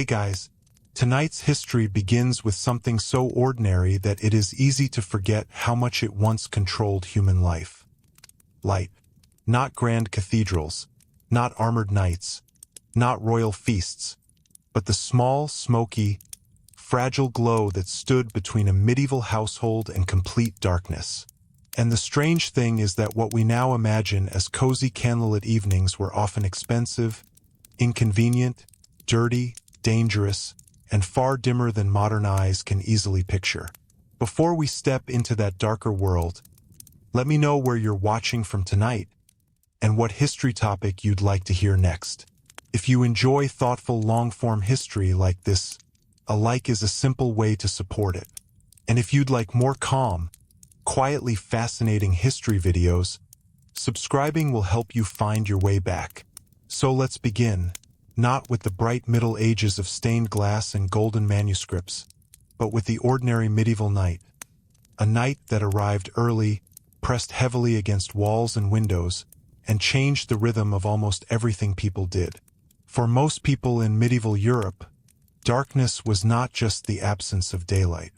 Hey guys, tonight's history begins with something so ordinary that it is easy to forget how much it once controlled human life. Light. Not grand cathedrals, not armored knights, not royal feasts, but the small, smoky, fragile glow that stood between a medieval household and complete darkness. And the strange thing is that what we now imagine as cozy candlelit evenings were often expensive, inconvenient, dirty, dangerous, and far dimmer than modern eyes can easily picture. Before we step into that darker world, let me know where you're watching from tonight and what history topic you'd like to hear next. If you enjoy thoughtful long-form history like this, a like is a simple way to support it. And if you'd like more calm, quietly fascinating history videos, subscribing will help you find your way back. So let's begin, not with the bright Middle Ages of stained glass and golden manuscripts, but with the ordinary medieval night. A night that arrived early, pressed heavily against walls and windows, and changed the rhythm of almost everything people did. For most people in medieval Europe, darkness was not just the absence of daylight.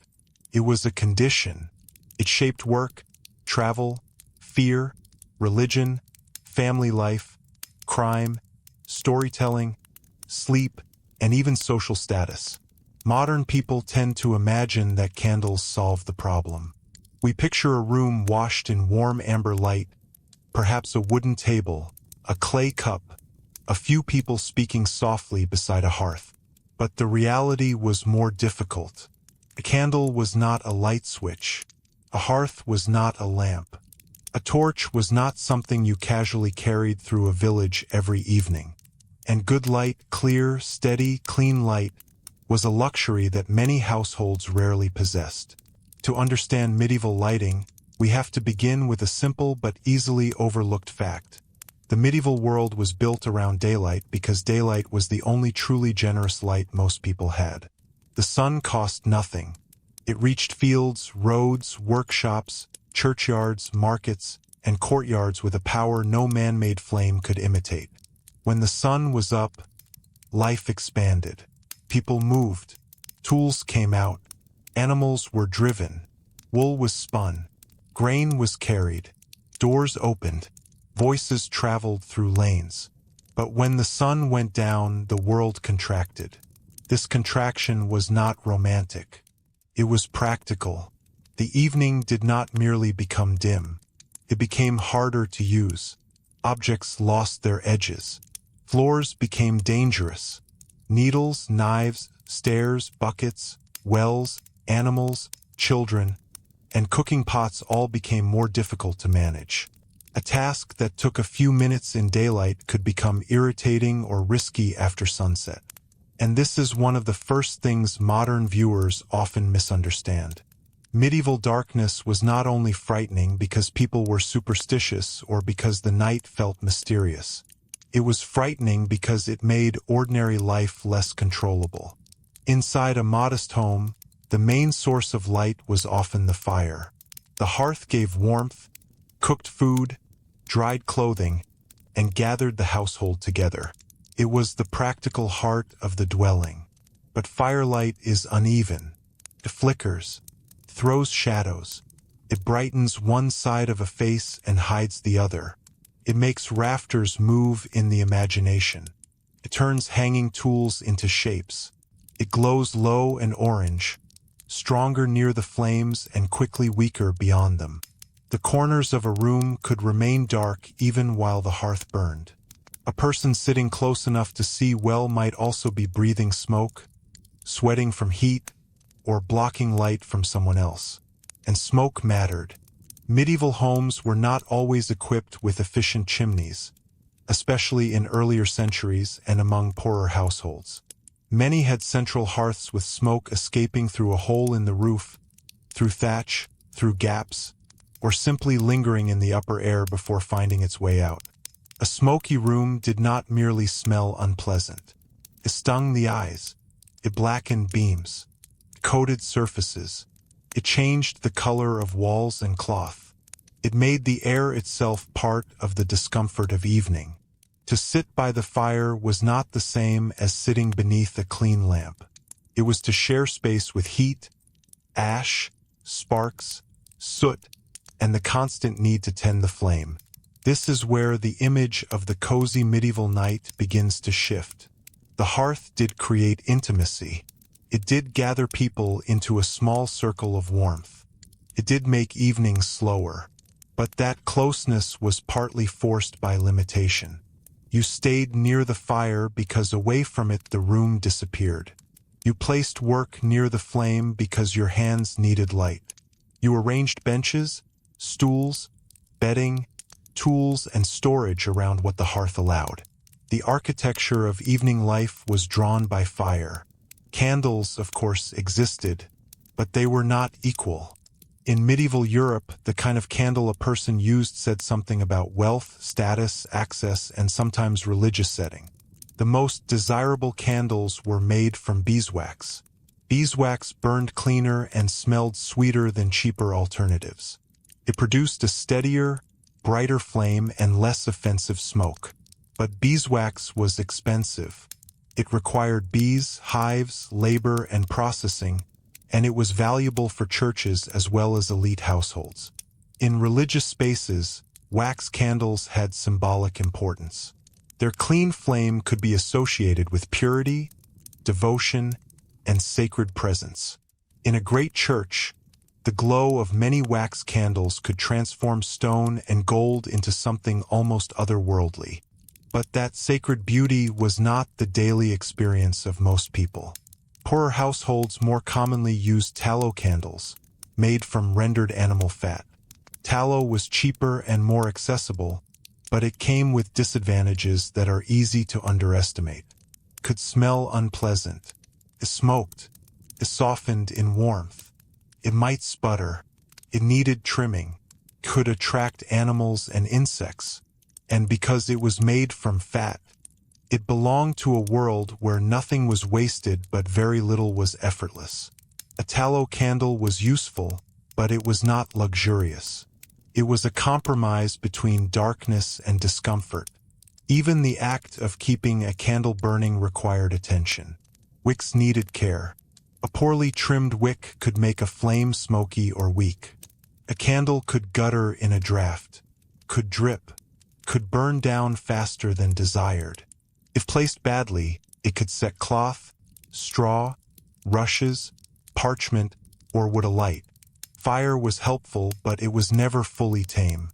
It was a condition. It shaped work, travel, fear, religion, family life, crime, storytelling, sleep, and even social status. Modern people tend to imagine that candles solve the problem. We picture a room washed in warm amber light, perhaps a wooden table, a clay cup, a few people speaking softly beside a hearth. But the reality was more difficult. A candle was not a light switch. A hearth was not a lamp. A torch was not something you casually carried through a village every evening. And good light, clear, steady, clean light, was a luxury that many households rarely possessed. To understand medieval lighting, we have to begin with a simple but easily overlooked fact. The medieval world was built around daylight because daylight was the only truly generous light most people had. The sun cost nothing. It reached fields, roads, workshops, churchyards, markets, and courtyards with a power no man-made flame could imitate. When the sun was up, life expanded. People moved. Tools came out. Animals were driven. Wool was spun. Grain was carried. Doors opened. Voices traveled through lanes. But when the sun went down, the world contracted. This contraction was not romantic. It was practical. The evening did not merely become dim. It became harder to use. Objects lost their edges. Floors became dangerous. Needles, knives, stairs, buckets, wells, animals, children, and cooking pots all became more difficult to manage. A task that took a few minutes in daylight could become irritating or risky after sunset. And this is one of the first things modern viewers often misunderstand. Medieval darkness was not only frightening because people were superstitious or because the night felt mysterious. It was frightening because it made ordinary life less controllable. Inside a modest home, the main source of light was often the fire. The hearth gave warmth, cooked food, dried clothing, and gathered the household together. It was the practical heart of the dwelling. But firelight is uneven. It flickers, throws shadows. It brightens one side of a face and hides the other. It makes rafters move in the imagination. It turns hanging tools into shapes. It glows low and orange, stronger near the flames and quickly weaker beyond them. The corners of a room could remain dark even while the hearth burned. A person sitting close enough to see well might also be breathing smoke, sweating from heat, or blocking light from someone else. And smoke mattered. Medieval homes were not always equipped with efficient chimneys, especially in earlier centuries and among poorer households. Many had central hearths with smoke escaping through a hole in the roof, through thatch, through gaps, or simply lingering in the upper air before finding its way out. A smoky room did not merely smell unpleasant. It stung the eyes. It blackened beams, coated surfaces. It changed the color of walls and cloth. It made the air itself part of the discomfort of evening. To sit by the fire was not the same as sitting beneath a clean lamp. It was to share space with heat, ash, sparks, soot, and the constant need to tend the flame. This is where the image of the cozy medieval night begins to shift. The hearth did create intimacy. It did gather people into a small circle of warmth. It did make evenings slower. But that closeness was partly forced by limitation. You stayed near the fire because away from it the room disappeared. You placed work near the flame because your hands needed light. You arranged benches, stools, bedding, tools, and storage around what the hearth allowed. The architecture of evening life was drawn by fire. Candles, of course, existed, but they were not equal. In medieval Europe, the kind of candle a person used said something about wealth, status, access, and sometimes religious setting. The most desirable candles were made from beeswax. Beeswax burned cleaner and smelled sweeter than cheaper alternatives. It produced a steadier, brighter flame and less offensive smoke. But beeswax was expensive. It required bees, hives, labor, and processing, and it was valuable for churches as well as elite households. In religious spaces, wax candles had symbolic importance. Their clean flame could be associated with purity, devotion, and sacred presence. In a great church, the glow of many wax candles could transform stone and gold into something almost otherworldly. But that sacred beauty was not the daily experience of most people. Poorer households more commonly used tallow candles, made from rendered animal fat. Tallow was cheaper and more accessible, but it came with disadvantages that are easy to underestimate. It could smell unpleasant. It smoked. It softened in warmth. It might sputter. It needed trimming. It could attract animals and insects. And because it was made from fat, it belonged to a world where nothing was wasted but very little was effortless. A tallow candle was useful, but it was not luxurious. It was a compromise between darkness and discomfort. Even the act of keeping a candle burning required attention. Wicks needed care. A poorly trimmed wick could make a flame smoky or weak. A candle could gutter in a draft, could drip, could burn down faster than desired. If placed badly, it could set cloth, straw, rushes, parchment, or would alight. Fire was helpful, but it was never fully tame.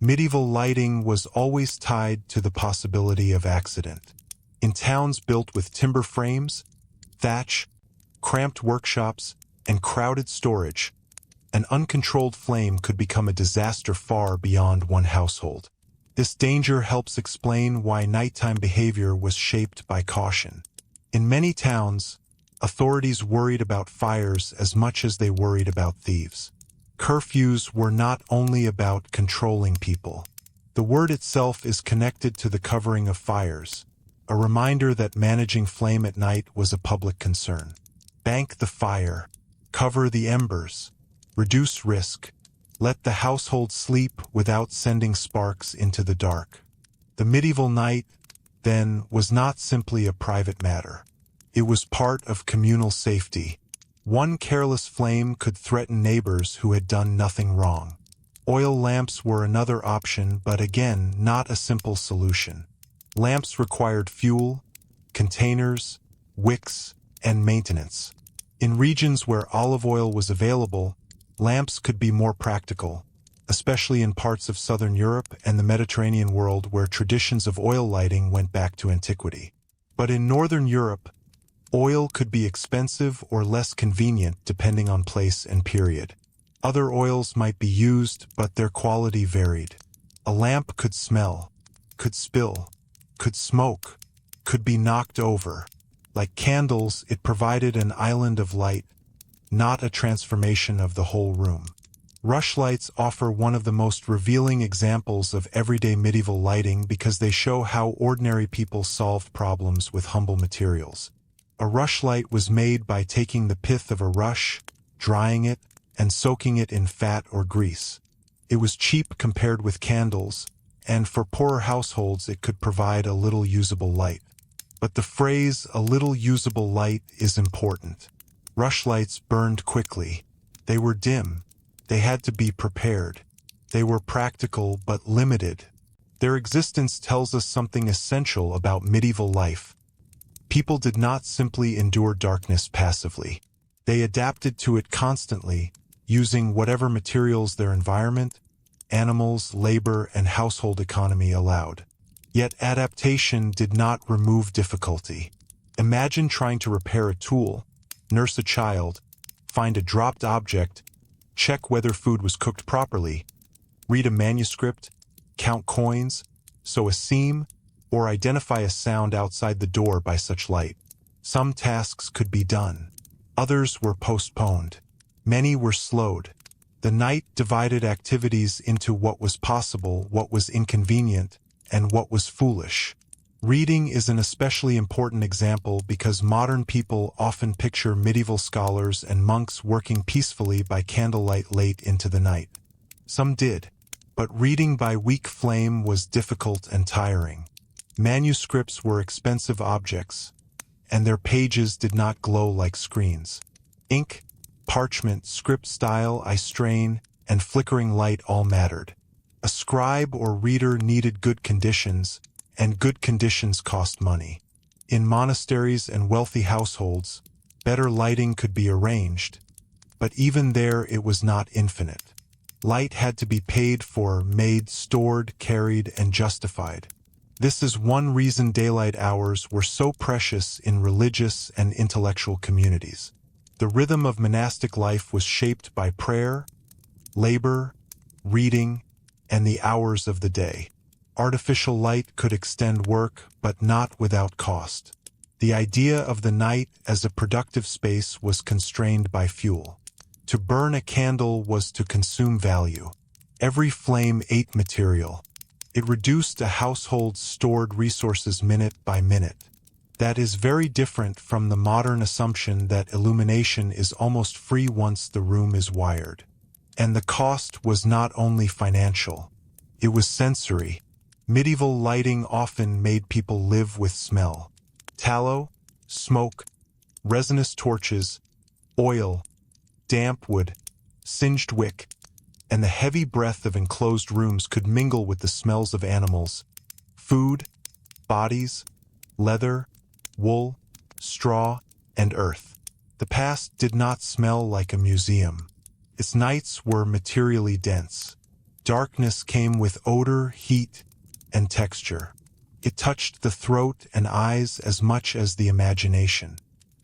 Medieval lighting was always tied to the possibility of accident. In towns built with timber frames, thatch, cramped workshops, and crowded storage, an uncontrolled flame could become a disaster far beyond one household. This danger helps explain why nighttime behavior was shaped by caution. In many towns, authorities worried about fires as much as they worried about thieves. Curfews were not only about controlling people. The word itself is connected to the covering of fires, a reminder that managing flame at night was a public concern. Bank the fire, cover the embers, reduce risk, let the household sleep without sending sparks into the dark. The medieval night, then, was not simply a private matter. It was part of communal safety. One careless flame could threaten neighbors who had done nothing wrong. Oil lamps were another option, but again, not a simple solution. Lamps required fuel, containers, wicks, and maintenance. In regions where olive oil was available, lamps could be more practical, especially in parts of southern Europe and the Mediterranean world where traditions of oil lighting went back to antiquity. But in northern Europe, oil could be expensive or less convenient depending on place and period. Other oils might be used, but their quality varied. A lamp could smell, could spill, could smoke, could be knocked over. Like candles, it provided an island of light, not a transformation of the whole room. Rushlights offer one of the most revealing examples of everyday medieval lighting because they show how ordinary people solved problems with humble materials. A rushlight was made by taking the pith of a rush, drying it, and soaking it in fat or grease. It was cheap compared with candles, and for poorer households it could provide a little usable light. But the phrase "a little usable light" is important. Rushlights burned quickly. They were dim. They had to be prepared. They were practical but limited. Their existence tells us something essential about medieval life. People did not simply endure darkness passively. They adapted to it constantly, using whatever materials their environment, animals, labor, and household economy allowed. Yet adaptation did not remove difficulty. Imagine trying to repair a tool, nurse a child, find a dropped object, check whether food was cooked properly, read a manuscript, count coins, sew a seam, or identify a sound outside the door by such light. Some tasks could be done. Others were postponed. Many were slowed. The night divided activities into what was possible, what was inconvenient, and what was foolish. Reading is an especially important example because modern people often picture medieval scholars and monks working peacefully by candlelight late into the night. Some did, but reading by weak flame was difficult and tiring. Manuscripts were expensive objects, and their pages did not glow like screens. Ink, parchment, script style, eye strain, and flickering light all mattered. A scribe or reader needed good conditions, and good conditions cost money. In monasteries and wealthy households, better lighting could be arranged, but even there it was not infinite. Light had to be paid for, made, stored, carried, and justified. This is one reason daylight hours were so precious in religious and intellectual communities. The rhythm of monastic life was shaped by prayer, labor, reading, and the hours of the day. Artificial light could extend work, but not without cost. The idea of the night as a productive space was constrained by fuel. To burn a candle was to consume value. Every flame ate material. It reduced a household's stored resources minute by minute. That is very different from the modern assumption that illumination is almost free once the room is wired. And the cost was not only financial. It was sensory. Medieval lighting often made people live with smell. Tallow, smoke, resinous torches, oil, damp wood, singed wick, and the heavy breath of enclosed rooms could mingle with the smells of animals, food, bodies, leather, wool, straw, and earth. The past did not smell like a museum. Its nights were materially dense. Darkness came with odor, heat, and texture. It touched the throat and eyes as much as the imagination.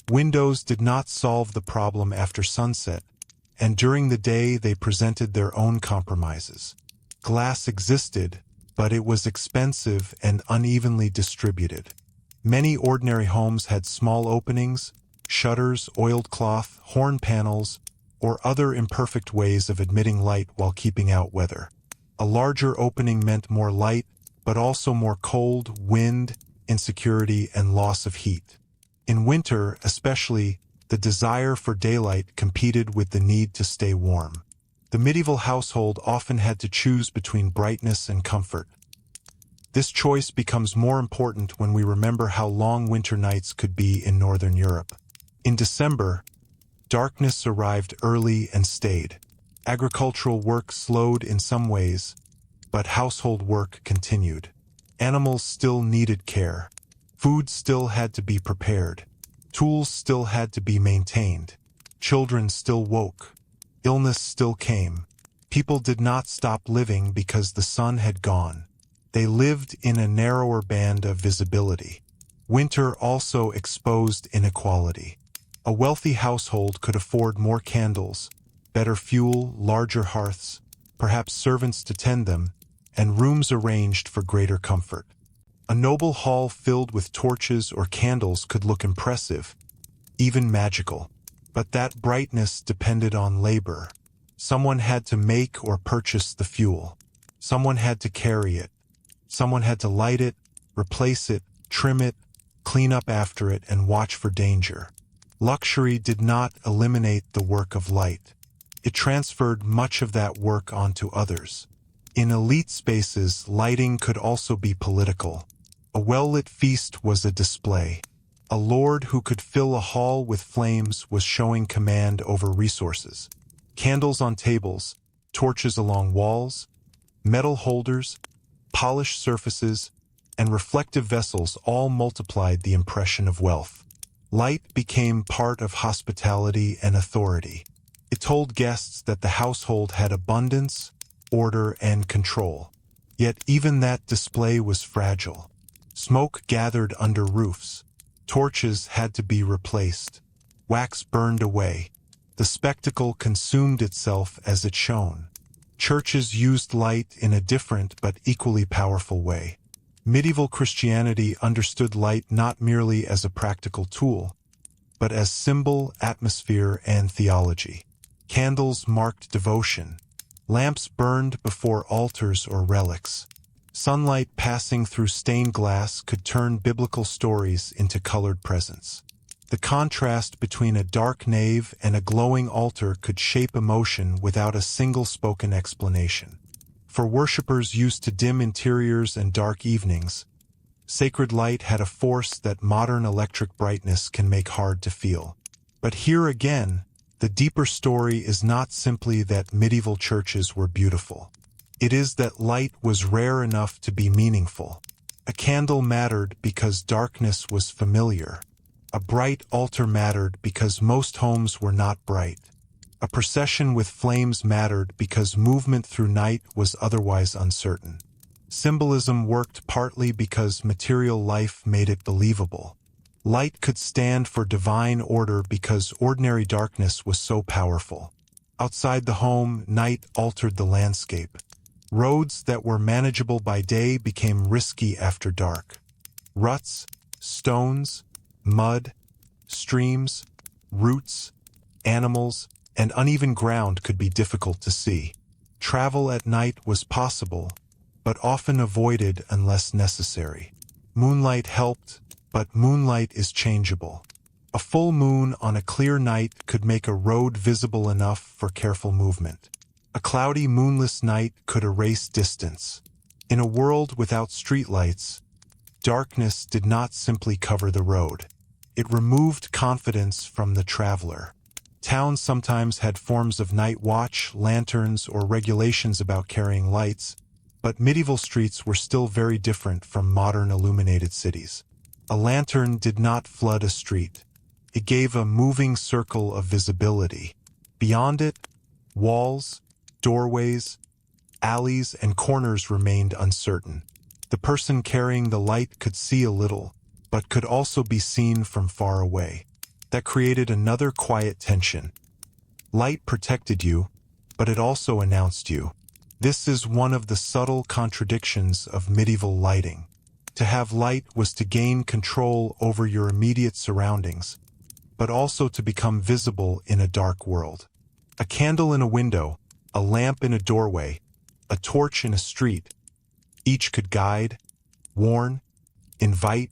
Windows did not solve the problem after sunset, and during the day they presented their own compromises. Glass existed, but it was expensive and unevenly distributed. Many ordinary homes had small openings, shutters, oiled cloth, horn panels, or other imperfect ways of admitting light while keeping out weather. A larger opening meant more light, but also more cold, wind, insecurity, and loss of heat. In winter, especially, the desire for daylight competed with the need to stay warm. The medieval household often had to choose between brightness and comfort. This choice becomes more important when we remember how long winter nights could be in Northern Europe. In December, darkness arrived early and stayed. Agricultural work slowed in some ways, but household work continued. Animals still needed care. Food still had to be prepared. Tools still had to be maintained. Children still woke. Illness still came. People did not stop living because the sun had gone. They lived in a narrower band of visibility. Winter also exposed inequality. A wealthy household could afford more candles, better fuel, larger hearths, perhaps servants to tend them, and rooms arranged for greater comfort. A noble hall filled with torches or candles could look impressive, even magical. But that brightness depended on labor. Someone had to make or purchase the fuel. Someone had to carry it. Someone had to light it, replace it, trim it, clean up after it, and watch for danger. Luxury did not eliminate the work of light. It transferred much of that work onto others. In elite spaces, lighting could also be political. A well-lit feast was a display. A lord who could fill a hall with flames was showing command over resources. Candles on tables, torches along walls, metal holders, polished surfaces, and reflective vessels all multiplied the impression of wealth. Light became part of hospitality and authority. It told guests that the household had abundance, order, and control. Yet even that display was fragile. Smoke gathered under roofs. Torches had to be replaced. Wax burned away. The spectacle consumed itself as it shone. Churches used light in a different but equally powerful way. Medieval Christianity understood light not merely as a practical tool, but as symbol, atmosphere, and theology. Candles marked devotion. Lamps burned before altars or relics. Sunlight passing through stained glass could turn biblical stories into colored presents. The contrast between a dark nave and a glowing altar could shape emotion without a single spoken explanation. For worshippers used to dim interiors and dark evenings, sacred light had a force that modern electric brightness can make hard to feel. But here again, the deeper story is not simply that medieval churches were beautiful. It is that light was rare enough to be meaningful. A candle mattered because darkness was familiar. A bright altar mattered because most homes were not bright. A procession with flames mattered because movement through night was otherwise uncertain. Symbolism worked partly because material life made it believable. Light could stand for divine order because ordinary darkness was so powerful. Outside the home, night altered the landscape. Roads that were manageable by day became risky after dark. Ruts, stones, mud, streams, roots, animals, and uneven ground could be difficult to see. Travel at night was possible, but often avoided unless necessary. Moonlight helped, but moonlight is changeable. A full moon on a clear night could make a road visible enough for careful movement. A cloudy, moonless night could erase distance. In a world without streetlights, darkness did not simply cover the road. It removed confidence from the traveler. Towns sometimes had forms of night watch, lanterns, or regulations about carrying lights, but medieval streets were still very different from modern illuminated cities. A lantern did not flood a street. It gave a moving circle of visibility. Beyond it, walls, doorways, alleys, and corners remained uncertain. The person carrying the light could see a little, but could also be seen from far away. That created another quiet tension. Light protected you, but it also announced you. This is one of the subtle contradictions of medieval lighting. To have light was to gain control over your immediate surroundings, but also to become visible in a dark world. A candle in a window, a lamp in a doorway, a torch in a street, each could guide, warn, invite,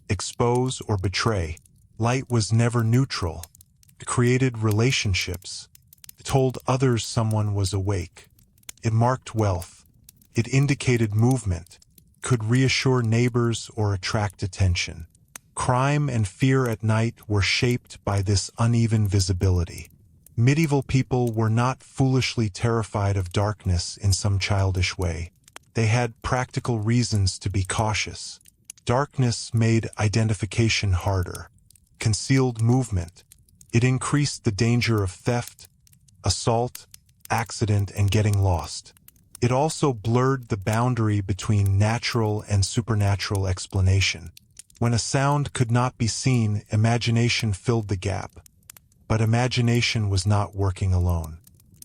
expose, or betray. Light was never neutral. It created relationships. It told others someone was awake. It marked wealth. It indicated movement, could reassure neighbors or attract attention. Crime and fear at night were shaped by this uneven visibility. Medieval people were not foolishly terrified of darkness in some childish way. They had practical reasons to be cautious. Darkness made identification harder, concealed movement. It increased the danger of theft, assault, accident, and getting lost. It also blurred the boundary between natural and supernatural explanation. When a sound could not be seen, imagination filled the gap. But imagination was not working alone.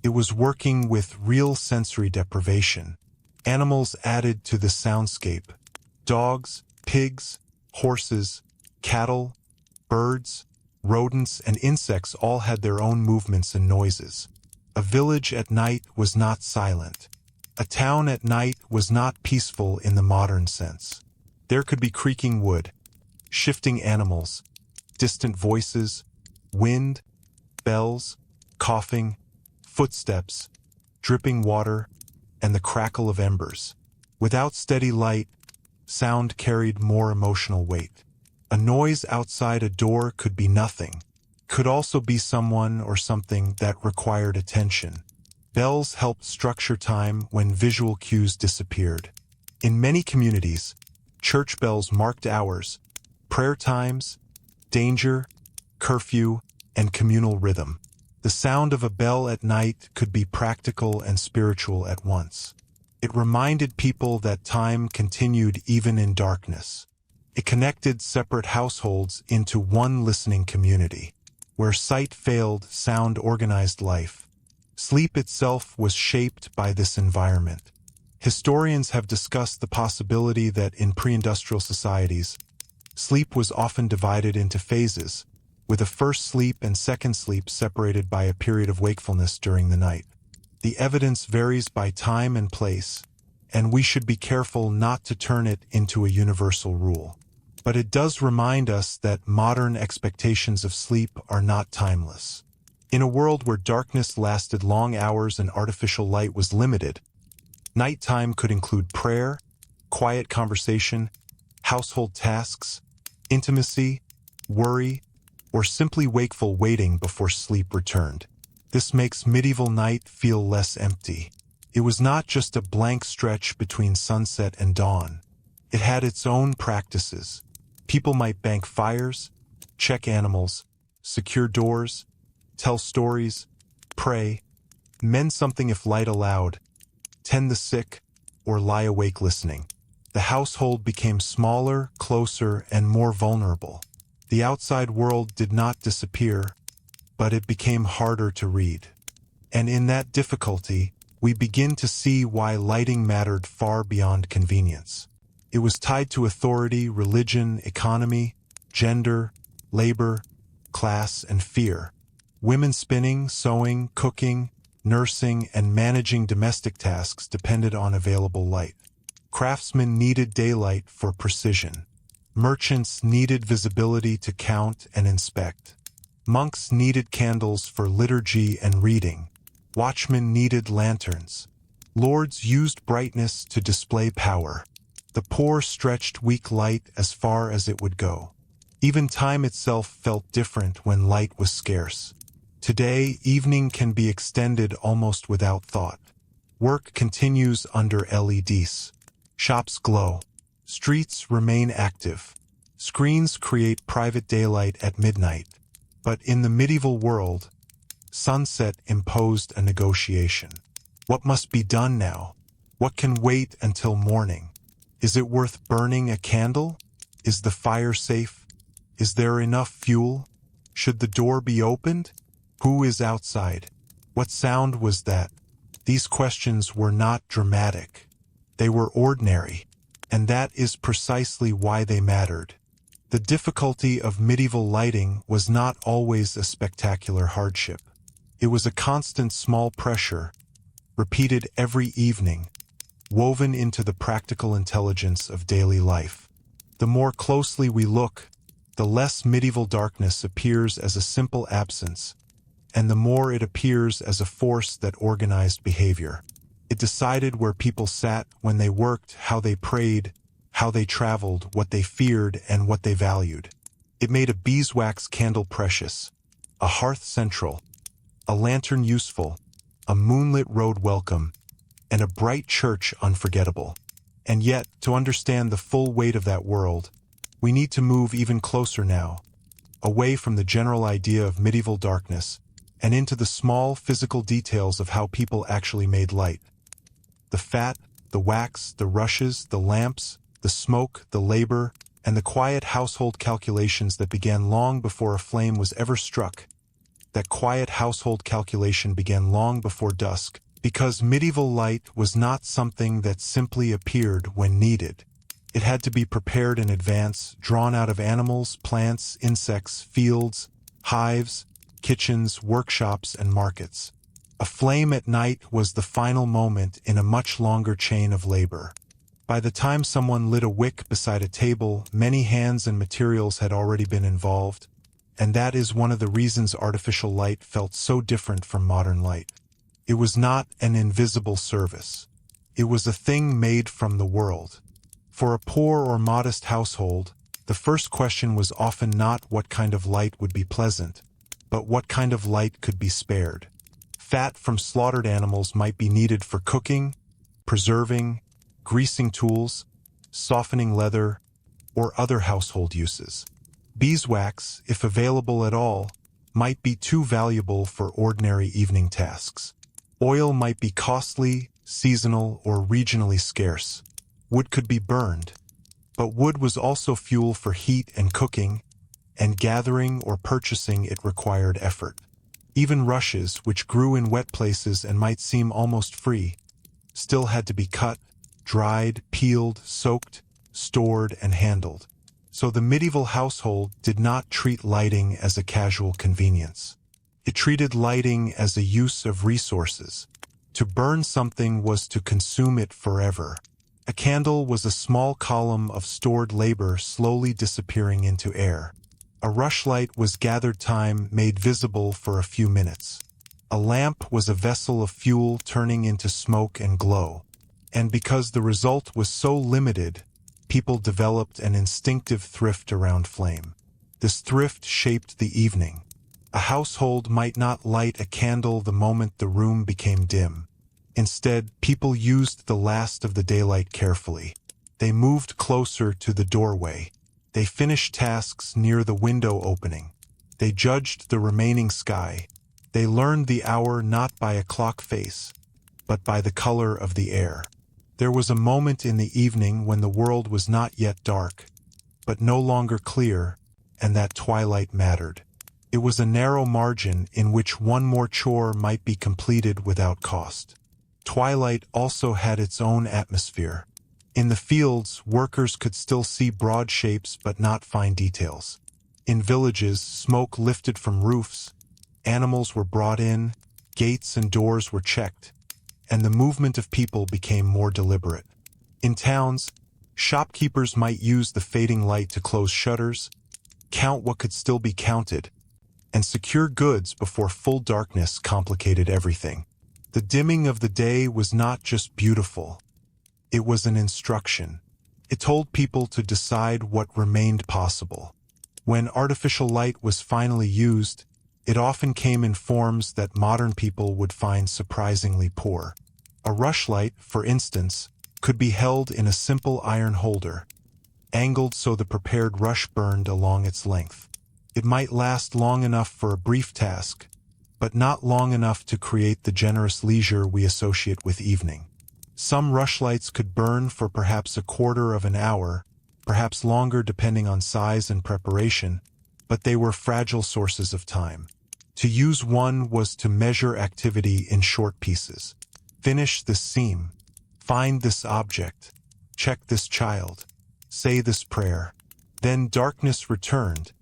It was working with real sensory deprivation. Animals added to the soundscape. Dogs, pigs, horses, cattle, birds, rodents, and insects all had their own movements and noises. A village at night was not silent. A town at night was not peaceful in the modern sense. There could be creaking wood, shifting animals, distant voices, wind, bells, coughing, footsteps, dripping water, and the crackle of embers. Without steady light, sound carried more emotional weight. A noise outside a door could be nothing, could also be someone or something that required attention. Bells helped structure time when visual cues disappeared. In many communities, church bells marked hours, prayer times, danger, curfew, and communal rhythm. The sound of a bell at night could be practical and spiritual at once. It reminded people that time continued even in darkness. It connected separate households into one listening community. Where sight failed, sound organized life. Sleep itself was shaped by this environment. Historians have discussed the possibility that in pre-industrial societies, sleep was often divided into phases, with a first sleep and second sleep separated by a period of wakefulness during the night. The evidence varies by time and place, and we should be careful not to turn it into a universal rule. But it does remind us that modern expectations of sleep are not timeless. In a world where darkness lasted long hours and artificial light was limited, nighttime could include prayer, quiet conversation, household tasks, intimacy, worry, or simply wakeful waiting before sleep returned. This makes medieval night feel less empty. It was not just a blank stretch between sunset and dawn. It had its own practices. People might bank fires, check animals, secure doors, tell stories, pray, mend something if light allowed, tend the sick, or lie awake listening. The household became smaller, closer, and more vulnerable. The outside world did not disappear, but it became harder to read. And in that difficulty, we begin to see why lighting mattered far beyond convenience. It was tied to authority, religion, economy, gender, labor, class, and fear. Women spinning, sewing, cooking, nursing, and managing domestic tasks depended on available light. Craftsmen needed daylight for precision. Merchants needed visibility to count and inspect. Monks needed candles for liturgy and reading. Watchmen needed lanterns. Lords used brightness to display power. The poor stretched weak light as far as it would go. Even time itself felt different when light was scarce. Today, evening can be extended almost without thought. Work continues under LEDs. Shops glow. Streets remain active. Screens create private daylight at midnight. But in the medieval world, sunset imposed a negotiation. What must be done now? What can wait until morning? Is it worth burning a candle? Is the fire safe? Is there enough fuel? Should the door be opened? Who is outside? What sound was that? These questions were not dramatic. They were ordinary, and that is precisely why they mattered. The difficulty of medieval lighting was not always a spectacular hardship. It was a constant small pressure, repeated every evening, woven into the practical intelligence of daily life. The more closely we look, the less medieval darkness appears as a simple absence, and the more it appears as a force that organized behavior. It decided where people sat when they worked, how they prayed, how they traveled, what they feared, and what they valued. It made a beeswax candle precious, a hearth central, a lantern useful, a moonlit road welcome, and a bright church unforgettable. And yet, to understand the full weight of that world, we need to move even closer now, away from the general idea of medieval darkness, and into the small physical details of how people actually made light. The fat, the wax, the rushes, the lamps, the smoke, the labor, and the quiet household calculations that began long before a flame was ever struck. That quiet household calculation began long before dusk, because medieval light was not something that simply appeared when needed. It had to be prepared in advance, drawn out of animals, plants, insects, fields, hives, kitchens, workshops, and markets. A flame at night was the final moment in a much longer chain of labor. By the time someone lit a wick beside a table, many hands and materials had already been involved, and that is one of the reasons artificial light felt so different from modern light. It was not an invisible service. It was a thing made from the world. For a poor or modest household, the first question was often not what kind of light would be pleasant, but what kind of light could be spared. Fat from slaughtered animals might be needed for cooking, preserving, greasing tools, softening leather, or other household uses. Beeswax, if available at all, might be too valuable for ordinary evening tasks. Oil might be costly, seasonal, or regionally scarce. Wood could be burned, but wood was also fuel for heat and cooking, and gathering or purchasing it required effort. Even rushes, which grew in wet places and might seem almost free, still had to be cut, dried, peeled, soaked, stored, and handled. So the medieval household did not treat lighting as a casual convenience. It treated lighting as a use of resources. To burn something was to consume it forever. A candle was a small column of stored labor slowly disappearing into air. A rushlight was gathered time made visible for a few minutes. A lamp was a vessel of fuel turning into smoke and glow. And because the result was so limited, people developed an instinctive thrift around flame. This thrift shaped the evening. A household might not light a candle the moment the room became dim. Instead, people used the last of the daylight carefully. They moved closer to the doorway. They finished tasks near the window opening. They judged the remaining sky. They learned the hour not by a clock face, but by the color of the air. There was a moment in the evening when the world was not yet dark, but no longer clear, and that twilight mattered. It was a narrow margin in which one more chore might be completed without cost. Twilight also had its own atmosphere. In the fields, workers could still see broad shapes but not fine details. In villages, smoke lifted from roofs, animals were brought in, gates and doors were checked, and the movement of people became more deliberate. In towns, shopkeepers might use the fading light to close shutters, count what could still be counted, and secure goods before full darkness complicated everything. The dimming of the day was not just beautiful. It was an instruction. It told people to decide what remained possible. When artificial light was finally used, it often came in forms that modern people would find surprisingly poor. A rushlight, for instance, could be held in a simple iron holder, angled so the prepared rush burned along its length. It might last long enough for a brief task, but not long enough to create the generous leisure we associate with evening. Some rushlights could burn for perhaps a quarter of an hour, perhaps longer depending on size and preparation, but they were fragile sources of time. To use one was to measure activity in short pieces. Finish this seam. Find this object. Check this child. Say this prayer. Then darkness returned,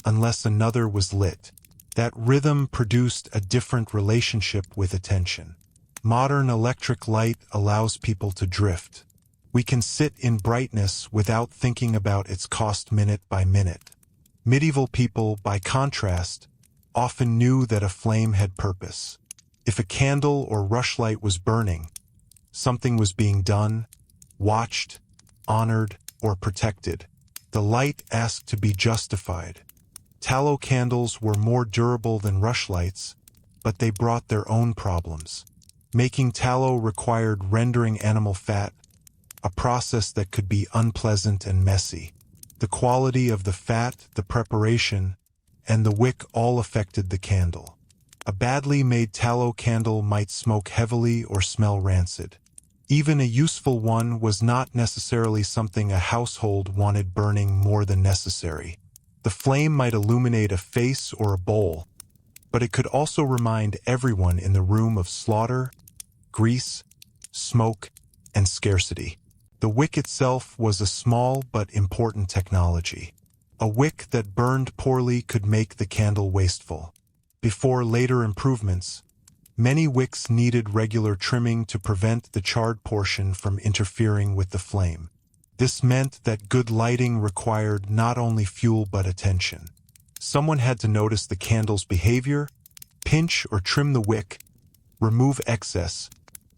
unless another was lit. That rhythm produced a different relationship with attention. Modern electric light allows people to drift. We can sit in brightness without thinking about its cost minute by minute. Medieval people, by contrast, often knew that a flame had purpose. If a candle or rushlight was burning, something was being done, watched, honored, or protected. The light asked to be justified. Tallow candles were more durable than rushlights, but they brought their own problems. Making tallow required rendering animal fat, a process that could be unpleasant and messy. The quality of the fat, the preparation, and the wick all affected the candle. A badly made tallow candle might smoke heavily or smell rancid. Even a useful one was not necessarily something a household wanted burning more than necessary. The flame might illuminate a face or a bowl, but it could also remind everyone in the room of slaughter, grease, smoke, and scarcity. The wick itself was a small but important technology. A wick that burned poorly could make the candle wasteful. Before later improvements, many wicks needed regular trimming to prevent the charred portion from interfering with the flame. This meant that good lighting required not only fuel but attention. Someone had to notice the candle's behavior, pinch or trim the wick, remove excess,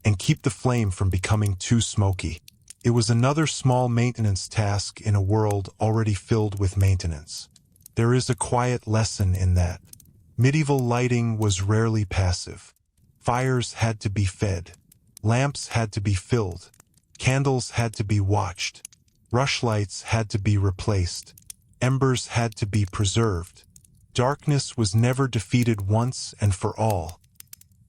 and keep the flame from becoming too smoky. It was another small maintenance task in a world already filled with maintenance. There is a quiet lesson in that. Medieval lighting was rarely passive. Fires had to be fed. Lamps had to be filled. Candles had to be watched. Rushlights had to be replaced. Embers had to be preserved. Darkness was never defeated once and for all.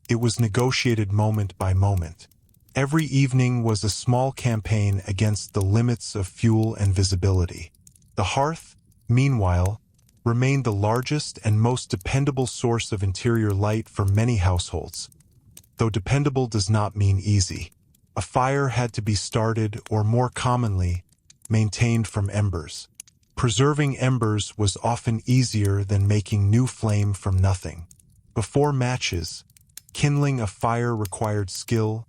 It was negotiated moment by moment. Every evening was a small campaign against the limits of fuel and visibility. The hearth, meanwhile, remained the largest and most dependable source of interior light for many households. Though dependable does not mean easy. A fire had to be started, or more commonly, maintained from embers. Preserving embers was often easier than making new flame from nothing. Before matches, kindling a fire required skill,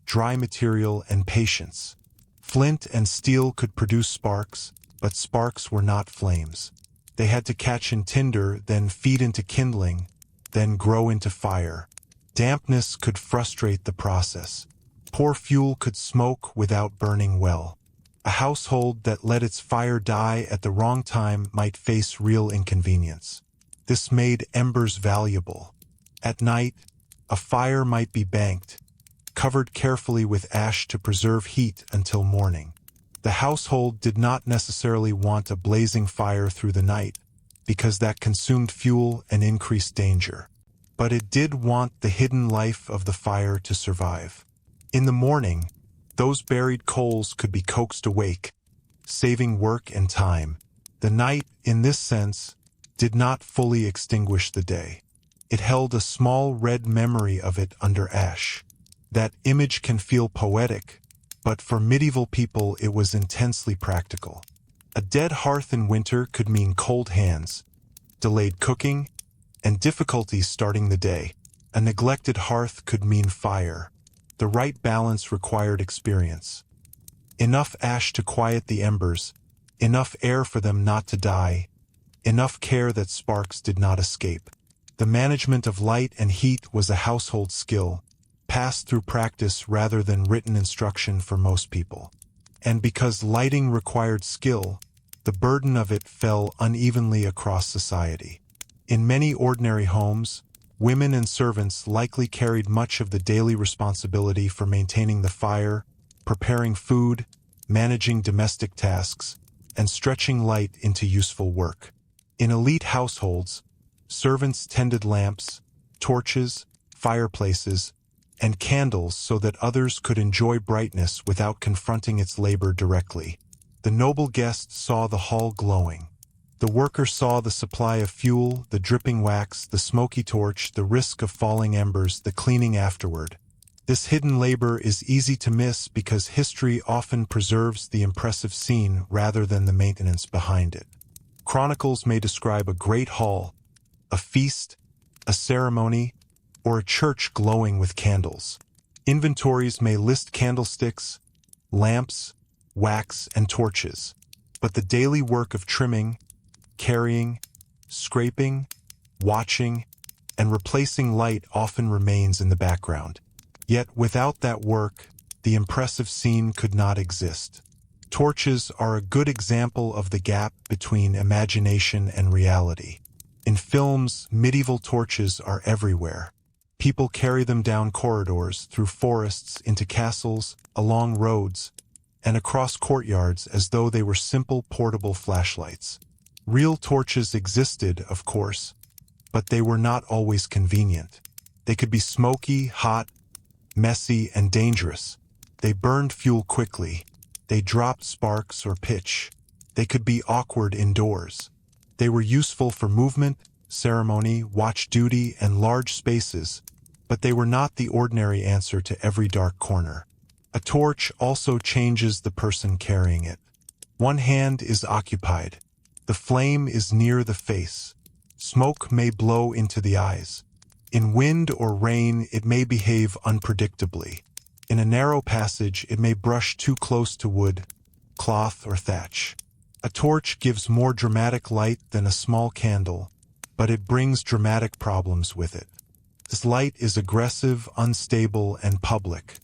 dry material, and patience. Flint and steel could produce sparks, but sparks were not flames. They had to catch in tinder, then feed into kindling, then grow into fire. Dampness could frustrate the process. Poor fuel could smoke without burning well. A household that let its fire die at the wrong time might face real inconvenience. This made embers valuable. At night, a fire might be banked, covered carefully with ash to preserve heat until morning. The household did not necessarily want a blazing fire through the night, because that consumed fuel and increased danger. But it did want the hidden life of the fire to survive. In the morning, those buried coals could be coaxed awake, saving work and time. The night, in this sense, did not fully extinguish the day. It held a small red memory of it under ash. That image can feel poetic, but for medieval people it was intensely practical. A dead hearth in winter could mean cold hands, delayed cooking, and difficulties starting the day. A neglected hearth could mean fire. The right balance required experience. Enough ash to quiet the embers, enough air for them not to die, enough care that sparks did not escape. The management of light and heat was a household skill, passed through practice rather than written instruction for most people. And because lighting required skill, the burden of it fell unevenly across society. In many ordinary homes, women and servants likely carried much of the daily responsibility for maintaining the fire, preparing food, managing domestic tasks, and stretching light into useful work. In elite households, servants tended lamps, torches, fireplaces, and candles so that others could enjoy brightness without confronting its labor directly. The noble guest saw the hall glowing. The worker saw the supply of fuel, the dripping wax, the smoky torch, the risk of falling embers, the cleaning afterward. This hidden labor is easy to miss because history often preserves the impressive scene rather than the maintenance behind it. Chronicles may describe a great hall, a feast, a ceremony, or a church glowing with candles. Inventories may list candlesticks, lamps, wax, and torches, but the daily work of trimming, carrying, scraping, watching, and replacing light often remains in the background. Yet without that work, the impressive scene could not exist. Torches are a good example of the gap between imagination and reality. In films, medieval torches are everywhere. People carry them down corridors, through forests, into castles, along roads, and across courtyards as though they were simple portable flashlights. Real torches existed, of course, but they were not always convenient. They could be smoky, hot, messy, and dangerous. They burned fuel quickly. They dropped sparks or pitch. They could be awkward indoors. They were useful for movement, ceremony, watch duty, and large spaces, but they were not the ordinary answer to every dark corner. A torch also changes the person carrying it. One hand is occupied. The flame is near the face. Smoke may blow into the eyes. In wind or rain, it may behave unpredictably. In a narrow passage, it may brush too close to wood, cloth, or thatch. A torch gives more dramatic light than a small candle, but it brings dramatic problems with it. This light is aggressive, unstable, and public.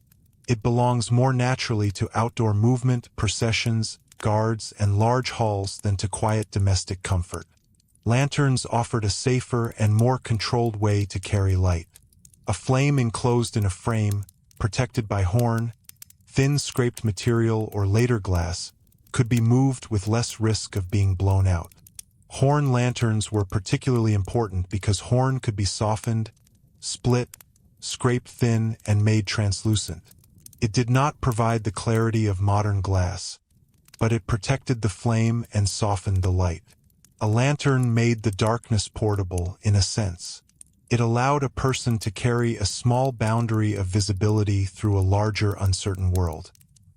It belongs more naturally to outdoor movement, processions, guards, and large halls than to quiet domestic comfort. Lanterns offered a safer and more controlled way to carry light. A flame enclosed in a frame, protected by horn, thin scraped material or later glass, could be moved with less risk of being blown out. Horn lanterns were particularly important because horn could be softened, split, scraped thin, and made translucent. It did not provide the clarity of modern glass, but it protected the flame and softened the light. A lantern made the darkness portable, in a sense. It allowed a person to carry a small boundary of visibility through a larger, uncertain world.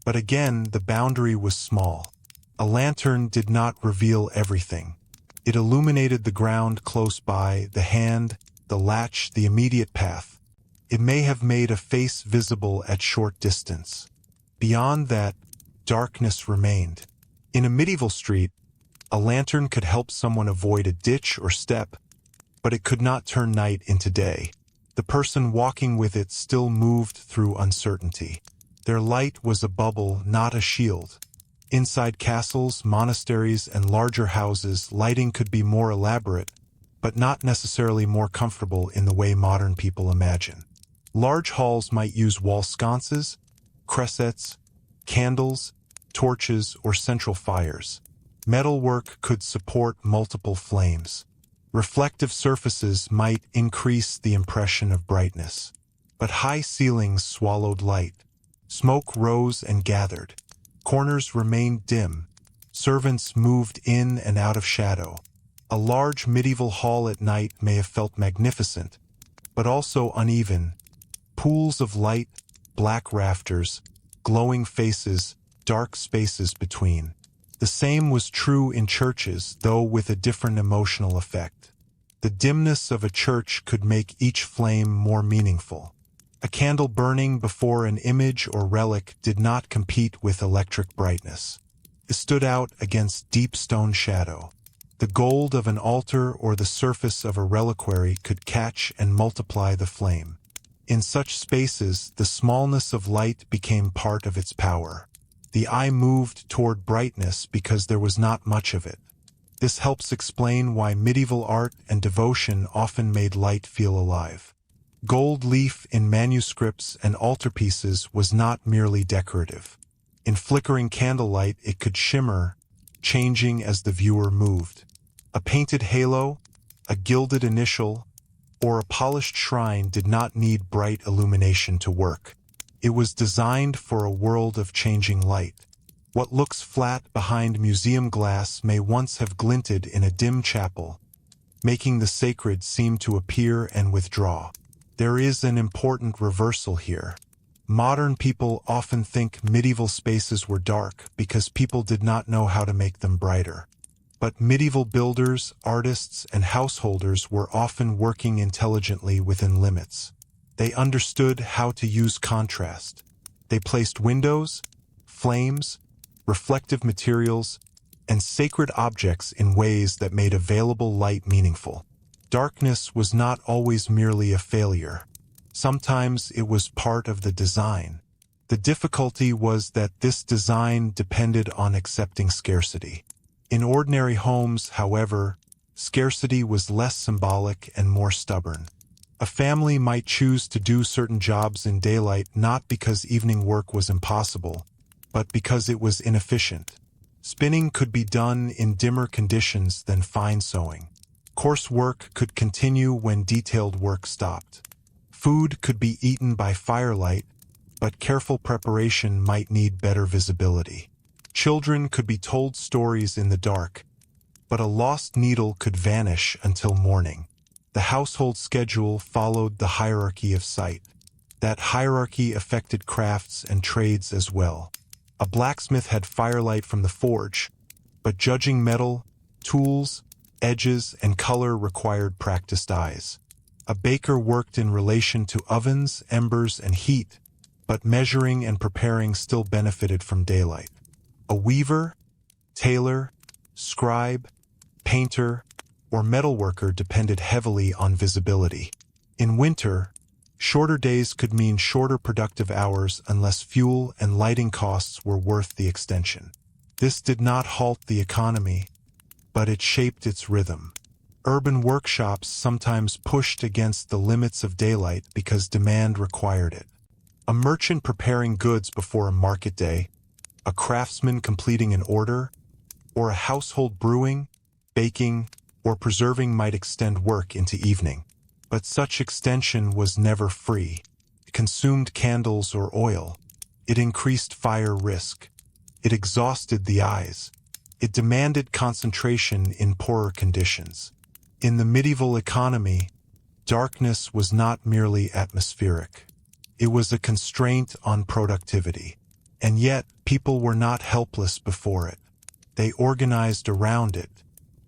But again, the boundary was small. A lantern did not reveal everything. It illuminated the ground close by, the hand, the latch, the immediate path. It may have made a face visible at short distance. Beyond that, darkness remained. In a medieval street, a lantern could help someone avoid a ditch or step, but it could not turn night into day. The person walking with it still moved through uncertainty. Their light was a bubble, not a shield. Inside castles, monasteries, and larger houses, lighting could be more elaborate, but not necessarily more comfortable in the way modern people imagine. Large halls might use wall sconces, cressets, candles, torches, or central fires. Metalwork could support multiple flames. Reflective surfaces might increase the impression of brightness. But high ceilings swallowed light. Smoke rose and gathered. Corners remained dim. Servants moved in and out of shadow. A large medieval hall at night may have felt magnificent, but also uneven. Pools of light, black rafters, glowing faces, dark spaces between. The same was true in churches, though with a different emotional effect. The dimness of a church could make each flame more meaningful. A candle burning before an image or relic did not compete with electric brightness. It stood out against deep stone shadow. The gold of an altar or the surface of a reliquary could catch and multiply the flame. In such spaces, the smallness of light became part of its power. The eye moved toward brightness because there was not much of it. This helps explain why medieval art and devotion often made light feel alive. Gold leaf in manuscripts and altarpieces was not merely decorative. In flickering candlelight, it could shimmer, changing as the viewer moved. A painted halo, a gilded initial, or a polished shrine did not need bright illumination to work. It was designed for a world of changing light. What looks flat behind museum glass may once have glinted in a dim chapel, making the sacred seem to appear and withdraw. There is an important reversal here. Modern people often think medieval spaces were dark because people did not know how to make them brighter. But medieval builders, artists, and householders were often working intelligently within limits. They understood how to use contrast. They placed windows, flames, reflective materials, and sacred objects in ways that made available light meaningful. Darkness was not always merely a failure. Sometimes it was part of the design. The difficulty was that this design depended on accepting scarcity. In ordinary homes, however, scarcity was less symbolic and more stubborn. A family might choose to do certain jobs in daylight not because evening work was impossible, but because it was inefficient. Spinning could be done in dimmer conditions than fine sewing. Coarse work could continue when detailed work stopped. Food could be eaten by firelight, but careful preparation might need better visibility. Children could be told stories in the dark, but a lost needle could vanish until morning. The household schedule followed the hierarchy of sight. That hierarchy affected crafts and trades as well. A blacksmith had firelight from the forge, but judging metal, tools, edges, and color required practiced eyes. A baker worked in relation to ovens, embers, and heat, but measuring and preparing still benefited from daylight. A weaver, tailor, scribe, painter, or metalworker depended heavily on visibility. In winter, Shorter days could mean shorter productive hours unless fuel and lighting costs were worth the extension. This did not halt the economy, but it shaped its rhythm. Urban workshops sometimes pushed against the limits of daylight because demand required it. A merchant preparing goods before a market day, a craftsman completing an order, or a household brewing, baking, or preserving might extend work into evening. But such extension was never free. It consumed candles or oil. It increased fire risk. It exhausted the eyes. It demanded concentration in poorer conditions. In the medieval economy, darkness was not merely atmospheric. It was a constraint on productivity. And yet, people were not helpless before it. They organized around it.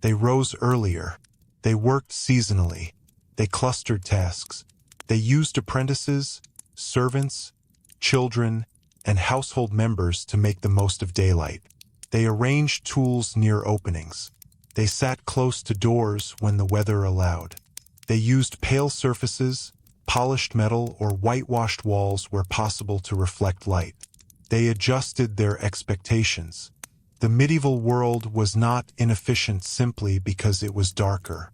They rose earlier. They worked seasonally. They clustered tasks. They used apprentices, servants, children, and household members to make the most of daylight. They arranged tools near openings. They sat close to doors when the weather allowed. They used pale surfaces, polished metal, or whitewashed walls where possible to reflect light. They adjusted their expectations. The medieval world was not inefficient simply because it was darker.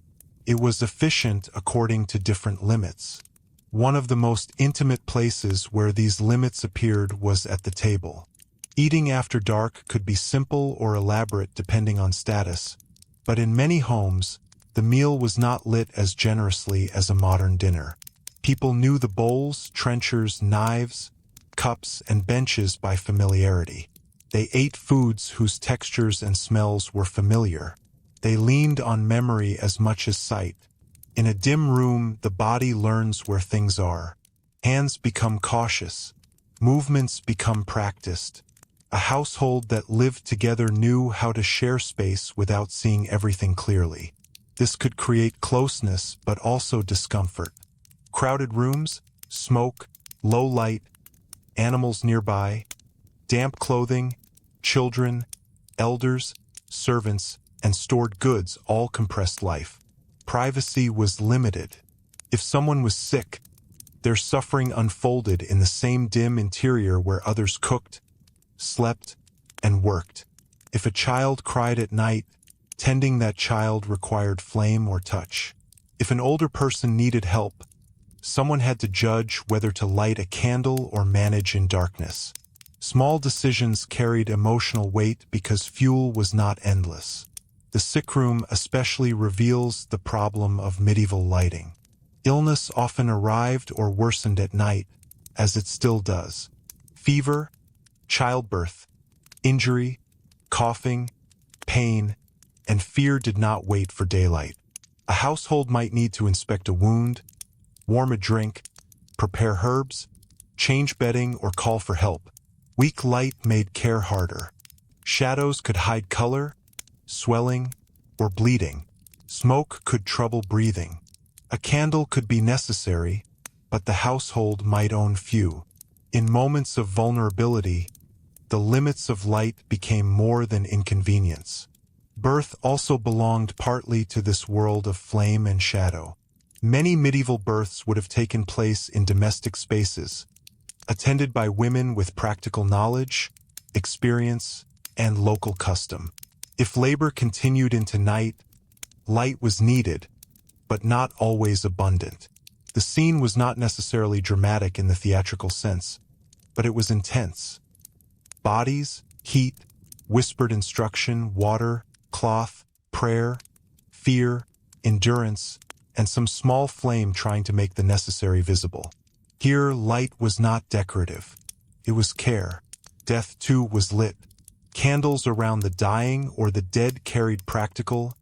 It was efficient according to different limits. One of the most intimate places where these limits appeared was at the table. Eating after dark could be simple or elaborate depending on status, but in many homes, the meal was not lit as generously as a modern dinner. People knew the bowls, trenchers, knives, cups, and benches by familiarity. They ate foods whose textures and smells were familiar. They leaned on memory as much as sight. In a dim room, the body learns where things are. Hands become cautious. Movements become practiced. A household that lived together knew how to share space without seeing everything clearly. This could create closeness, but also discomfort. Crowded rooms, smoke, low light, animals nearby, damp clothing, children, elders, servants, and stored goods all compressed life. Privacy was limited. If someone was sick, their suffering unfolded in the same dim interior where others cooked, slept, and worked. If a child cried at night, tending that child required flame or touch. If an older person needed help, someone had to judge whether to light a candle or manage in darkness. Small decisions carried emotional weight because fuel was not endless. The sick room especially reveals the problem of medieval lighting. Illness often arrived or worsened at night, as it still does. Fever, childbirth, injury, coughing, pain, and fear did not wait for daylight. A household might need to inspect a wound, warm a drink, prepare herbs, change bedding, or call for help. Weak light made care harder. Shadows could hide color, swelling, or bleeding. Smoke could trouble breathing. A candle could be necessary, but the household might own few. In moments of vulnerability, the limits of light became more than inconvenience. Birth also belonged partly to this world of flame and shadow. Many medieval births would have taken place in domestic spaces, attended by women with practical knowledge, experience, and local custom. If labor continued into night, light was needed, but not always abundant. The scene was not necessarily dramatic in the theatrical sense, but it was intense. Bodies, heat, whispered instruction, water, cloth, prayer, fear, endurance, and some small flame trying to make the necessary visible. Here, light was not decorative. It was care. Death, too, was lit. Candles around the dying or the dead carried practical,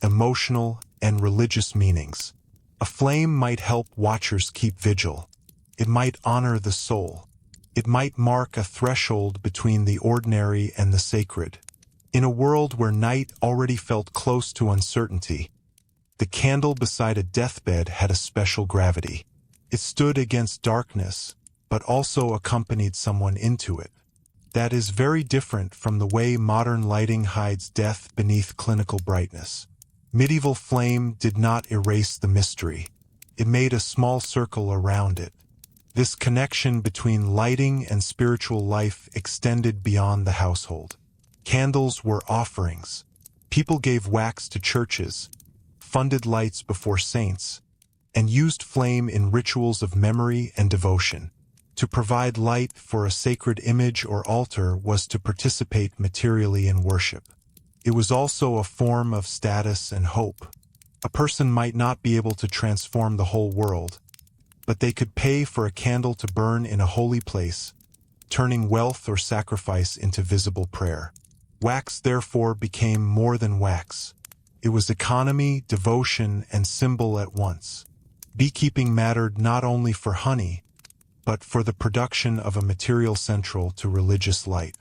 emotional, and religious meanings. A flame might help watchers keep vigil. It might honor the soul. It might mark a threshold between the ordinary and the sacred. In a world where night already felt close to uncertainty, the candle beside a deathbed had a special gravity. It stood against darkness, but also accompanied someone into it. That is very different from the way modern lighting hides death beneath clinical brightness. Medieval flame did not erase the mystery. It made a small circle around it. This connection between lighting and spiritual life extended beyond the household. Candles were offerings. People gave wax to churches, funded lights before saints, and used flame in rituals of memory and devotion. To provide light for a sacred image or altar was to participate materially in worship. It was also a form of status and hope. A person might not be able to transform the whole world, but they could pay for a candle to burn in a holy place, turning wealth or sacrifice into visible prayer. Wax therefore became more than wax. It was economy, devotion, and symbol at once. Beekeeping mattered not only for honey, but for the production of a material central to religious light.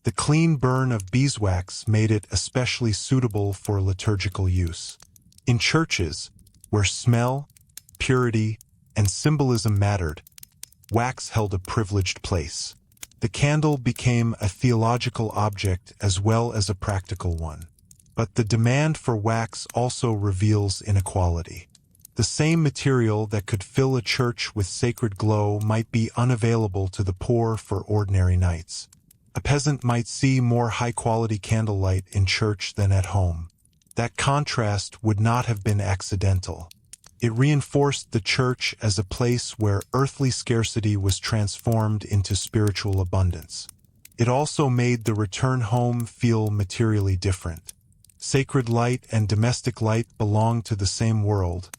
The clean burn of beeswax made it especially suitable for liturgical use. In churches, where smell, purity, and symbolism mattered, wax held a privileged place. The candle became a theological object as well as a practical one. But the demand for wax also reveals inequality. The same material that could fill a church with sacred glow might be unavailable to the poor for ordinary nights. A peasant might see more high-quality candlelight in church than at home. That contrast would not have been accidental. It reinforced the church as a place where earthly scarcity was transformed into spiritual abundance. It also made the return home feel materially different. Sacred light and domestic light belonged to the same world,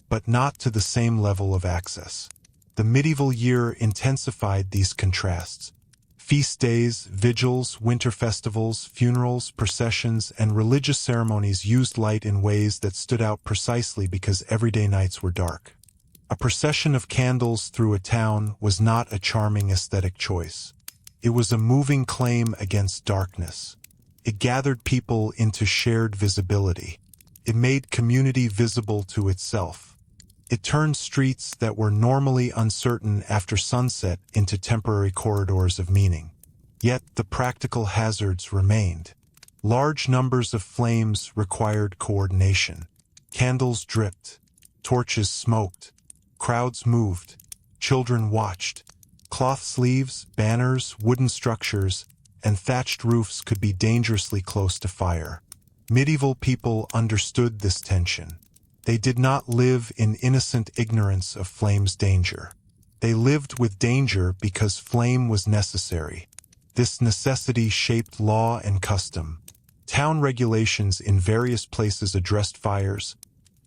but not to the same level of access. The medieval year intensified these contrasts. Feast days, vigils, winter festivals, funerals, processions, and religious ceremonies used light in ways that stood out precisely because everyday nights were dark. A procession of candles through a town was not a charming aesthetic choice. It was a moving claim against darkness. It gathered people into shared visibility. It made community visible to itself. It turned streets that were normally uncertain after sunset into temporary corridors of meaning. Yet the practical hazards remained. Large numbers of flames required coordination. Candles dripped. Torches smoked. Crowds moved. Children watched. Cloth sleeves, banners, wooden structures, and thatched roofs could be dangerously close to fire. Medieval people understood this tension. They did not live in innocent ignorance of flame's danger. They lived with danger because flame was necessary. This necessity shaped law and custom. Town regulations in various places addressed fires,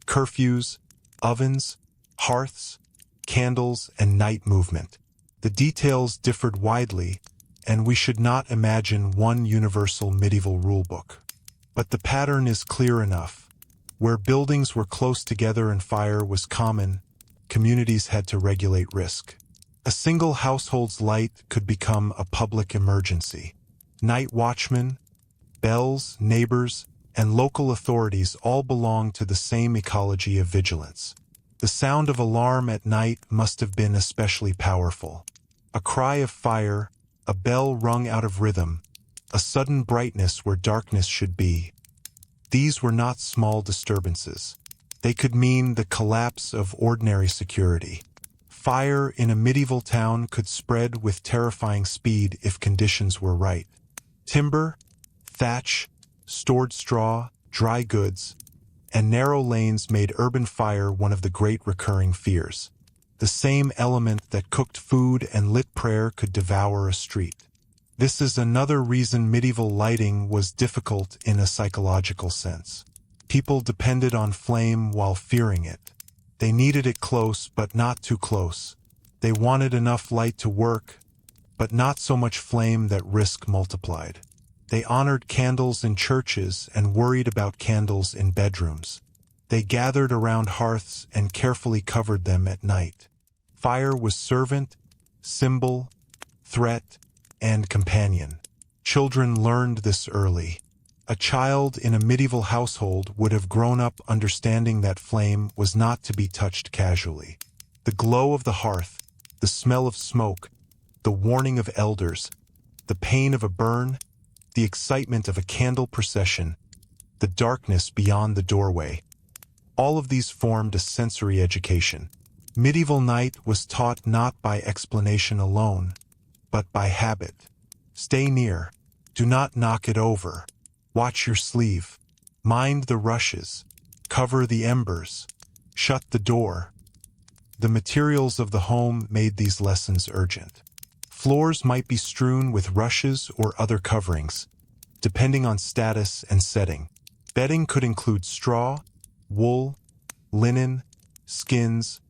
curfews, ovens, hearths, candles, and night movement. The details differed widely, and we should not imagine one universal medieval rulebook. But the pattern is clear enough. Where buildings were close together and fire was common, communities had to regulate risk. A single household's light could become a public emergency. Night watchmen, bells, neighbors, and local authorities all belonged to the same ecology of vigilance. The sound of alarm at night must have been especially powerful. A cry of fire, a bell rung out of rhythm, a sudden brightness where darkness should be. These were not small disturbances. They could mean the collapse of ordinary security. Fire in a medieval town could spread with terrifying speed if conditions were right. Timber, thatch, stored straw, dry goods, and narrow lanes made urban fire one of the great recurring fears. The same element that cooked food and lit prayer could devour a street. This is another reason medieval lighting was difficult in a psychological sense. People depended on flame while fearing it. They needed it close, but not too close. They wanted enough light to work, but not so much flame that risk multiplied. They honored candles in churches and worried about candles in bedrooms. They gathered around hearths and carefully covered them at night. Fire was servant, symbol, threat, and companion. Children learned this early. A child in a medieval household would have grown up understanding that flame was not to be touched casually. The glow of the hearth, the smell of smoke, the warning of elders, the pain of a burn, the excitement of a candle procession, the darkness beyond the doorway. All of these formed a sensory education. Medieval night was taught not by explanation alone, but by habit. Stay near. Do not knock it over. Watch your sleeve. Mind the rushes. Cover the embers. Shut the door. The materials of the home made these lessons urgent. Floors might be strewn with rushes or other coverings, depending on status and setting. Bedding could include straw, wool, linen, skins,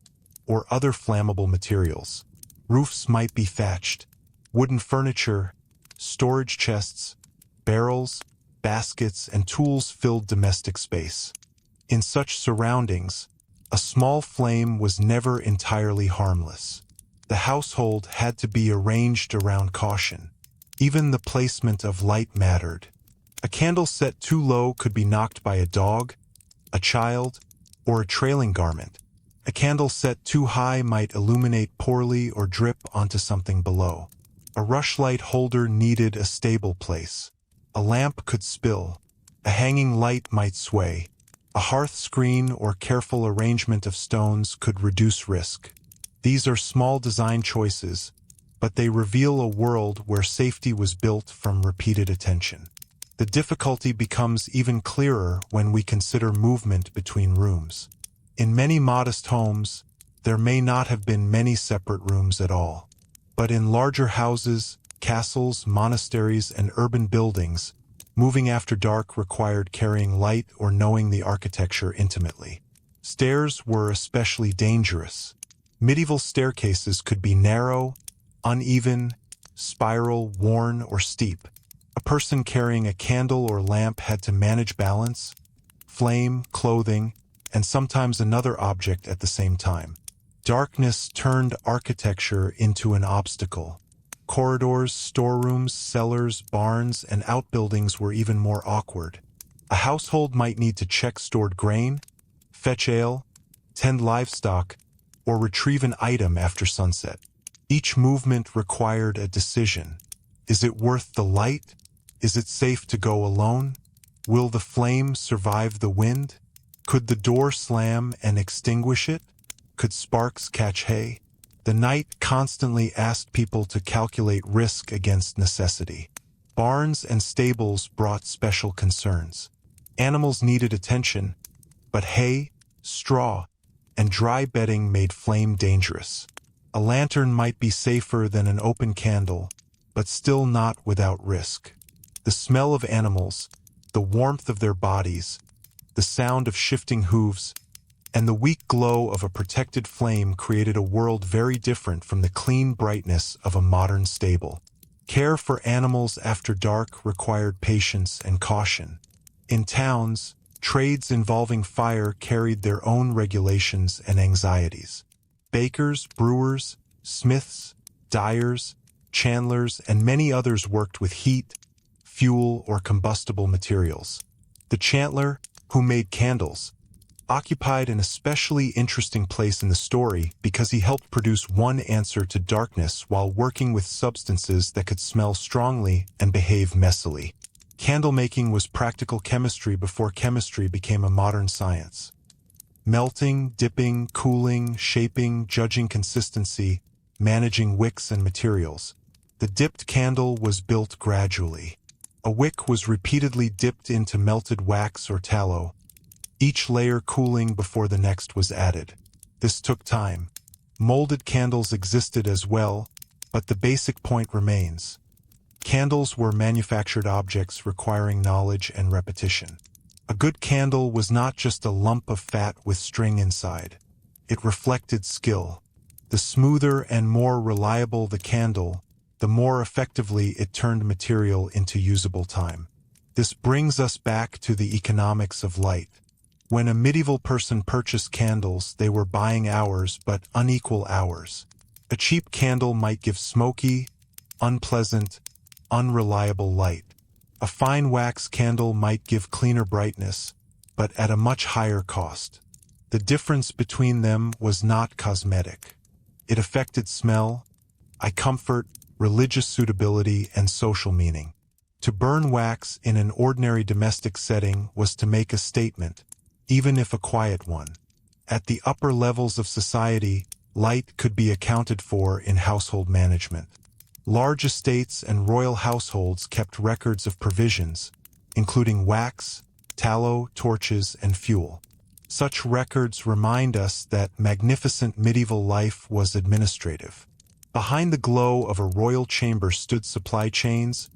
or other flammable materials. Roofs might be thatched. Wooden furniture, storage chests, barrels, baskets, and tools filled domestic space. In such surroundings, a small flame was never entirely harmless. The household had to be arranged around caution. Even the placement of light mattered. A candle set too low could be knocked by a dog, a child, or a trailing garment. A candle set too high might illuminate poorly or drip onto something below. A rushlight holder needed a stable place. A lamp could spill. A hanging light might sway. A hearth screen or careful arrangement of stones could reduce risk. These are small design choices, but they reveal a world where safety was built from repeated attention. The difficulty becomes even clearer when we consider movement between rooms. In many modest homes, there may not have been many separate rooms at all. But in larger houses, castles, monasteries, and urban buildings, moving after dark required carrying light or knowing the architecture intimately. Stairs were especially dangerous. Medieval staircases could be narrow, uneven, spiral, worn, or steep. A person carrying a candle or lamp had to manage balance, flame, clothing, and sometimes another object at the same time. Darkness turned architecture into an obstacle. Corridors, storerooms, cellars, barns, and outbuildings were even more awkward. A household might need to check stored grain, fetch ale, tend livestock, or retrieve an item after sunset. Each movement required a decision. Is it worth the light? Is it safe to go alone? Will the flame survive the wind? Could the door slam and extinguish it? Could sparks catch hay? The night constantly asked people to calculate risk against necessity. Barns and stables brought special concerns. Animals needed attention, but hay, straw, and dry bedding made flame dangerous. A lantern might be safer than an open candle, but still not without risk. The smell of animals, the warmth of their bodies, the sound of shifting hooves, and the weak glow of a protected flame created a world very different from the clean brightness of a modern stable. Care for animals after dark required patience and caution. In towns, trades involving fire carried their own regulations and anxieties. Bakers, brewers, smiths, dyers, chandlers, and many others worked with heat, fuel, or combustible materials. The chandler, who made candles, occupied an especially interesting place in the story because he helped produce one answer to darkness while working with substances that could smell strongly and behave messily. Candle making was practical chemistry before chemistry became a modern science. Melting, dipping, cooling, shaping, judging consistency, managing wicks and materials. The dipped candle was built gradually. A wick was repeatedly dipped into melted wax or tallow, each layer cooling before the next was added. This took time. Molded candles existed as well, but the basic point remains. Candles were manufactured objects requiring knowledge and repetition. A good candle was not just a lump of fat with string inside. It reflected skill. The smoother and more reliable the candle, the more effectively it turned material into usable time. This brings us back to the economics of light. When a medieval person purchased candles, they were buying hours, but unequal hours. A cheap candle might give smoky, unpleasant, unreliable light. A fine wax candle might give cleaner brightness, but at a much higher cost. The difference between them was not cosmetic. It affected smell, eye comfort, religious suitability, and social meaning. To burn wax in an ordinary domestic setting was to make a statement, even if a quiet one. At the upper levels of society, light could be accounted for in household management. Large estates and royal households kept records of provisions, including wax, tallow, torches, and fuel. Such records remind us that magnificent medieval life was administrative. Behind the glow of a royal chamber stood supply chains,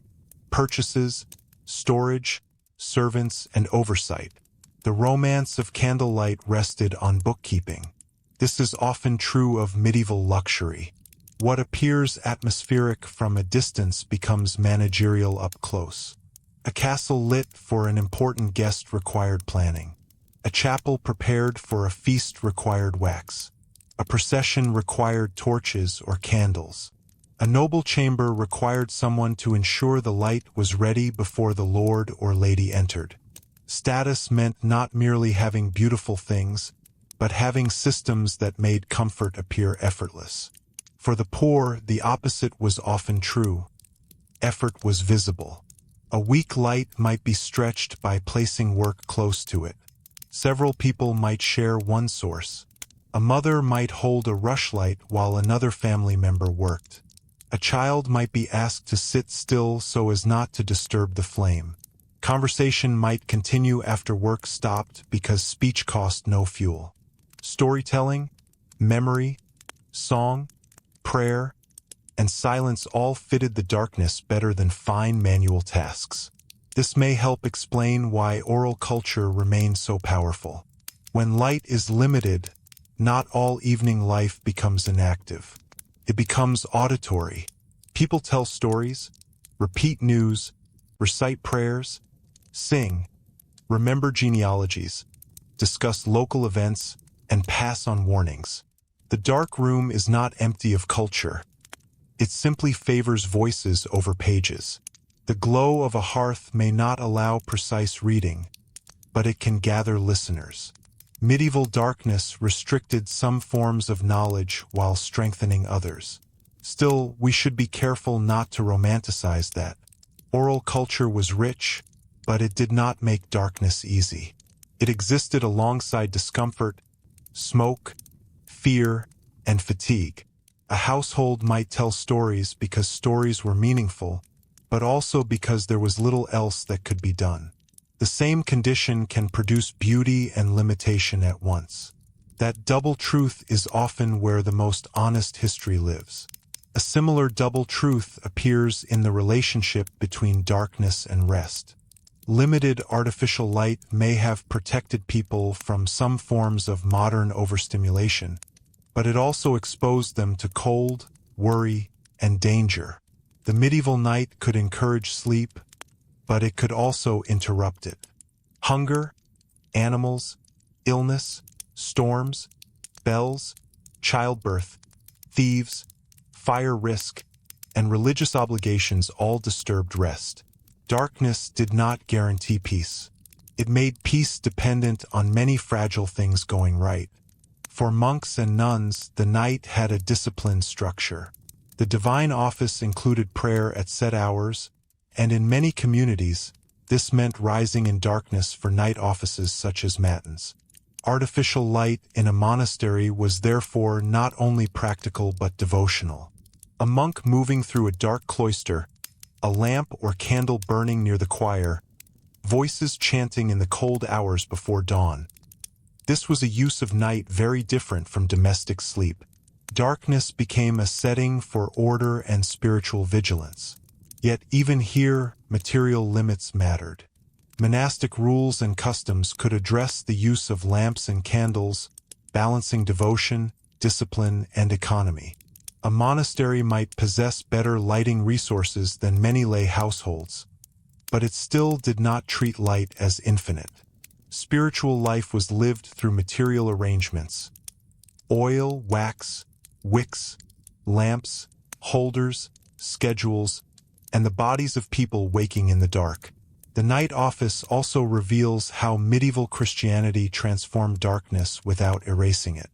purchases, storage, servants, and oversight. The romance of candlelight rested on bookkeeping. This is often true of medieval luxury. What appears atmospheric from a distance becomes managerial up close. A castle lit for an important guest required planning. A chapel prepared for a feast required wax. A procession required torches or candles. A noble chamber required someone to ensure the light was ready before the lord or lady entered. Status meant not merely having beautiful things, but having systems that made comfort appear effortless. For the poor, the opposite was often true. Effort was visible. A weak light might be stretched by placing work close to it. Several people might share one source. A mother might hold a rushlight while another family member worked. A child might be asked to sit still so as not to disturb the flame. Conversation might continue after work stopped because speech cost no fuel. Storytelling, memory, song, prayer, and silence all fitted the darkness better than fine manual tasks. This may help explain why oral culture remains so powerful. When light is limited, not all evening life becomes inactive. It becomes auditory. People tell stories, repeat news, recite prayers, sing, remember genealogies, discuss local events, and pass on warnings. The dark room is not empty of culture. It simply favors voices over pages. The glow of a hearth may not allow precise reading, but it can gather listeners. Medieval darkness restricted some forms of knowledge while strengthening others. Still, we should be careful not to romanticize that. Oral culture was rich, but it did not make darkness easy. It existed alongside discomfort, smoke, fear, and fatigue. A household might tell stories because stories were meaningful, but also because there was little else that could be done. The same condition can produce beauty and limitation at once. That double truth is often where the most honest history lives. A similar double truth appears in the relationship between darkness and rest. Limited artificial light may have protected people from some forms of modern overstimulation, but it also exposed them to cold, worry, and danger. The medieval night could encourage sleep, but it could also interrupt it. Hunger, animals, illness, storms, bells, childbirth, thieves, fire risk, and religious obligations all disturbed rest. Darkness did not guarantee peace. It made peace dependent on many fragile things going right. For monks and nuns, the night had a disciplined structure. The divine office included prayer at set hours, and in many communities, this meant rising in darkness for night offices such as matins. Artificial light in a monastery was therefore not only practical but devotional. A monk moving through a dark cloister, a lamp or candle burning near the choir, voices chanting in the cold hours before dawn. This was a use of night very different from domestic sleep. Darkness became a setting for order and spiritual vigilance. Yet even here, material limits mattered. Monastic rules and customs could address the use of lamps and candles, balancing devotion, discipline, and economy. A monastery might possess better lighting resources than many lay households, but it still did not treat light as infinite. Spiritual life was lived through material arrangements. Oil, wax, wicks, lamps, holders, schedules, and the bodies of people waking in the dark. The night office also reveals how medieval Christianity transformed darkness without erasing it.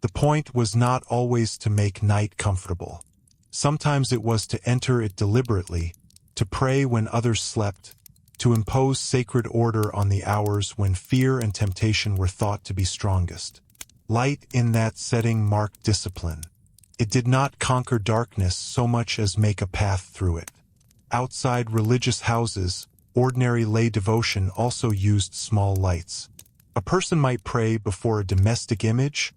The point was not always to make night comfortable. Sometimes it was to enter it deliberately, to pray when others slept, to impose sacred order on the hours when fear and temptation were thought to be strongest. Light in that setting marked discipline. It did not conquer darkness so much as make a path through it. Outside religious houses, ordinary lay devotion also used small lights. A person might pray before a domestic image,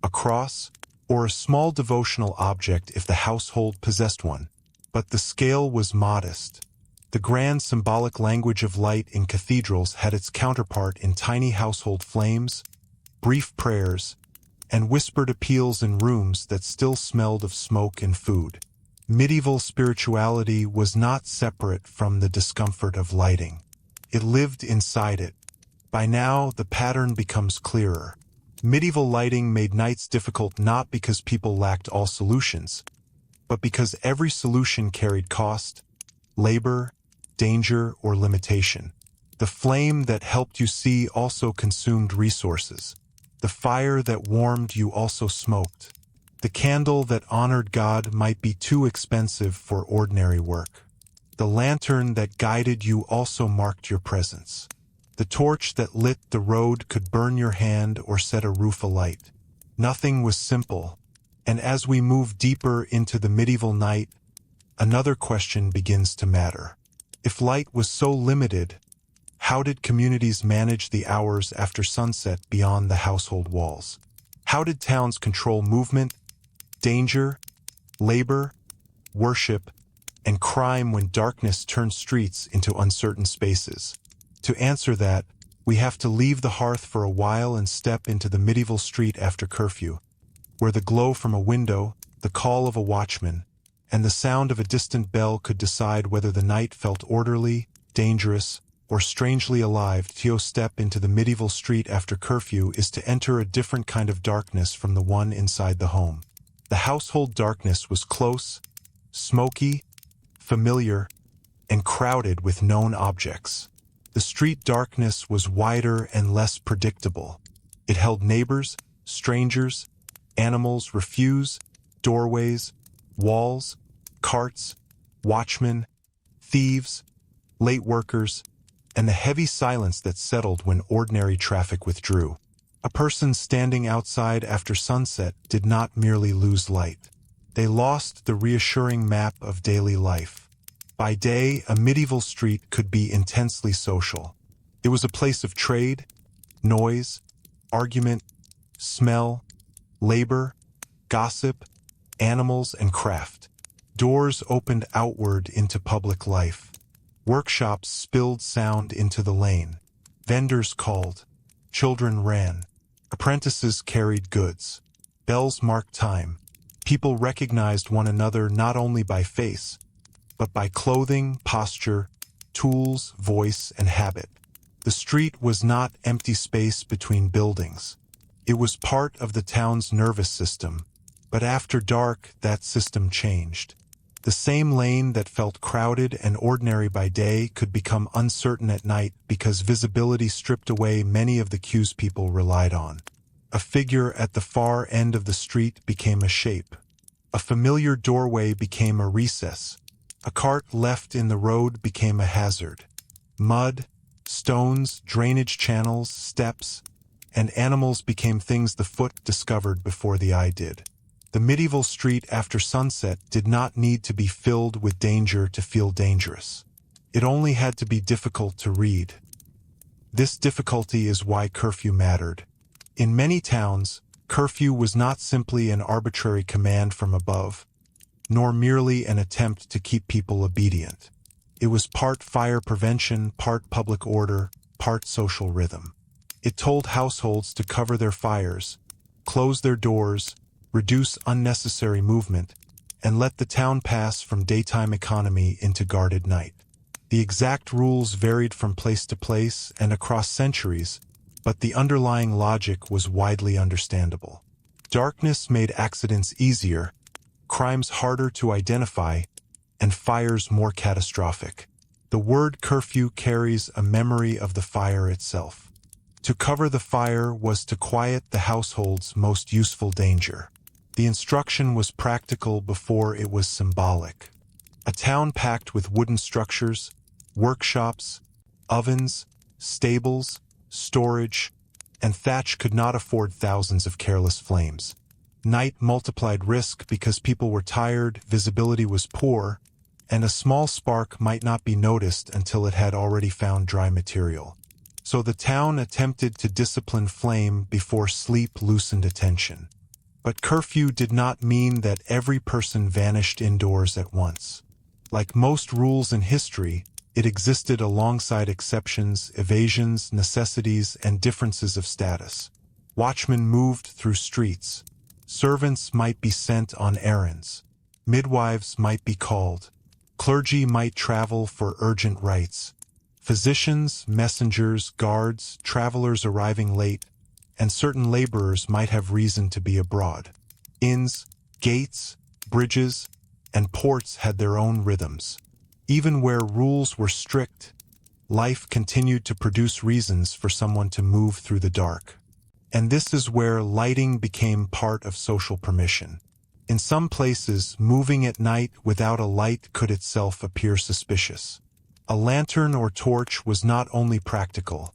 a cross, or a small devotional object if the household possessed one. But the scale was modest. The grand symbolic language of light in cathedrals had its counterpart in tiny household flames, brief prayers, and whispered appeals in rooms that still smelled of smoke and food. Medieval spirituality was not separate from the discomfort of lighting. It lived inside it. By now, the pattern becomes clearer. Medieval lighting made nights difficult not because people lacked all solutions, but because every solution carried cost, labor, danger, or limitation. The flame that helped you see also consumed resources. The fire that warmed you also smoked. The candle that honored God might be too expensive for ordinary work. The lantern that guided you also marked your presence. The torch that lit the road could burn your hand or set a roof alight. Nothing was simple, and as we move deeper into the medieval night, another question begins to matter. If light was so limited, how did communities manage the hours after sunset beyond the household walls? How did towns control movement, danger, labor, worship, and crime when darkness turned streets into uncertain spaces? To answer that, we have to leave the hearth for a while and step into the medieval street after curfew, where the glow from a window, the call of a watchman, and the sound of a distant bell could decide whether the night felt orderly, dangerous, or strangely alive. To step into the medieval street after curfew is to enter a different kind of darkness from the one inside the home. The household darkness was close, smoky, familiar, and crowded with known objects. The street darkness was wider and less predictable. It held neighbors, strangers, animals, refuse, doorways, walls, carts, watchmen, thieves, late workers, and the heavy silence that settled when ordinary traffic withdrew. A person standing outside after sunset did not merely lose light. They lost the reassuring map of daily life. By day, a medieval street could be intensely social. It was a place of trade, noise, argument, smell, labor, gossip, animals, and craft. Doors opened outward into public life. Workshops spilled sound into the lane. Vendors called. Children ran. Apprentices carried goods. Bells marked time. People recognized one another not only by face, but by clothing, posture, tools, voice, and habit. The street was not empty space between buildings. It was part of the town's nervous system, but after dark, that system changed. The same lane that felt crowded and ordinary by day could become uncertain at night because visibility stripped away many of the cues people relied on. A figure at the far end of the street became a shape. A familiar doorway became a recess. A cart left in the road became a hazard. Mud, stones, drainage channels, steps, and animals became things the foot discovered before the eye did. The medieval street after sunset did not need to be filled with danger to feel dangerous. It only had to be difficult to read. This difficulty is why curfew mattered. In many towns, curfew was not simply an arbitrary command from above, nor merely an attempt to keep people obedient. It was part fire prevention, part public order, part social rhythm. It told households to cover their fires, close their doors, reduce unnecessary movement, and let the town pass from daytime economy into guarded night. The exact rules varied from place to place and across centuries, but the underlying logic was widely understandable. Darkness made accidents easier, crimes harder to identify, and fires more catastrophic. The word curfew carries a memory of the fire itself. To cover the fire was to quiet the household's most useful danger. The instruction was practical before it was symbolic. A town packed with wooden structures, workshops, ovens, stables, storage, and thatch could not afford thousands of careless flames. Night multiplied risk because people were tired, visibility was poor, and a small spark might not be noticed until it had already found dry material. So the town attempted to discipline flame before sleep loosened attention. But curfew did not mean that every person vanished indoors at once. Like most rules in history, it existed alongside exceptions, evasions, necessities, and differences of status. Watchmen moved through streets. Servants might be sent on errands. Midwives might be called. Clergy might travel for urgent rites. Physicians, messengers, guards, travelers arriving late, and certain laborers might have reason to be abroad. Inns, gates, bridges, and ports had their own rhythms. Even where rules were strict, life continued to produce reasons for someone to move through the dark. And this is where lighting became part of social permission. In some places, moving at night without a light could itself appear suspicious. A lantern or torch was not only practical,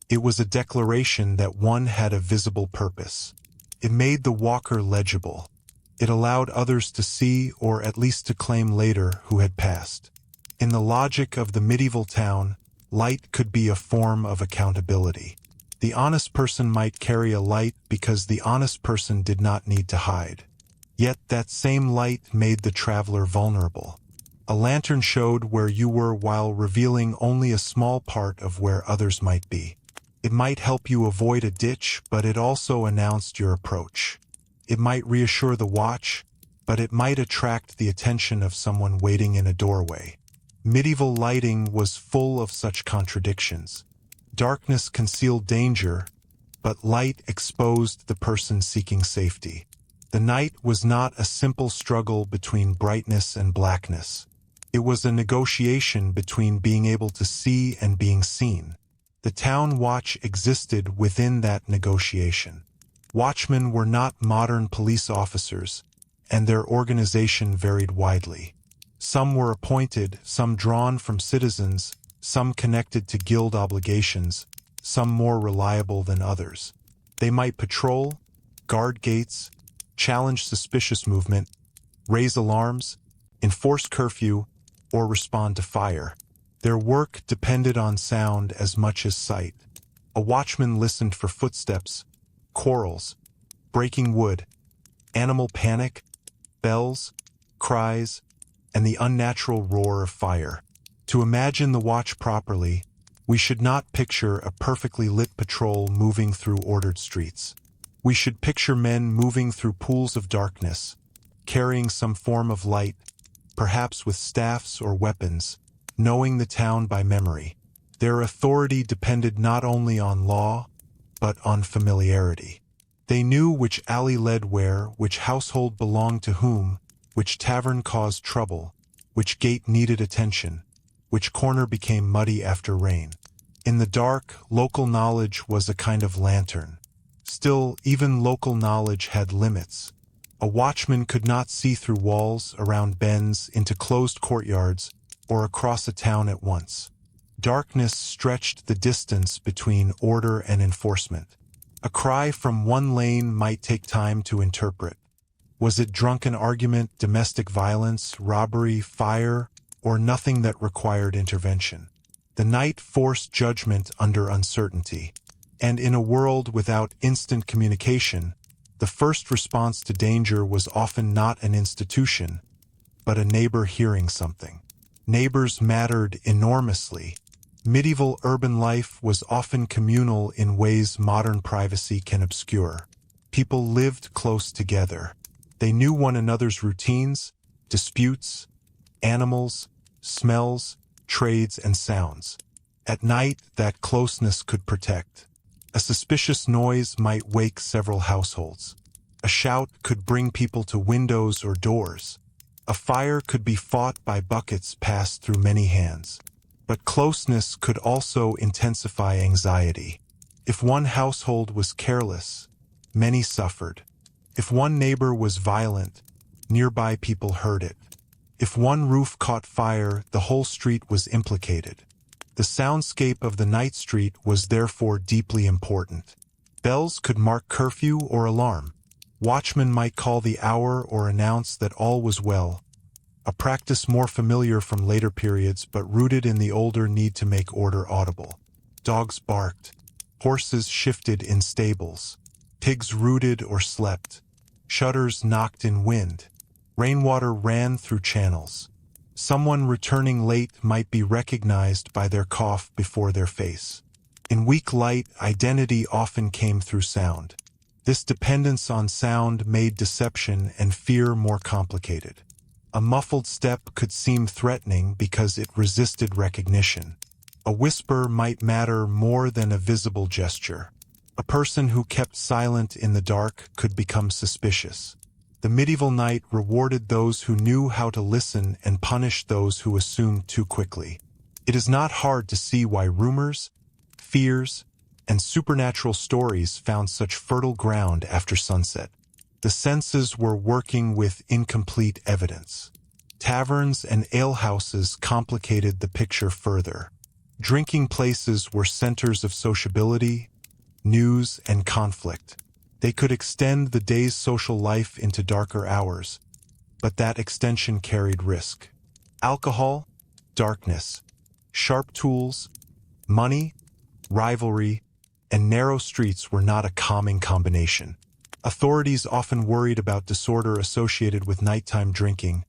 it was a declaration that one had a visible purpose. It made the walker legible. It allowed others to see, or at least to claim later, who had passed. In the logic of the medieval town, light could be a form of accountability. The honest person might carry a light because the honest person did not need to hide. Yet that same light made the traveler vulnerable. A lantern showed where you were while revealing only a small part of where others might be. It might help you avoid a ditch, but it also announced your approach. It might reassure the watch, but it might attract the attention of someone waiting in a doorway. Medieval lighting was full of such contradictions. Darkness concealed danger, but light exposed the person seeking safety. The night was not a simple struggle between brightness and blackness. It was a negotiation between being able to see and being seen. The town watch existed within that negotiation. Watchmen were not modern police officers, and their organization varied widely. Some were appointed, some drawn from citizens, some connected to guild obligations, some more reliable than others. They might patrol, guard gates, challenge suspicious movement, raise alarms, enforce curfew, or respond to fire. Their work depended on sound as much as sight. A watchman listened for footsteps, quarrels, breaking wood, animal panic, bells, cries, and the unnatural roar of fire. To imagine the watch properly, we should not picture a perfectly lit patrol moving through ordered streets. We should picture men moving through pools of darkness, carrying some form of light, perhaps with staffs or weapons, knowing the town by memory. Their authority depended not only on law, but on familiarity. They knew which alley led where, which household belonged to whom, which tavern caused trouble, which gate needed attention, which corner became muddy after rain. In the dark, local knowledge was a kind of lantern. Still, even local knowledge had limits. A watchman could not see through walls, around bends, into closed courtyards, or across a town at once. Darkness stretched the distance between order and enforcement. A cry from one lane might take time to interpret. Was it drunken argument, domestic violence, robbery, fire, or nothing that required intervention? The night forced judgment under uncertainty. And in a world without instant communication, the first response to danger was often not an institution, but a neighbor hearing something. Neighbors mattered enormously. Medieval urban life was often communal in ways modern privacy can obscure. People lived close together. They knew one another's routines, disputes, animals, smells, trades, and sounds. At night, that closeness could protect. A suspicious noise might wake several households. A shout could bring people to windows or doors. A fire could be fought by buckets passed through many hands. But closeness could also intensify anxiety. If one household was careless, many suffered. If one neighbor was violent, nearby people heard it. If one roof caught fire, the whole street was implicated. The soundscape of the night street was therefore deeply important. Bells could mark curfew or alarm. Watchmen might call the hour or announce that all was well, a practice more familiar from later periods but rooted in the older need to make order audible. Dogs barked. Horses shifted in stables. Pigs rooted or slept. Shutters knocked in wind. Rainwater ran through channels. Someone returning late might be recognized by their cough before their face. In weak light, identity often came through sound. This dependence on sound made deception and fear more complicated. A muffled step could seem threatening because it resisted recognition. A whisper might matter more than a visible gesture. A person who kept silent in the dark could become suspicious. The medieval night rewarded those who knew how to listen and punished those who assumed too quickly. It is not hard to see why rumors, fears, and supernatural stories found such fertile ground after sunset. The senses were working with incomplete evidence. Taverns and alehouses complicated the picture further. Drinking places were centers of sociability, news, and conflict. They could extend the day's social life into darker hours, but that extension carried risk. Alcohol, darkness, sharp tools, money, rivalry, and narrow streets were not a calming combination. Authorities often worried about disorder associated with nighttime drinking,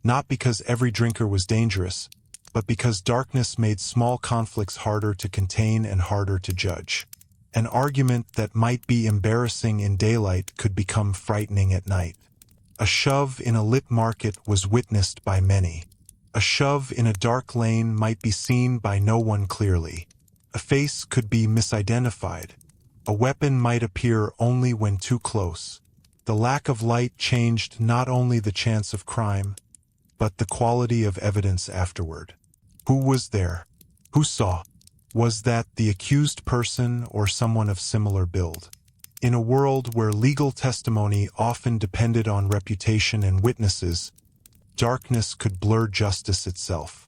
not because every drinker was dangerous, but because darkness made small conflicts harder to contain and harder to judge. An argument that might be embarrassing in daylight could become frightening at night. A shove in a lit market was witnessed by many. A shove in a dark lane might be seen by no one clearly. A face could be misidentified. A weapon might appear only when too close. The lack of light changed not only the chance of crime, but the quality of evidence afterward. Who was there? Who saw? Was that the accused person or someone of similar build? In a world where legal testimony often depended on reputation and witnesses, darkness could blur justice itself.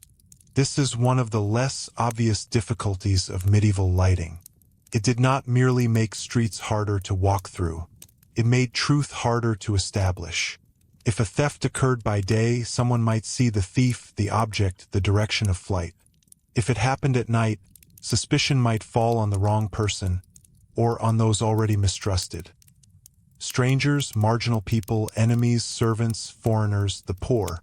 This is one of the less obvious difficulties of medieval lighting. It did not merely make streets harder to walk through. It made truth harder to establish. If a theft occurred by day, someone might see the thief, the object, the direction of flight. If it happened at night, suspicion might fall on the wrong person, or on those already mistrusted. Strangers, marginal people, enemies, servants, foreigners, the poor.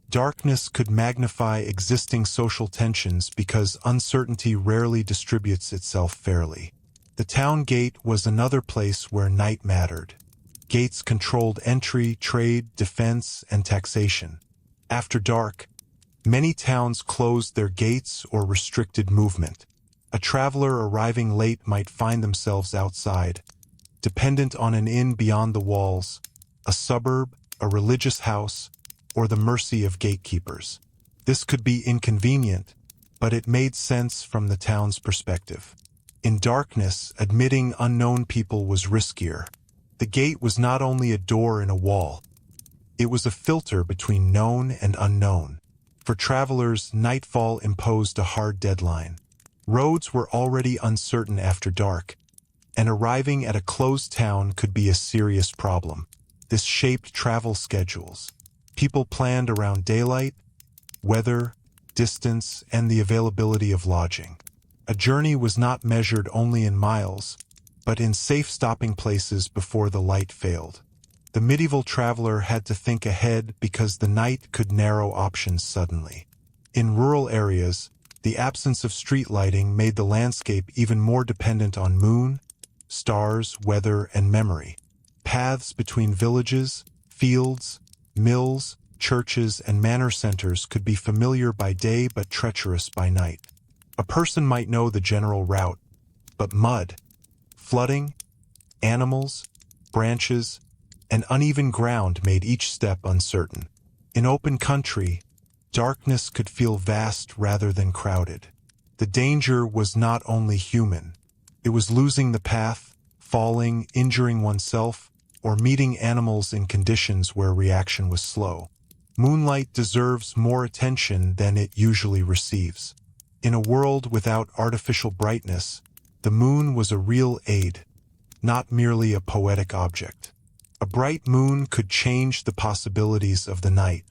Darkness could magnify existing social tensions because uncertainty rarely distributes itself fairly. The town gate was another place where night mattered. Gates controlled entry, trade, defense, and taxation. After dark, many towns closed their gates or restricted movement. A traveler arriving late might find themselves outside, dependent on an inn beyond the walls, a suburb, a religious house, or the mercy of gatekeepers. This could be inconvenient, but it made sense from the town's perspective. In darkness, admitting unknown people was riskier. The gate was not only a door in a wall, it was a filter between known and unknown. For travelers, nightfall imposed a hard deadline. Roads were already uncertain after dark, and arriving at a closed town could be a serious problem. This shaped travel schedules. People planned around daylight, weather, distance, and the availability of lodging. A journey was not measured only in miles, but in safe stopping places before the light failed. The medieval traveler had to think ahead because the night could narrow options suddenly. In rural areas, the absence of street lighting made the landscape even more dependent on moon, stars, weather, and memory. Paths between villages, fields, mills, churches, and manor centers could be familiar by day but treacherous by night. A person might know the general route, but mud, flooding, animals, branches, and uneven ground made each step uncertain. In open country, darkness could feel vast rather than crowded. The danger was not only human. It was losing the path, falling, injuring oneself, or meeting animals in conditions where reaction was slow. Moonlight deserves more attention than it usually receives. In a world without artificial brightness, the moon was a real aid, not merely a poetic object. A bright moon could change the possibilities of the night.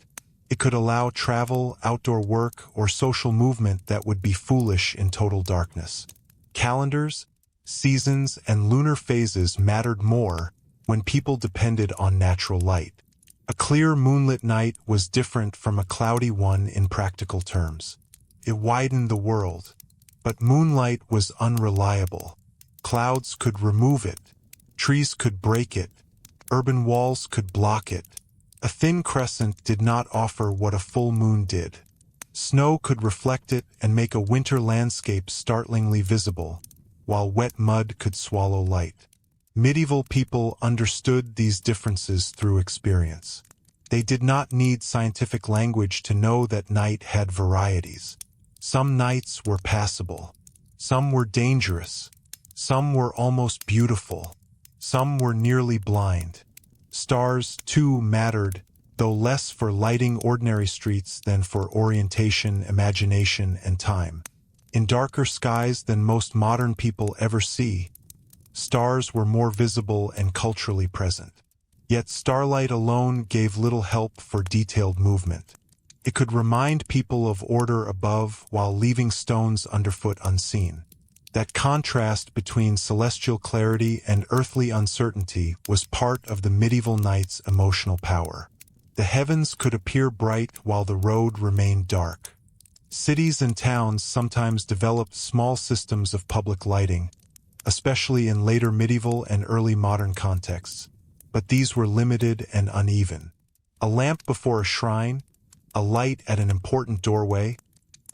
It could allow travel, outdoor work, or social movement that would be foolish in total darkness. Calendars, seasons, and lunar phases mattered more when people depended on natural light. A clear moonlit night was different from a cloudy one in practical terms. It widened the world, but moonlight was unreliable. Clouds could remove it, trees could break it, urban walls could block it. A thin crescent did not offer what a full moon did. Snow could reflect it and make a winter landscape startlingly visible, while wet mud could swallow light. Medieval people understood these differences through experience. They did not need scientific language to know that night had varieties. Some nights were passable. Some were dangerous. Some were almost beautiful. Some were nearly blind. Stars, too, mattered, though less for lighting ordinary streets than for orientation, imagination, and time. In darker skies than most modern people ever see, stars were more visible and culturally present. Yet starlight alone gave little help for detailed movement. It could remind people of order above while leaving stones underfoot unseen. That contrast between celestial clarity and earthly uncertainty was part of the medieval night's emotional power. The heavens could appear bright while the road remained dark. Cities and towns sometimes developed small systems of public lighting, especially in later medieval and early modern contexts, but these were limited and uneven. A lamp before a shrine, a light at an important doorway,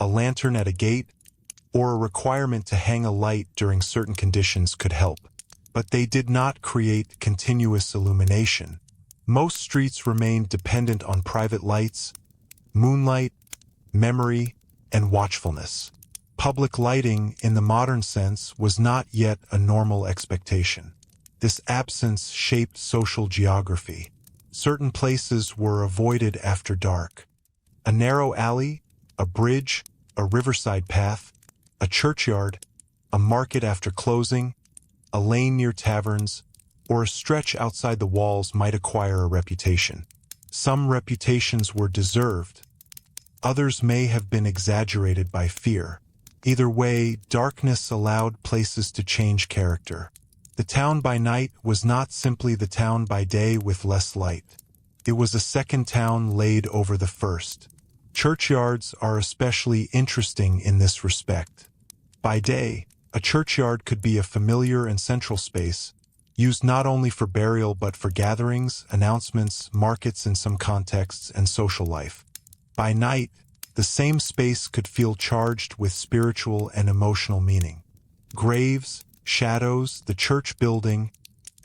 a lantern at a gate, or a requirement to hang a light during certain conditions could help, but they did not create continuous illumination. Most streets remained dependent on private lights, moonlight, memory, and watchfulness. Public lighting, in the modern sense, was not yet a normal expectation. This absence shaped social geography. Certain places were avoided after dark. A narrow alley, a bridge, a riverside path, a churchyard, a market after closing, a lane near taverns, or a stretch outside the walls might acquire a reputation. Some reputations were deserved. Others may have been exaggerated by fear. Either way, darkness allowed places to change character. The town by night was not simply the town by day with less light. It was a second town laid over the first. Churchyards are especially interesting in this respect. By day, a churchyard could be a familiar and central space, used not only for burial but for gatherings, announcements, markets in some contexts, and social life. By night, the same space could feel charged with spiritual and emotional meaning. Graves, shadows, the church building,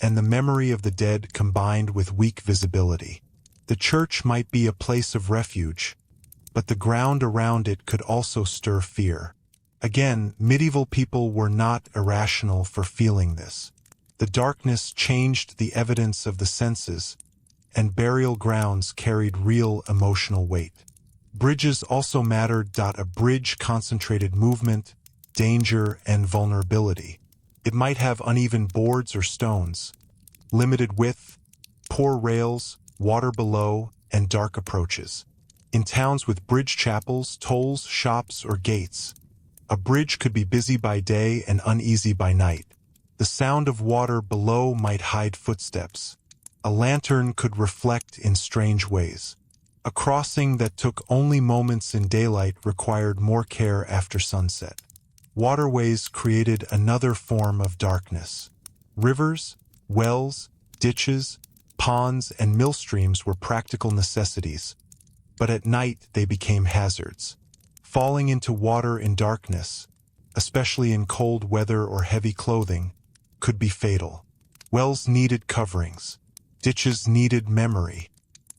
and the memory of the dead combined with weak visibility. The church might be a place of refuge, but the ground around it could also stir fear. Again, medieval people were not irrational for feeling this. The darkness changed the evidence of the senses, and burial grounds carried real emotional weight. Bridges also mattered. A bridge concentrated movement, danger, and vulnerability. It might have uneven boards or stones, limited width, poor rails, water below, and dark approaches. In towns with bridge chapels, tolls, shops, or gates, a bridge could be busy by day and uneasy by night. The sound of water below might hide footsteps. A lantern could reflect in strange ways. A crossing that took only moments in daylight required more care after sunset. Waterways created another form of darkness. Rivers, wells, ditches, ponds, and mill streams were practical necessities, but at night they became hazards. Falling into water in darkness, especially in cold weather or heavy clothing, could be fatal. Wells needed coverings. Ditches needed memory.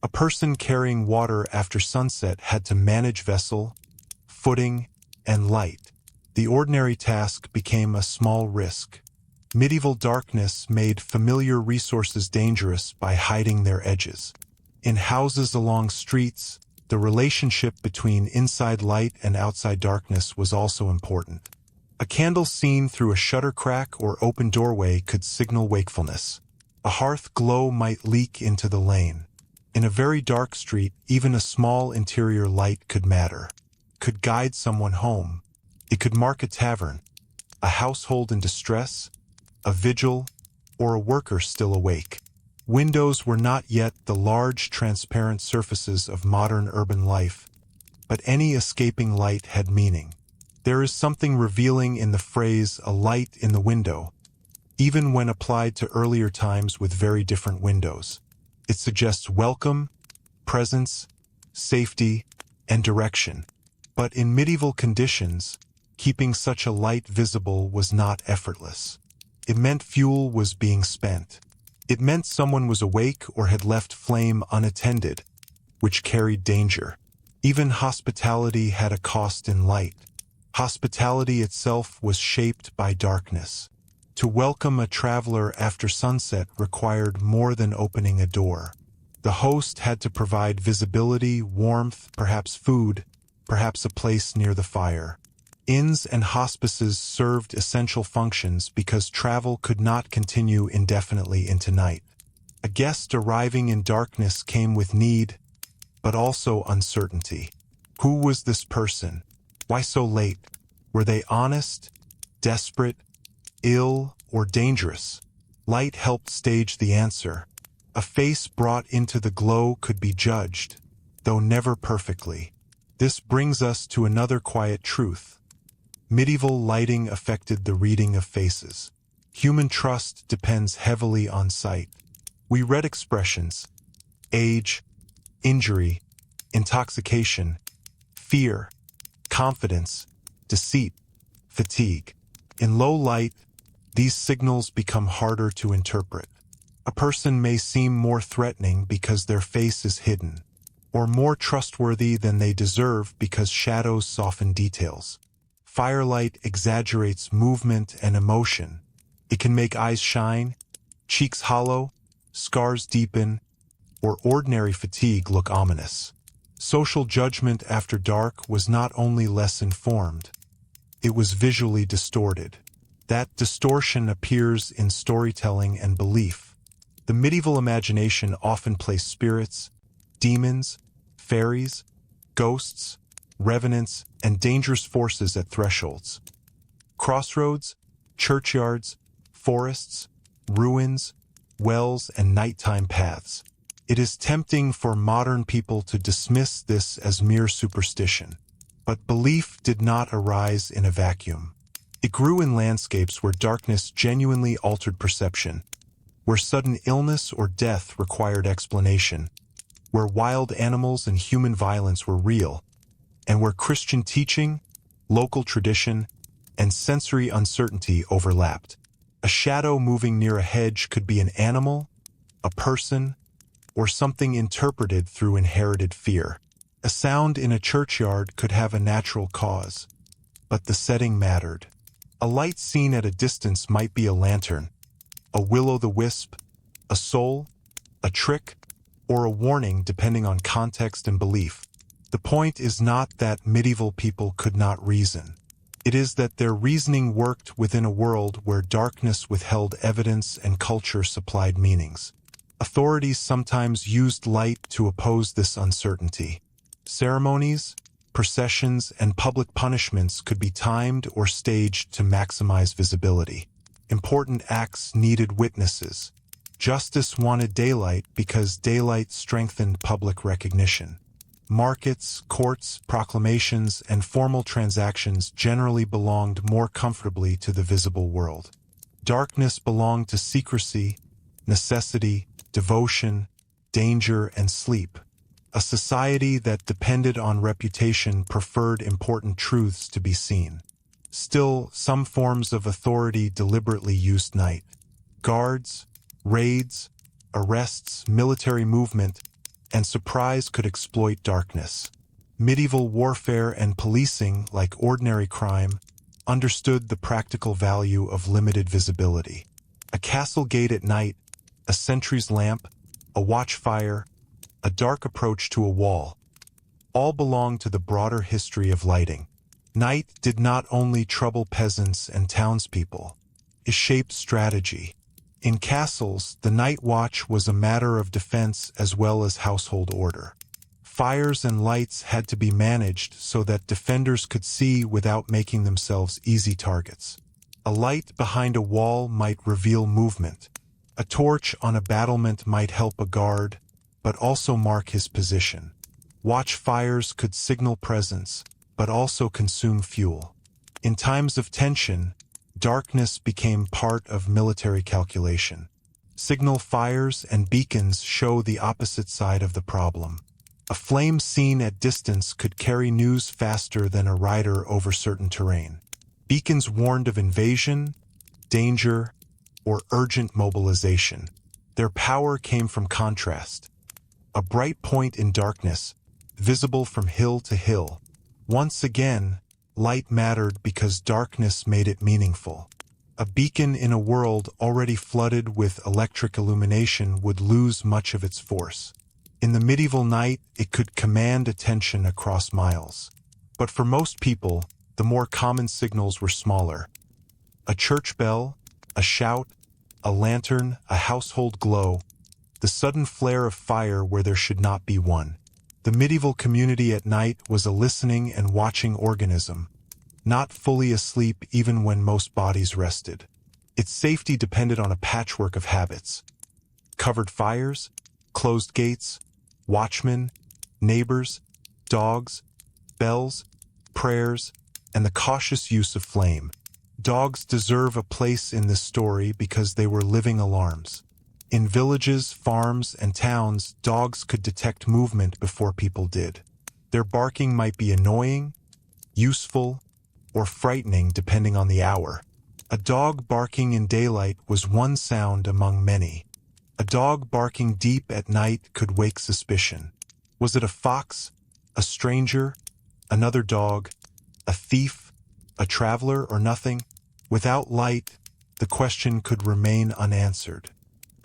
A person carrying water after sunset had to manage vessel, footing, and light. The ordinary task became a small risk. Medieval darkness made familiar resources dangerous by hiding their edges. In houses along streets, the relationship between inside light and outside darkness was also important. A candle seen through a shutter crack or open doorway could signal wakefulness. A hearth glow might leak into the lane. In a very dark street, even a small interior light could matter. Could guide someone home. It could mark a tavern, a household in distress, a vigil, or a worker still awake. Windows were not yet the large, transparent surfaces of modern urban life, but any escaping light had meaning. There is something revealing in the phrase, "a light in the window," even when applied to earlier times with very different windows. It suggests welcome, presence, safety, and direction. But in medieval conditions, keeping such a light visible was not effortless. It meant fuel was being spent. It meant someone was awake or had left flame unattended, which carried danger. Even hospitality had a cost in light. Hospitality itself was shaped by darkness. To welcome a traveler after sunset required more than opening a door. The host had to provide visibility, warmth, perhaps food, perhaps a place near the fire. Inns and hospices served essential functions because travel could not continue indefinitely into night. A guest arriving in darkness came with need, but also uncertainty. Who was this person? Why so late? Were they honest, desperate, ill, or dangerous? Light helped stage the answer. A face brought into the glow could be judged, though never perfectly. This brings us to another quiet truth. Medieval lighting affected the reading of faces. Human trust depends heavily on sight. We read expressions: age, injury, intoxication, fear, confidence, deceit, fatigue. In low light, these signals become harder to interpret. A person may seem more threatening because their face is hidden, or more trustworthy than they deserve because shadows soften details. Firelight exaggerates movement and emotion. It can make eyes shine, cheeks hollow, scars deepen, or ordinary fatigue look ominous. Social judgment after dark was not only less informed, it was visually distorted. That distortion appears in storytelling and belief. The medieval imagination often placed spirits, demons, fairies, ghosts, revenants, and dangerous forces at thresholds. Crossroads, churchyards, forests, ruins, wells, and nighttime paths. It is tempting for modern people to dismiss this as mere superstition. But belief did not arise in a vacuum. It grew in landscapes where darkness genuinely altered perception, where sudden illness or death required explanation, where wild animals and human violence were real, and where Christian teaching, local tradition, and sensory uncertainty overlapped. A shadow moving near a hedge could be an animal, a person, or something interpreted through inherited fear. A sound in a churchyard could have a natural cause, but the setting mattered. A light seen at a distance might be a lantern, a will-o'-the-wisp, a soul, a trick, or a warning depending on context and belief. The point is not that medieval people could not reason. It is that their reasoning worked within a world where darkness withheld evidence and culture supplied meanings. Authorities sometimes used light to oppose this uncertainty. Ceremonies, processions, and public punishments could be timed or staged to maximize visibility. Important acts needed witnesses. Justice wanted daylight because daylight strengthened public recognition. Markets, courts, proclamations, and formal transactions generally belonged more comfortably to the visible world. Darkness belonged to secrecy, necessity, devotion, danger, and sleep. A society that depended on reputation preferred important truths to be seen. Still, some forms of authority deliberately used night. Guards, raids, arrests, military movement, and surprise could exploit darkness. Medieval warfare and policing, like ordinary crime, understood the practical value of limited visibility. A castle gate at night, a sentry's lamp, a watchfire, a dark approach to a wall, all belong to the broader history of lighting. Night did not only trouble peasants and townspeople. It shaped strategy. In castles, the night watch was a matter of defense as well as household order. Fires and lights had to be managed so that defenders could see without making themselves easy targets. A light behind a wall might reveal movement. A torch on a battlement might help a guard, but also mark his position. Watchfires could signal presence, but also consume fuel. In times of tension, darkness became part of military calculation. Signal fires and beacons show the opposite side of the problem. A flame seen at distance could carry news faster than a rider over certain terrain. Beacons warned of invasion, danger, or urgent mobilization. Their power came from contrast. A bright point in darkness, visible from hill to hill. Once again, light mattered because darkness made it meaningful. A beacon in a world already flooded with electric illumination would lose much of its force. In the medieval night, it could command attention across miles. But for most people, the more common signals were smaller. A church bell, a shout, a lantern, a household glow, the sudden flare of fire where there should not be one. The medieval community at night was a listening and watching organism, not fully asleep even when most bodies rested. Its safety depended on a patchwork of habits. Covered fires, closed gates, watchmen, neighbors, dogs, bells, prayers, and the cautious use of flame. Dogs deserve a place in this story because they were living alarms. In villages, farms, and towns, dogs could detect movement before people did. Their barking might be annoying, useful, or frightening depending on the hour. A dog barking in daylight was one sound among many. A dog barking deep at night could wake suspicion. Was it a fox, a stranger, another dog, a thief, a traveler, or nothing? Without light, the question could remain unanswered.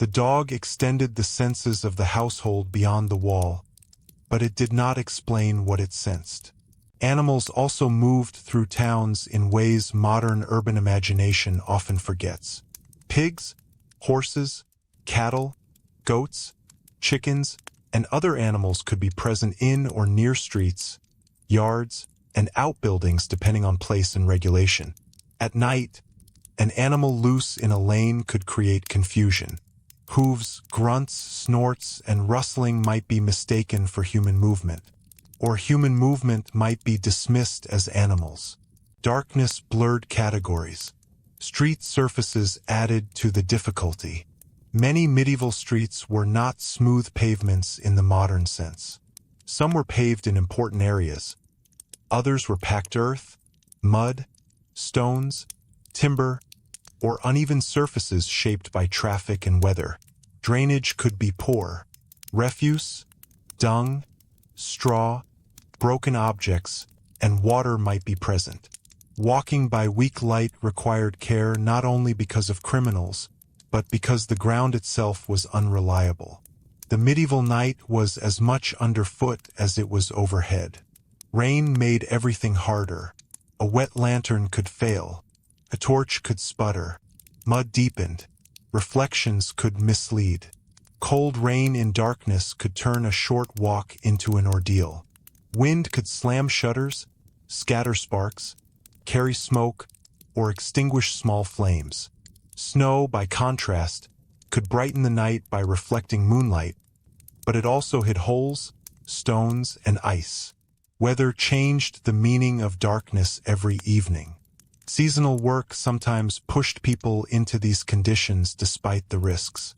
The dog extended the senses of the household beyond the wall, but it did not explain what it sensed. Animals also moved through towns in ways modern urban imagination often forgets. Pigs, horses, cattle, goats, chickens, and other animals could be present in or near streets, yards, and outbuildings depending on place and regulation. At night, an animal loose in a lane could create confusion. Hooves, grunts, snorts, and rustling might be mistaken for human movement, or human movement might be dismissed as animals. Darkness blurred categories. Street surfaces added to the difficulty. Many medieval streets were not smooth pavements in the modern sense. Some were paved in important areas. Others were packed earth, mud, stones, timber, or uneven surfaces shaped by traffic and weather. Drainage could be poor. Refuse, dung, straw, broken objects, and water might be present. Walking by weak light required care not only because of criminals, but because the ground itself was unreliable. The medieval night was as much underfoot as it was overhead. Rain made everything harder. A wet lantern could fail. A torch could sputter. Mud deepened. Reflections could mislead. Cold rain in darkness could turn a short walk into an ordeal. Wind could slam shutters, scatter sparks, carry smoke, or extinguish small flames. Snow, by contrast, could brighten the night by reflecting moonlight, but it also hid holes, stones, and ice. Weather changed the meaning of darkness every evening. Seasonal work sometimes pushed people into these conditions despite the risks.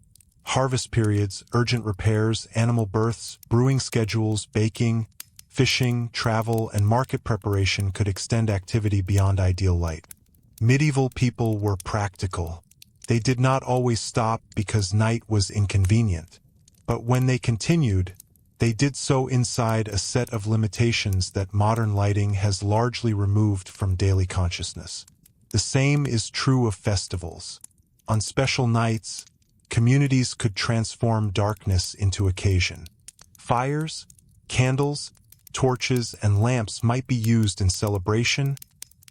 Harvest periods, urgent repairs, animal births, brewing schedules, baking, fishing, travel, and market preparation could extend activity beyond ideal light. Medieval people were practical. They did not always stop because night was inconvenient. But when they continued, they did so inside a set of limitations that modern lighting has largely removed from daily consciousness. The same is true of festivals. On special nights, communities could transform darkness into occasion. Fires, candles, torches, and lamps might be used in celebration,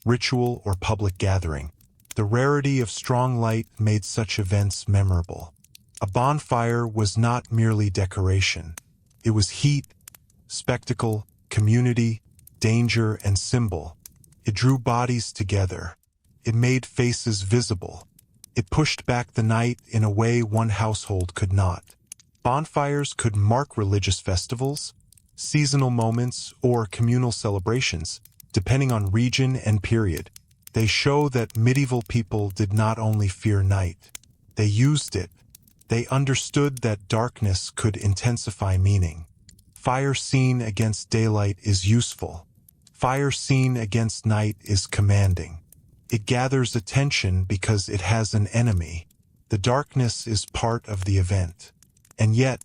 ritual, or public gathering. The rarity of strong light made such events memorable. A bonfire was not merely decoration. It was heat, spectacle, community, danger, and symbol. It drew bodies together. It made faces visible. It pushed back the night in a way one household could not. Bonfires could mark religious festivals, seasonal moments, or communal celebrations, depending on region and period. They show that medieval people did not only fear night. They used it. They understood that darkness could intensify meaning. Fire seen against daylight is useful. Fire seen against night is commanding. It gathers attention because it has an enemy. The darkness is part of the event. And yet,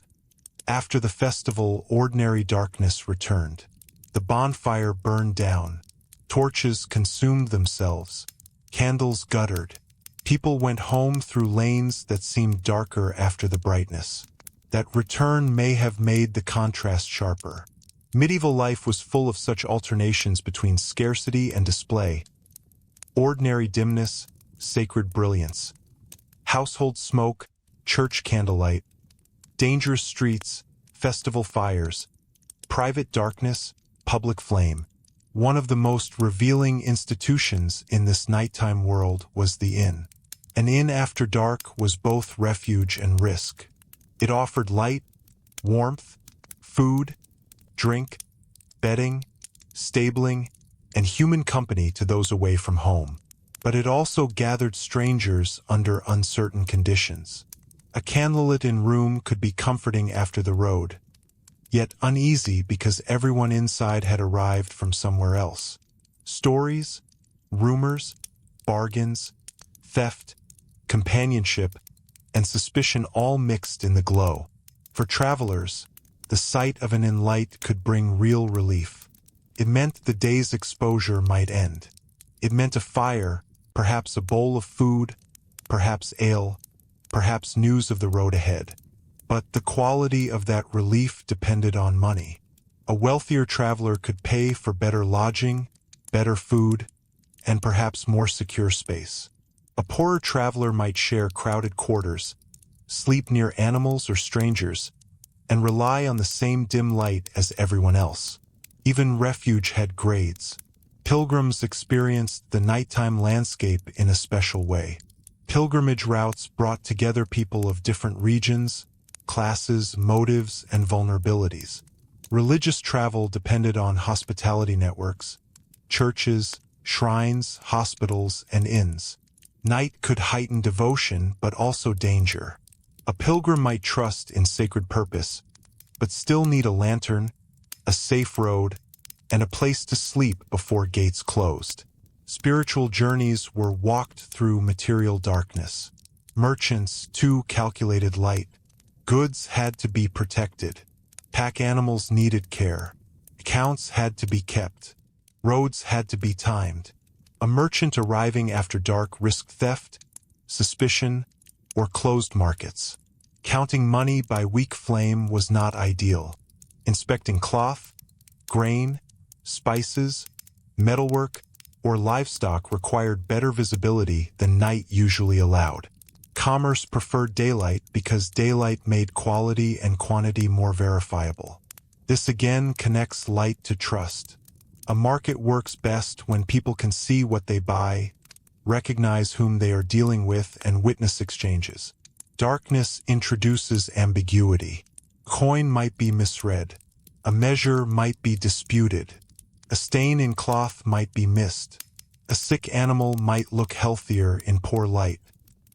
after the festival, ordinary darkness returned. The bonfire burned down. Torches consumed themselves. Candles guttered. People went home through lanes that seemed darker after the brightness. That return may have made the contrast sharper. Medieval life was full of such alternations between scarcity and display. Ordinary dimness, sacred brilliance. Household smoke, church candlelight. Dangerous streets, festival fires. Private darkness, public flame. One of the most revealing institutions in this nighttime world was the inn. An inn after dark was both refuge and risk. It offered light, warmth, food, drink, bedding, stabling, and human company to those away from home. But it also gathered strangers under uncertain conditions. A candlelit inn room could be comforting after the road, yet uneasy because everyone inside had arrived from somewhere else. Stories, rumors, bargains, theft, companionship, and suspicion all mixed in the glow. For travelers, the sight of an inn light could bring real relief. It meant the day's exposure might end. It meant a fire, perhaps a bowl of food, perhaps ale, perhaps news of the road ahead. But the quality of that relief depended on money. A wealthier traveler could pay for better lodging, better food, and perhaps more secure space. A poorer traveler might share crowded quarters, sleep near animals or strangers, and rely on the same dim light as everyone else. Even refuge had grades. Pilgrims experienced the nighttime landscape in a special way. Pilgrimage routes brought together people of different regions, classes, motives, and vulnerabilities. Religious travel depended on hospitality networks, churches, shrines, hospitals, and inns. Night could heighten devotion, but also danger. A pilgrim might trust in sacred purpose, but still need a lantern, a safe road, and a place to sleep before gates closed. Spiritual journeys were walked through material darkness. Merchants, too, calculated light. Goods had to be protected. Pack animals needed care. Accounts had to be kept. Roads had to be timed. A merchant arriving after dark risked theft, suspicion, or closed markets. Counting money by weak flame was not ideal. Inspecting cloth, grain, spices, metalwork, or livestock required better visibility than night usually allowed. Commerce preferred daylight because daylight made quality and quantity more verifiable. This again connects light to trust. A market works best when people can see what they buy, recognize whom they are dealing with, and witness exchanges. Darkness introduces ambiguity. A coin might be misread. A measure might be disputed. A stain in cloth might be missed. A sick animal might look healthier in poor light.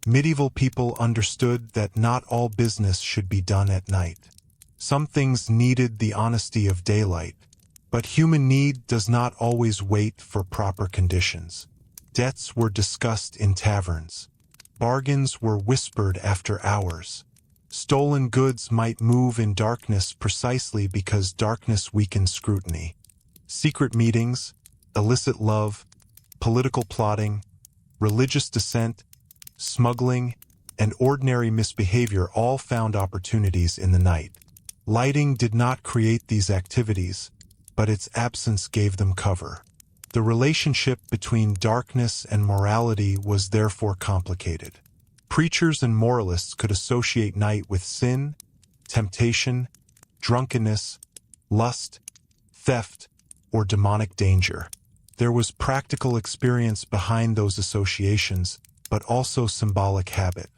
Medieval people understood that not all business should be done at night. Some things needed the honesty of daylight, but human need does not always wait for proper conditions. Debts were discussed in taverns. Bargains were whispered after hours. Stolen goods might move in darkness precisely because darkness weakened scrutiny. Secret meetings, illicit love, political plotting, religious dissent, smuggling, and ordinary misbehavior all found opportunities in the night. Lighting did not create these activities, but its absence gave them cover. The relationship between darkness and morality was therefore complicated. Preachers and moralists could associate night with sin, temptation, drunkenness, lust, theft, or demonic danger. There was practical experience behind those associations, but also symbolic habit.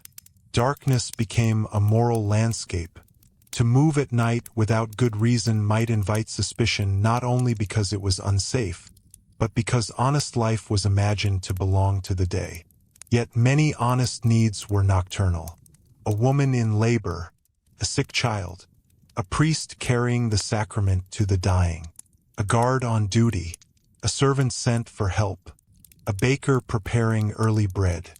Darkness became a moral landscape. To move at night without good reason might invite suspicion not only because it was unsafe, but because honest life was imagined to belong to the day. Yet many honest needs were nocturnal. A woman in labor, a sick child, a priest carrying the sacrament to the dying, a guard on duty, a servant sent for help, a baker preparing early bread,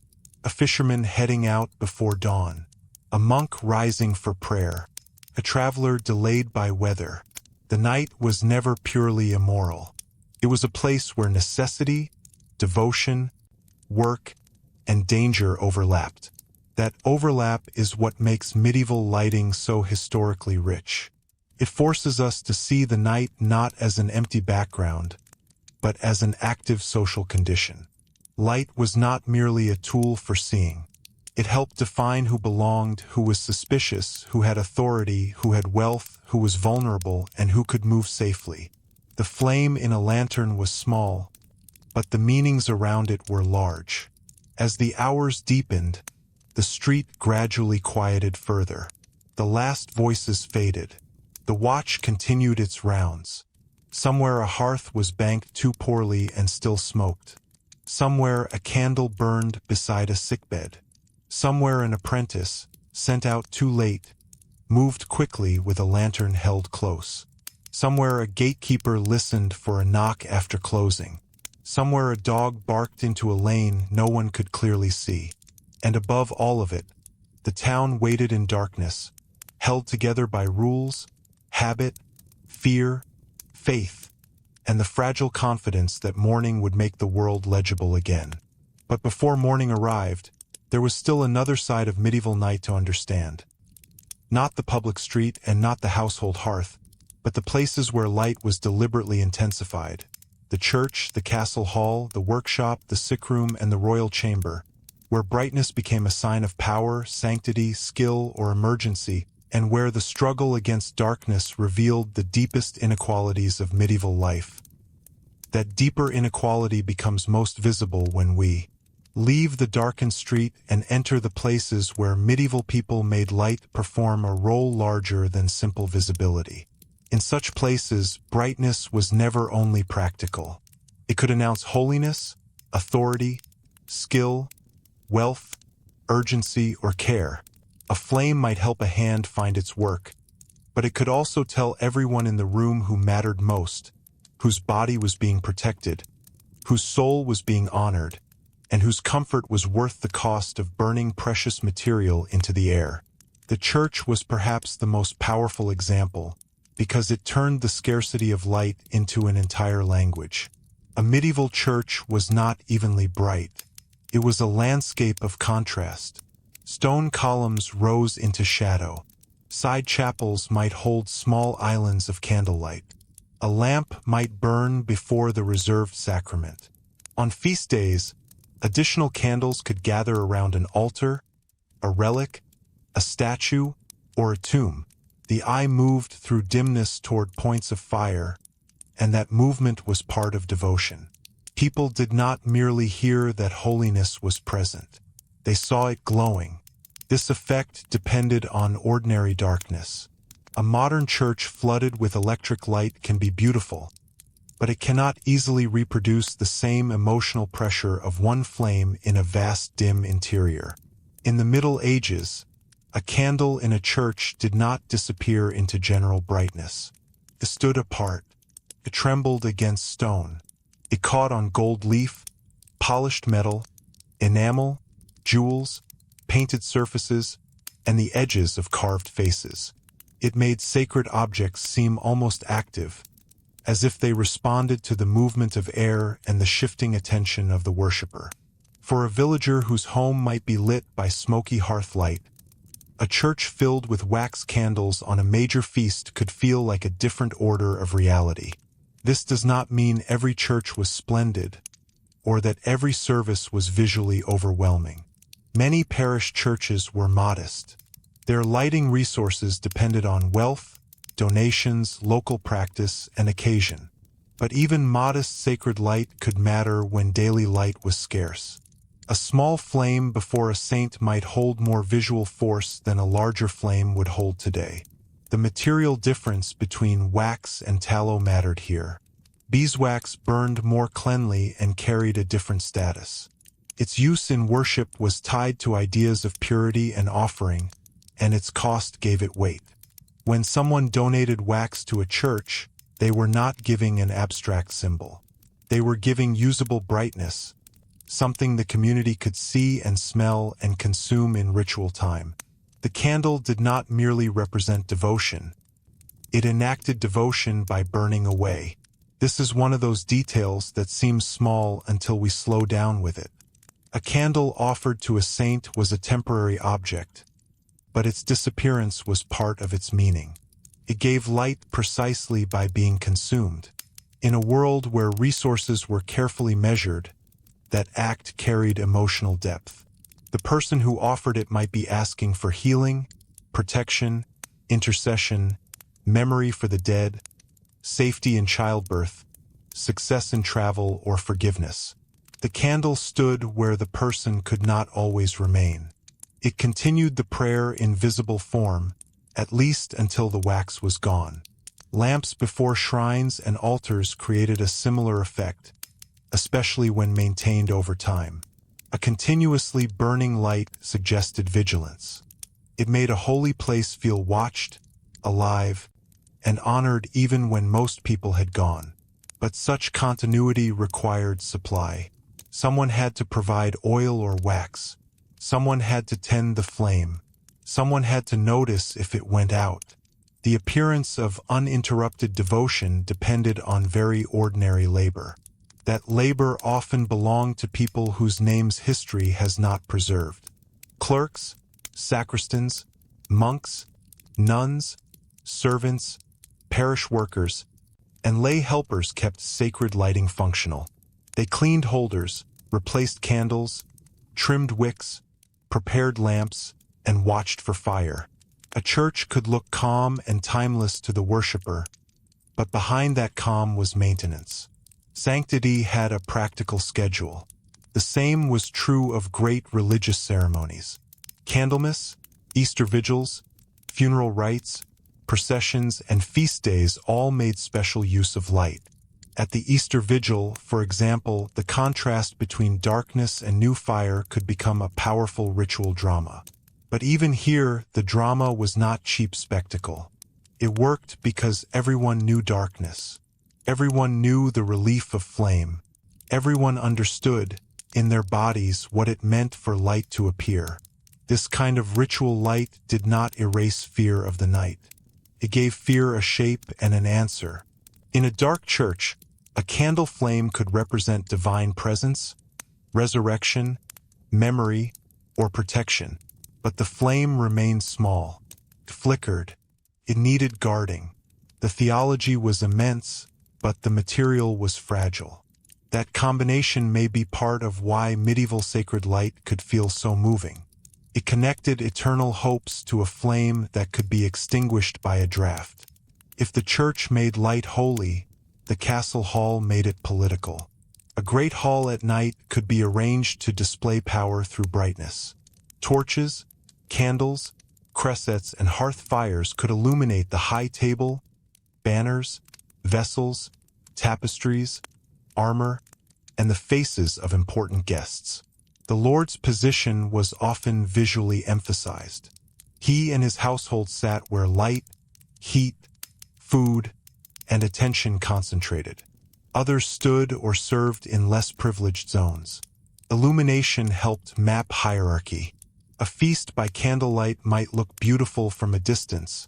a fisherman heading out before dawn, a monk rising for prayer, a traveler delayed by weather. The night was never purely immoral. It was a place where necessity, devotion, work, and danger overlapped. That overlap is what makes medieval lighting so historically rich. It forces us to see the night not as an empty background, but as an active social condition. Light was not merely a tool for seeing. It helped define who belonged, who was suspicious, who had authority, who had wealth, who was vulnerable, and who could move safely. The flame in a lantern was small, but the meanings around it were large. As the hours deepened, the street gradually quieted further. The last voices faded. The watch continued its rounds. Somewhere a hearth was banked too poorly and still smoked. Somewhere a candle burned beside a sickbed. Somewhere an apprentice, sent out too late, moved quickly with a lantern held close. Somewhere a gatekeeper listened for a knock after closing. Somewhere a dog barked into a lane no one could clearly see. And above all of it, the town waited in darkness, held together by rules, habit, fear, faith, and the fragile confidence that morning would make the world legible again. But before morning arrived, there was still another side of medieval night to understand. Not the public street and not the household hearth, but the places where light was deliberately intensified. The church, the castle hall, the workshop, the sick room, and the royal chamber, where brightness became a sign of power, sanctity, skill, or emergency, and where the struggle against darkness revealed the deepest inequalities of medieval life. That deeper inequality becomes most visible when we leave the darkened street and enter the places where medieval people made light perform a role larger than simple visibility. In such places, brightness was never only practical. It could announce holiness, authority, skill, wealth, urgency, or care. A flame might help a hand find its work, but it could also tell everyone in the room who mattered most, whose body was being protected, whose soul was being honored, and whose comfort was worth the cost of burning precious material into the air. The church was perhaps the most powerful example, because it turned the scarcity of light into an entire language. A medieval church was not evenly bright. It was a landscape of contrast. Stone columns rose into shadow. Side chapels might hold small islands of candlelight. A lamp might burn before the reserved sacrament. On feast days, additional candles could gather around an altar, a relic, a statue, or a tomb. The eye moved through dimness toward points of fire, and that movement was part of devotion. People did not merely hear that holiness was present. They saw it glowing. This effect depended on ordinary darkness. A modern church flooded with electric light can be beautiful, but it cannot easily reproduce the same emotional pressure of one flame in a vast dim interior. In the Middle Ages, a candle in a church did not disappear into general brightness. It stood apart. It trembled against stone. It caught on gold leaf, polished metal, enamel, jewels, painted surfaces, and the edges of carved faces. It made sacred objects seem almost active, as if they responded to the movement of air and the shifting attention of the worshipper. For a villager whose home might be lit by smoky hearth light, a church filled with wax candles on a major feast could feel like a different order of reality. This does not mean every church was splendid, or that every service was visually overwhelming. Many parish churches were modest. Their lighting resources depended on wealth, donations, local practice, and occasion. But even modest sacred light could matter when daily light was scarce. A small flame before a saint might hold more visual force than a larger flame would hold today. The material difference between wax and tallow mattered here. Beeswax burned more cleanly and carried a different status. Its use in worship was tied to ideas of purity and offering, and its cost gave it weight. When someone donated wax to a church, they were not giving an abstract symbol. They were giving usable brightness, something the community could see and smell and consume in ritual time. The candle did not merely represent devotion. It enacted devotion by burning away. This is one of those details that seems small until we slow down with it. A candle offered to a saint was a temporary object, but its disappearance was part of its meaning. It gave light precisely by being consumed. In a world where resources were carefully measured, that act carried emotional depth. The person who offered it might be asking for healing, protection, intercession, memory for the dead, safety in childbirth, success in travel, or forgiveness. The candle stood where the person could not always remain. It continued the prayer in visible form, at least until the wax was gone. Lamps before shrines and altars created a similar effect, especially when maintained over time. A continuously burning light suggested vigilance. It made a holy place feel watched, alive, and honored even when most people had gone. But such continuity required supply. Someone had to provide oil or wax. Someone had to tend the flame. Someone had to notice if it went out. The appearance of uninterrupted devotion depended on very ordinary labor. That labor often belonged to people whose names history has not preserved. Clerks, sacristans, monks, nuns, servants, parish workers, and lay helpers kept sacred lighting functional. They cleaned holders, replaced candles, trimmed wicks, prepared lamps, and watched for fire. A church could look calm and timeless to the worshiper, but behind that calm was maintenance. Sanctity had a practical schedule. The same was true of great religious ceremonies. Candlemas, Easter vigils, funeral rites, processions, and feast days all made special use of light. At the Easter vigil, for example, the contrast between darkness and new fire could become a powerful ritual drama. But even here, the drama was not cheap spectacle. It worked because everyone knew darkness. Everyone knew the relief of flame. Everyone understood, in their bodies, what it meant for light to appear. This kind of ritual light did not erase fear of the night. It gave fear a shape and an answer. In a dark church, a candle flame could represent divine presence, resurrection, memory, or protection. But the flame remained small. It flickered. It needed guarding. The theology was immense, but the material was fragile. That combination may be part of why medieval sacred light could feel so moving. It connected eternal hopes to a flame that could be extinguished by a draft. If the church made light holy, the castle hall made it political. A great hall at night could be arranged to display power through brightness. Torches, candles, cressets, and hearth fires could illuminate the high table, banners, vessels, tapestries, armor, and the faces of important guests. The Lord's position was often visually emphasized. He and his household sat where light, heat, food, and attention concentrated. Others stood or served in less privileged zones. Illumination helped map hierarchy. A feast by candlelight might look beautiful from a distance,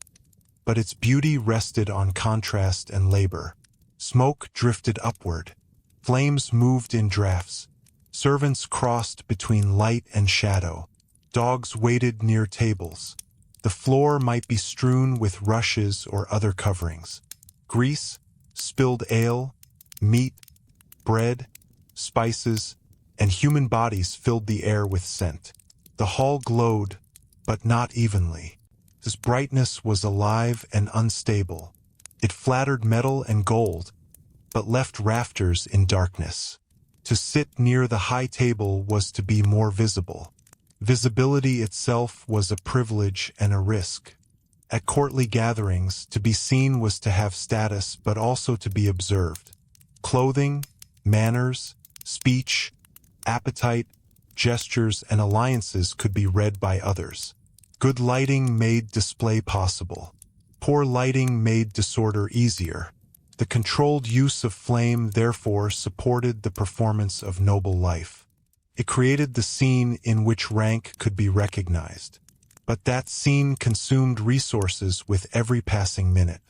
but its beauty rested on contrast and labor. Smoke drifted upward. Flames moved in drafts. Servants crossed between light and shadow. Dogs waited near tables. The floor might be strewn with rushes or other coverings. Grease, Spilled ale, meat, bread, spices, and human bodies filled the air with scent. The hall glowed, but not evenly. This brightness was alive and unstable. It flattered metal and gold, but left rafters in darkness. To sit near the high table was to be more visible. Visibility itself was a privilege and a risk. At courtly gatherings, to be seen was to have status but also to be observed. Clothing, manners, speech, appetite, gestures, and alliances could be read by others. Good lighting made display possible. Poor lighting made disorder easier. The controlled use of flame therefore supported the performance of noble life. It created the scene in which rank could be recognized. But that scene consumed resources with every passing minute.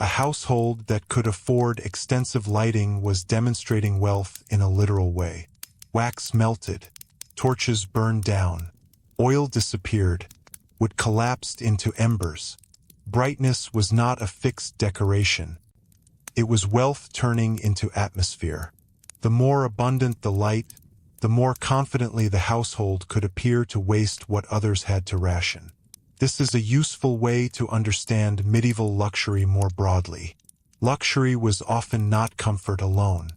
A household that could afford extensive lighting was demonstrating wealth in a literal way. Wax melted, torches burned down, oil disappeared, wood collapsed into embers. Brightness was not a fixed decoration. It was wealth turning into atmosphere. The more abundant the light, the more confidently the household could appear to waste what others had to ration. This is a useful way to understand medieval luxury more broadly. Luxury was often not comfort alone.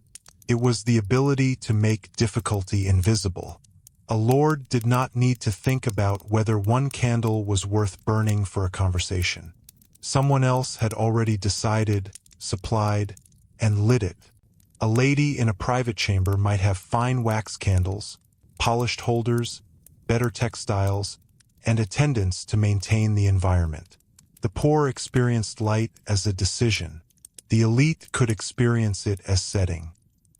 It was the ability to make difficulty invisible. A lord did not need to think about whether one candle was worth burning for a conversation. Someone else had already decided, supplied, and lit it. A lady in a private chamber might have fine wax candles, polished holders, better textiles, and attendants to maintain the environment. The poor experienced light as a decision. The elite could experience it as setting.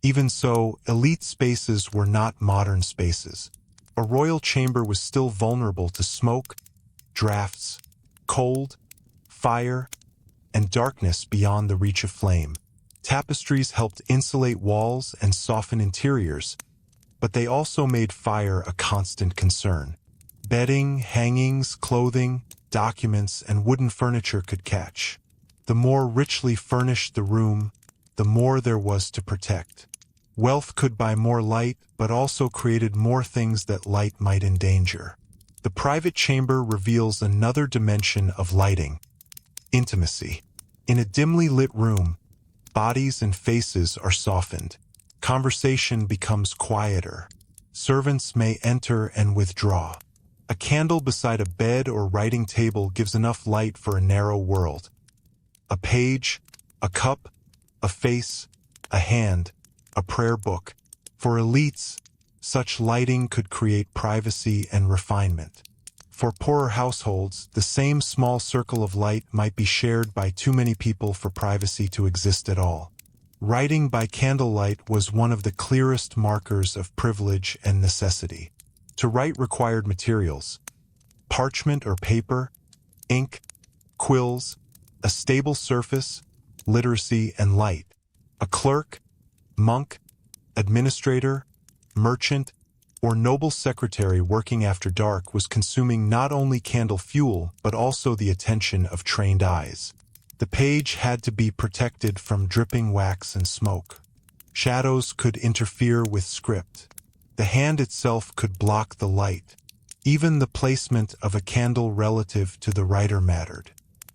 Even so, elite spaces were not modern spaces. A royal chamber was still vulnerable to smoke, drafts, cold, fire, and darkness beyond the reach of flame. Tapestries helped insulate walls and soften interiors, but they also made fire a constant concern. Bedding, hangings, clothing, documents, and wooden furniture could catch. The more richly furnished the room, the more there was to protect. Wealth could buy more light, but also created more things that light might endanger. The private chamber reveals another dimension of lighting: intimacy. In a dimly lit room, bodies and faces are softened. Conversation becomes quieter. Servants may enter and withdraw. A candle beside a bed or writing table gives enough light for a narrow world. A page, a cup, a face, a hand, a prayer book. For elites, such lighting could create privacy and refinement. For poorer households, the same small circle of light might be shared by too many people for privacy to exist at all. Writing by candlelight was one of the clearest markers of privilege and necessity. To write required materials: parchment or paper, ink, quills, a stable surface, literacy, and light. A clerk, monk, administrator, merchant, or noble secretary working after dark was consuming not only candle fuel but also the attention of trained eyes. The page had to be protected from dripping wax and smoke. Shadows could interfere with script. The hand itself could block the light. Even the placement of a candle relative to the writer mattered.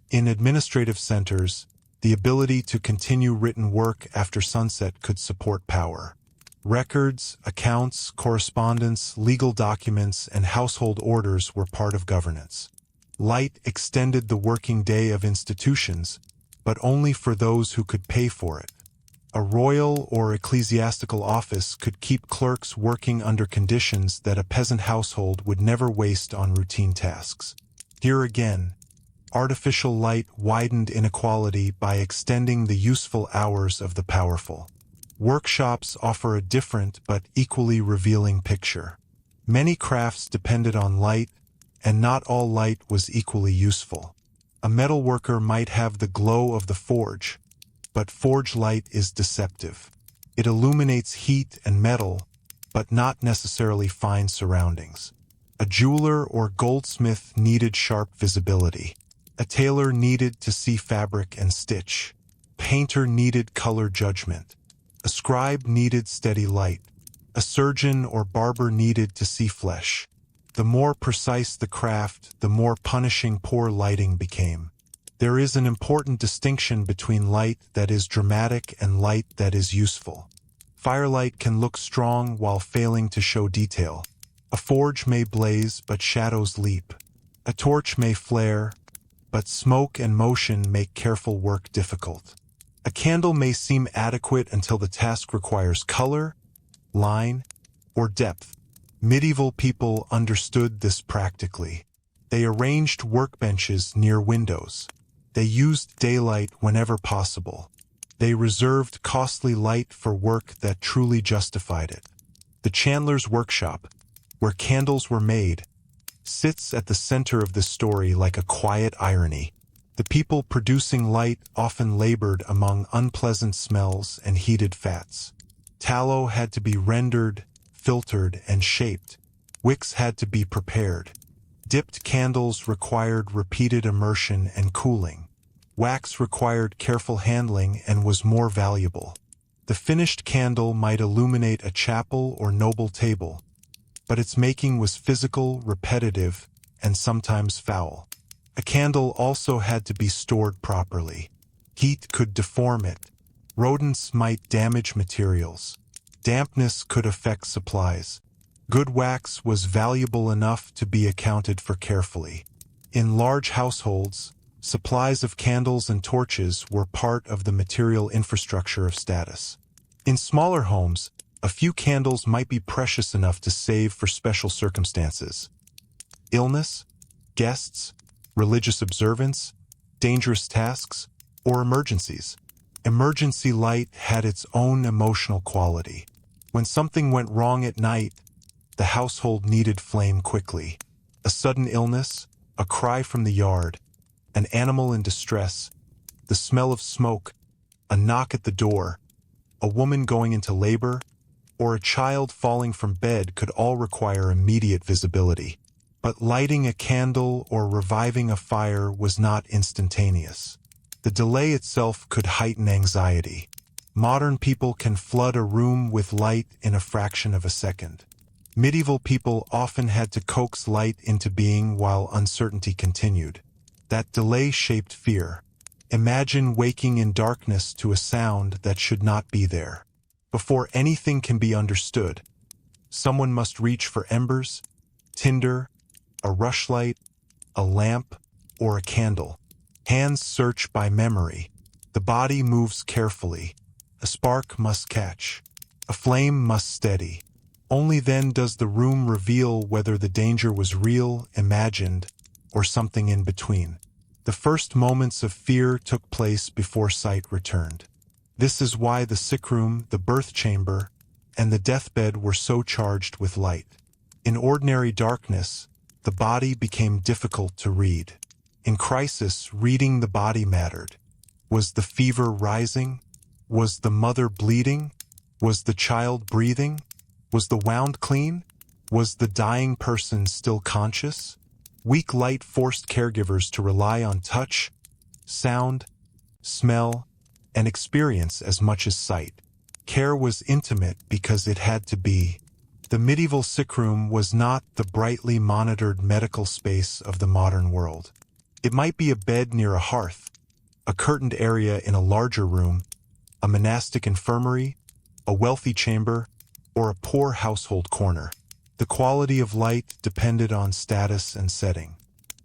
In administrative centers, the ability to continue written work after sunset could support power. Records, accounts, correspondence, legal documents, and household orders were part of governance. Light extended the working day of institutions, but only for those who could pay for it. A royal or ecclesiastical office could keep clerks working under conditions that a peasant household would never waste on routine tasks. Here again, artificial light widened inequality by extending the useful hours of the powerful. Workshops offer a different but equally revealing picture. Many crafts depended on light, and not all light was equally useful. A metalworker might have the glow of the forge, but forge light is deceptive. It illuminates heat and metal, but not necessarily fine surroundings. A jeweler or goldsmith needed sharp visibility. A tailor needed to see fabric and stitch. painter needed color judgment. A scribe needed steady light. A surgeon or barber needed to see flesh. The more precise the craft, the more punishing poor lighting became. There is an important distinction between light that is dramatic and light that is useful. Firelight can look strong while failing to show detail. A forge may blaze, but shadows leap. A torch may flare, but smoke and motion make careful work difficult. A candle may seem adequate until the task requires color, line, or depth. Medieval people understood this practically. They arranged workbenches near windows. They used daylight whenever possible. They reserved costly light for work that truly justified it. The chandler's workshop, where candles were made, sits at the center of this story like a quiet irony. The people producing light often labored among unpleasant smells and heated fats. Tallow had to be rendered, filtered, and shaped. Wicks had to be prepared. Dipped candles required repeated immersion and cooling. Wax required careful handling and was more valuable. The finished candle might illuminate a chapel or noble table, but its making was physical, repetitive, and sometimes foul. A candle also had to be stored properly. Heat could deform it. Rodents might damage materials. Dampness could affect supplies. Good wax was valuable enough to be accounted for carefully. In large households, supplies of candles and torches were part of the material infrastructure of status. In smaller homes, a few candles might be precious enough to save for special circumstances. Illness, guests, religious observance, dangerous tasks, or emergencies. Emergency light had its own emotional quality. When something went wrong at night, the household needed flame quickly. A sudden illness, a cry from the yard, an animal in distress, the smell of smoke, a knock at the door, a woman going into labor, or a child falling from bed could all require immediate visibility. But lighting a candle or reviving a fire was not instantaneous. The delay itself could heighten anxiety. Modern people can flood a room with light in a fraction of a second. Medieval people often had to coax light into being while uncertainty continued. That delay shaped fear. Imagine waking in darkness to a sound that should not be there. Before anything can be understood, someone must reach for embers, tinder, a rushlight, a lamp, or a candle. Hands search by memory. The body moves carefully. A spark must catch. A flame must steady. Only then does the room reveal whether the danger was real, imagined, or something in between. The first moments of fear took place before sight returned. This is why the sick room, the birth chamber, and the deathbed were so charged with light. In ordinary darkness, the body became difficult to read. In crisis, reading the body mattered. Was the fever rising? Was the mother bleeding? Was the child breathing? Was the wound clean? Was the dying person still conscious? Weak light forced caregivers to rely on touch, sound, smell, and experience as much as sight. Care was intimate because it had to be. The medieval sick room was not the brightly monitored medical space of the modern world. It might be a bed near a hearth, a curtained area in a larger room, a monastic infirmary, a wealthy chamber, or a poor household corner. The quality of light depended on status and setting.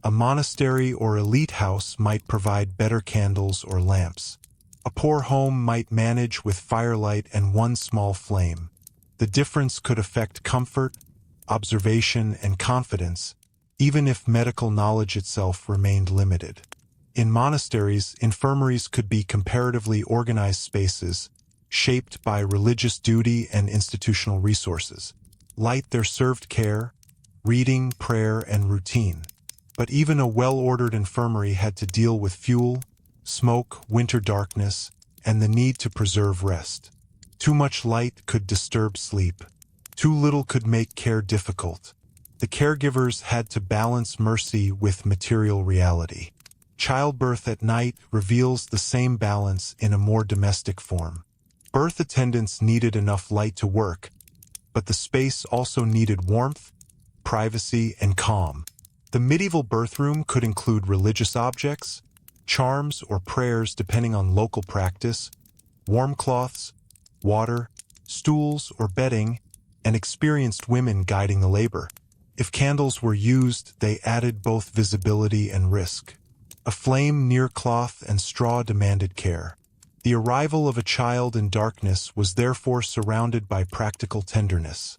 A monastery or elite house might provide better candles or lamps. A poor home might manage with firelight and one small flame. The difference could affect comfort, observation, and confidence, even if medical knowledge itself remained limited. In monasteries, infirmaries could be comparatively organized spaces, shaped by religious duty and institutional resources. Light there served care, reading, prayer, and routine. But even a well-ordered infirmary had to deal with fuel, smoke, winter darkness, and the need to preserve rest. Too much light could disturb sleep. Too little could make care difficult. The caregivers had to balance mercy with material reality. Childbirth at night reveals the same balance in a more domestic form. Birth attendants needed enough light to work, but the space also needed warmth, privacy, and calm. The medieval birthroom could include religious objects, charms or prayers depending on local practice, warm cloths, water, stools or bedding, and experienced women guiding the labor. If candles were used, they added both visibility and risk. A flame near cloth and straw demanded care. The arrival of a child in darkness was therefore surrounded by practical tenderness.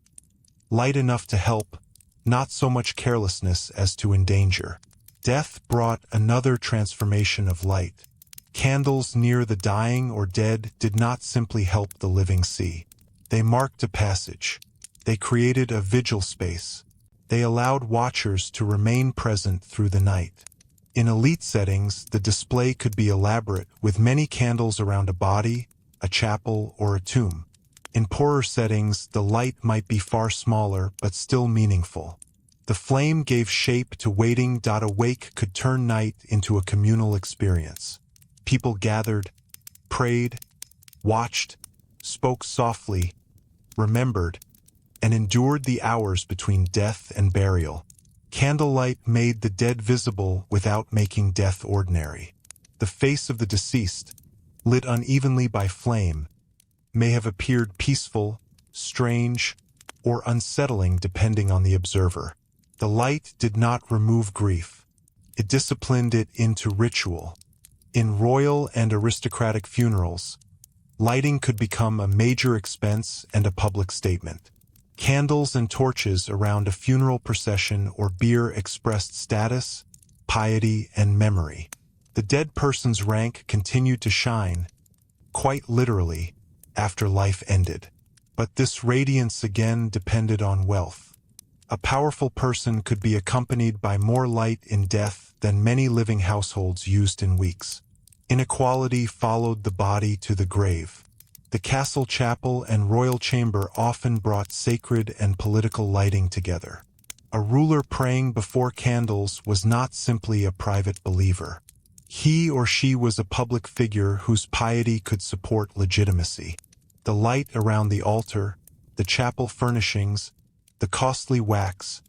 Light enough to help, not so much carelessness as to endanger. Death brought another transformation of light. Candles near the dying or dead did not simply help the living see. They marked a passage. They created a vigil space. They allowed watchers to remain present through the night. In elite settings, the display could be elaborate, with many candles around a body, a chapel, or a tomb. In poorer settings, the light might be far smaller, but still meaningful. The flame gave shape to waiting. A wake could turn night into a communal experience. People gathered, prayed, watched, spoke softly, remembered, and endured the hours between death and burial. Candlelight made the dead visible without making death ordinary. The face of the deceased, lit unevenly by flame, may have appeared peaceful, strange, or unsettling depending on the observer. The light did not remove grief. It disciplined it into ritual. In royal and aristocratic funerals, lighting could become a major expense and a public statement. Candles and torches around a funeral procession or bier expressed status, piety, and memory. The dead person's rank continued to shine, quite literally, after life ended. But this radiance again depended on wealth. A powerful person could be accompanied by more light in death than many living households used in weeks. Inequality followed the body to the grave. The castle chapel and royal chamber often brought sacred and political lighting together. A ruler praying before candles was not simply a private believer. He or she was a public figure whose piety could support legitimacy. The light around the altar, the chapel furnishings, the costly wax,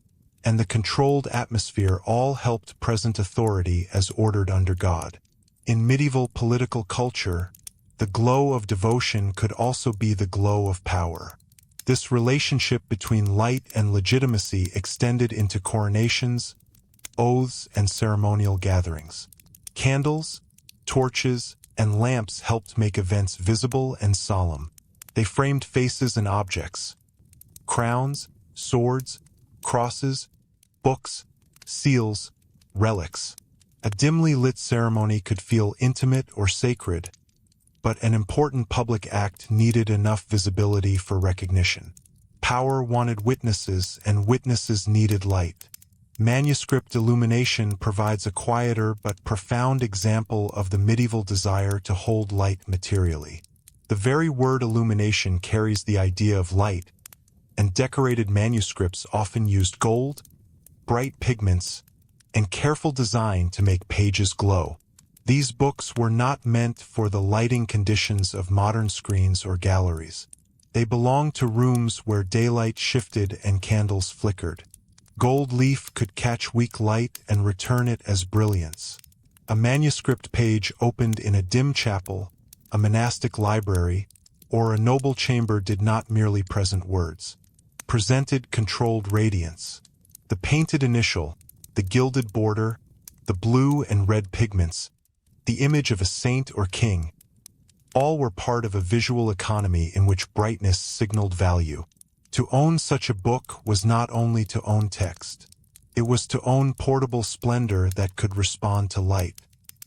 and the controlled atmosphere all helped present authority as ordered under God. In medieval political culture, the glow of devotion could also be the glow of power. This relationship between light and legitimacy extended into coronations, oaths, and ceremonial gatherings. Candles, torches, and lamps helped make events visible and solemn. They framed faces and objects. Crowns, swords, crosses, books, seals, relics. A dimly lit ceremony could feel intimate or sacred, but an important public act needed enough visibility for recognition. Power wanted witnesses, and witnesses needed light. Manuscript illumination provides a quieter but profound example of the medieval desire to hold light materially. The very word illumination carries the idea of light, and decorated manuscripts often used gold, bright pigments, and careful design to make pages glow. These books were not meant for the lighting conditions of modern screens or galleries. They belonged to rooms where daylight shifted and candles flickered. Gold leaf could catch weak light and return it as brilliance. A manuscript page opened in a dim chapel, a monastic library, or a noble chamber did not merely present words. Presented controlled radiance. The painted initial, the gilded border, the blue and red pigments, the image of a saint or king, all were part of a visual economy in which brightness signaled value. To own such a book was not only to own text. It was to own portable splendor that could respond to light.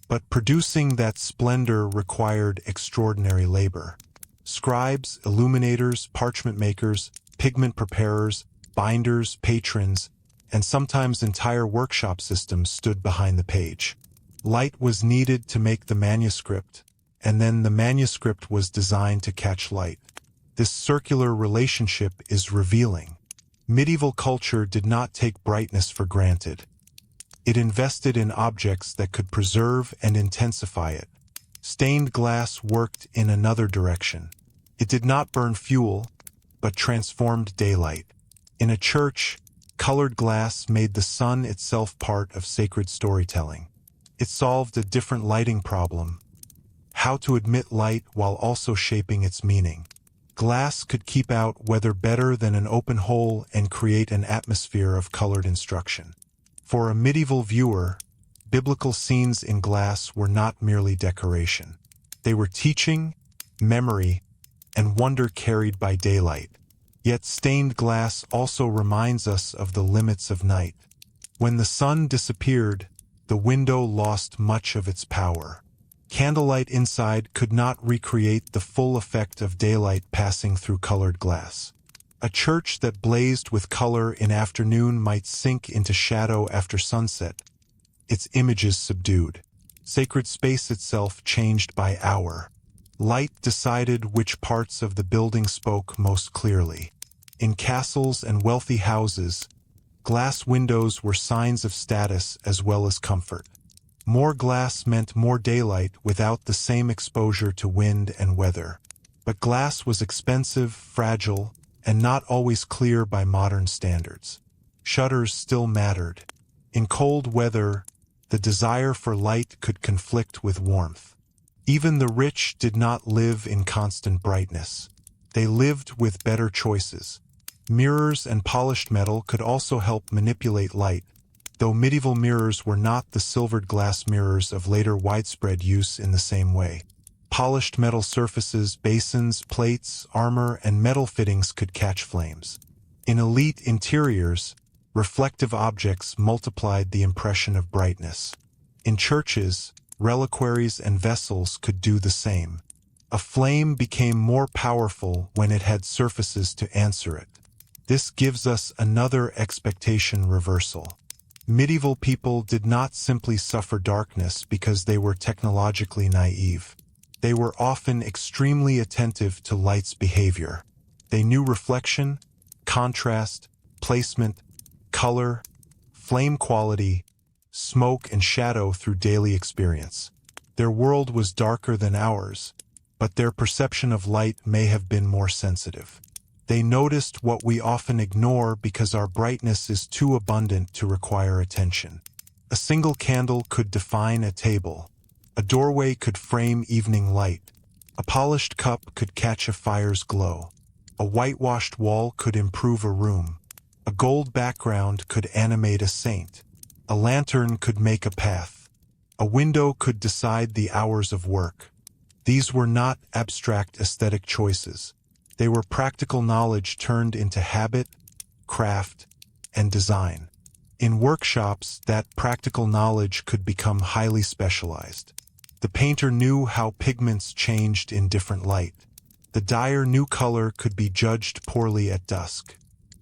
But producing that splendor required extraordinary labor. Scribes, illuminators, parchment makers, pigment preparers, binders, patrons, and sometimes entire workshop systems stood behind the page. Light was needed to make the manuscript, and then the manuscript was designed to catch light. This circular relationship is revealing. Medieval culture did not take brightness for granted. It invested in objects that could preserve and intensify it. Stained glass worked in another direction. It did not burn fuel, but transformed daylight. In a church, colored glass made the sun itself part of sacred storytelling. It solved a different lighting problem: how to admit light while also shaping its meaning. Glass could keep out weather better than an open hole and create an atmosphere of colored instruction. For a medieval viewer, biblical scenes in glass were not merely decoration. They were teaching, memory, and wonder carried by daylight. Yet stained glass also reminds us of the limits of night. When the sun disappeared, the window lost much of its power. Candlelight inside could not recreate the full effect of daylight passing through colored glass. A church that blazed with color in afternoon might sink into shadow after sunset, its images subdued. Sacred space itself changed by hour. Light decided which parts of the building spoke most clearly. In castles and wealthy houses, glass windows were signs of status as well as comfort. More glass meant more daylight without the same exposure to wind and weather. But glass was expensive, fragile, and not always clear by modern standards. Shutters still mattered. In cold weather, the desire for light could conflict with warmth. Even the rich did not live in constant brightness. They lived with better choices. Mirrors and polished metal could also help manipulate light, though medieval mirrors were not the silvered glass mirrors of later widespread use in the same way. Polished metal surfaces, basins, plates, armor, and metal fittings could catch flames. In elite interiors, reflective objects multiplied the impression of brightness. In churches, reliquaries and vessels could do the same. A flame became more powerful when it had surfaces to answer it. This gives us another expectation reversal. Medieval people did not simply suffer darkness because they were technologically naive. They were often extremely attentive to light's behavior. They knew reflection, contrast, placement, color, flame quality, smoke and shadow through daily experience. Their world was darker than ours, but their perception of light may have been more sensitive. They noticed what we often ignore because our brightness is too abundant to require attention. A single candle could define a table. A doorway could frame evening light. A polished cup could catch a fire's glow. A whitewashed wall could improve a room. A gold background could animate a saint. A lantern could make a path. A window could decide the hours of work. These were not abstract aesthetic choices. They were practical knowledge turned into habit, craft, and design. In workshops, that practical knowledge could become highly specialized. The painter knew how pigments changed in different light. The dyer knew color could be judged poorly at dusk.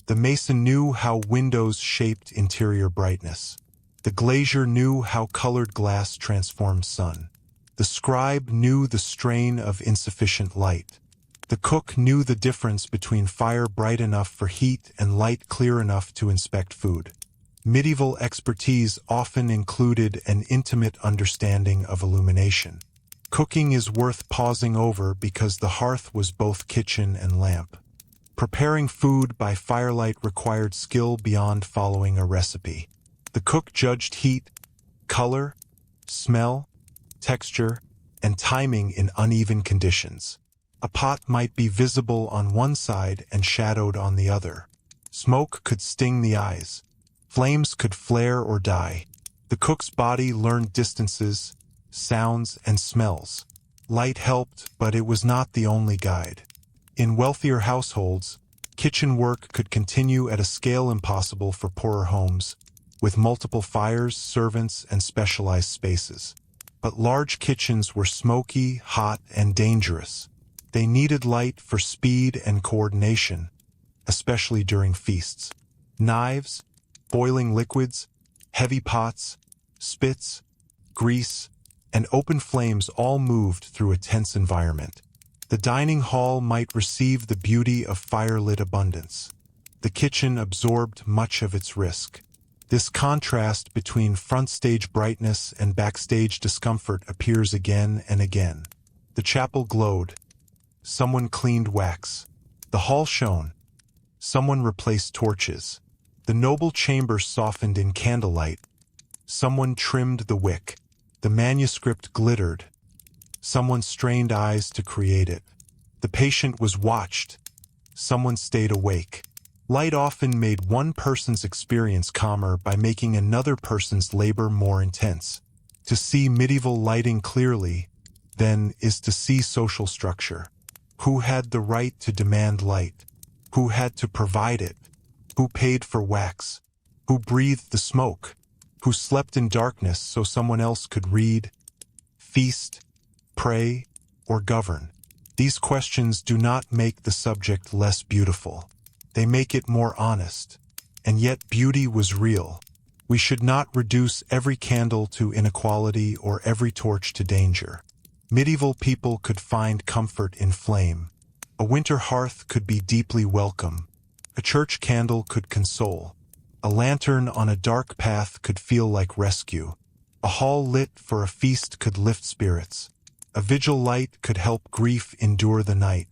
The mason knew how windows shaped interior brightness. The glazier knew how colored glass transformed sun. The scribe knew the strain of insufficient light. The cook knew the difference between fire bright enough for heat and light clear enough to inspect food. Medieval expertise often included an intimate understanding of illumination. Cooking is worth pausing over because the hearth was both kitchen and lamp. Preparing food by firelight required skill beyond following a recipe. The cook judged heat, color, smell, texture, and timing in uneven conditions. A pot might be visible on one side and shadowed on the other. Smoke could sting the eyes. Flames could flare or die. The cook's body learned distances, sounds, and smells. Light helped, but it was not the only guide. In wealthier households, kitchen work could continue at a scale impossible for poorer homes, with multiple fires, servants, and specialized spaces. But large kitchens were smoky, hot, and dangerous. They needed light for speed and coordination, especially during feasts. Knives, boiling liquids, heavy pots, spits, grease, and open flames all moved through a tense environment. The dining hall might receive the beauty of firelit abundance. The kitchen absorbed much of its risk. This contrast between front-stage brightness and backstage discomfort appears again and again. The chapel glowed. Someone cleaned wax. The hall shone. Someone replaced torches. The noble chamber softened in candlelight. Someone trimmed the wick. The manuscript glittered. Someone strained eyes to create it. The patient was watched. Someone stayed awake. Light often made one person's experience calmer by making another person's labor more intense. To see medieval lighting clearly, then, is to see social structure. Who had the right to demand light? Who had to provide it? Who paid for wax? Who breathed the smoke? Who slept in darkness so someone else could read, feast, pray, or govern? These questions do not make the subject less beautiful. They make it more honest. And yet beauty was real. We should not reduce every candle to inequality or every torch to danger. Medieval people could find comfort in flame. A winter hearth could be deeply welcome. A church candle could console. A lantern on a dark path could feel like rescue. A hall lit for a feast could lift spirits. A vigil light could help grief endure the night.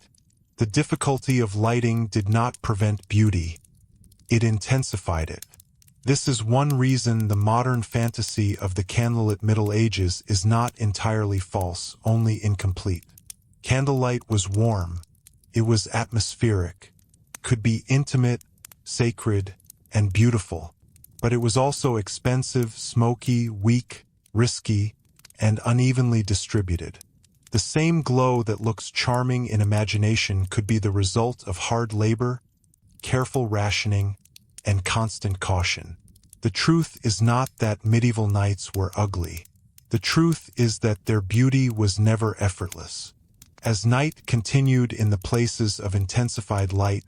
The difficulty of lighting did not prevent beauty. It intensified it. This is one reason the modern fantasy of the candlelit Middle Ages is not entirely false, only incomplete. Candlelight was warm. It was atmospheric, could be intimate, sacred, and beautiful. But it was also expensive, smoky, weak, risky, and unevenly distributed. The same glow that looks charming in imagination could be the result of hard labor, careful rationing, and constant caution. The truth is not that medieval nights were ugly. The truth is that their beauty was never effortless. As night continued in the places of intensified light,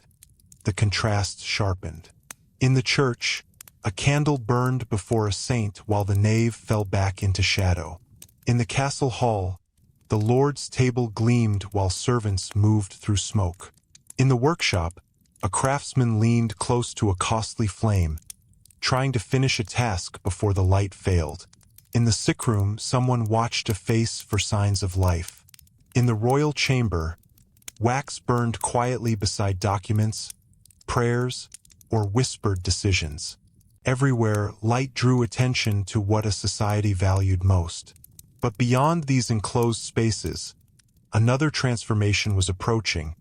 the contrast sharpened. In the church, a candle burned before a saint while the nave fell back into shadow. In the castle hall, the Lord's table gleamed while servants moved through smoke. In the workshop, a craftsman leaned close to a costly flame, trying to finish a task before the light failed. In the sick room, someone watched a face for signs of life. In the royal chamber, wax burned quietly beside documents, prayers, or whispered decisions. Everywhere, light drew attention to what a society valued most. But beyond these enclosed spaces, another transformation was approaching,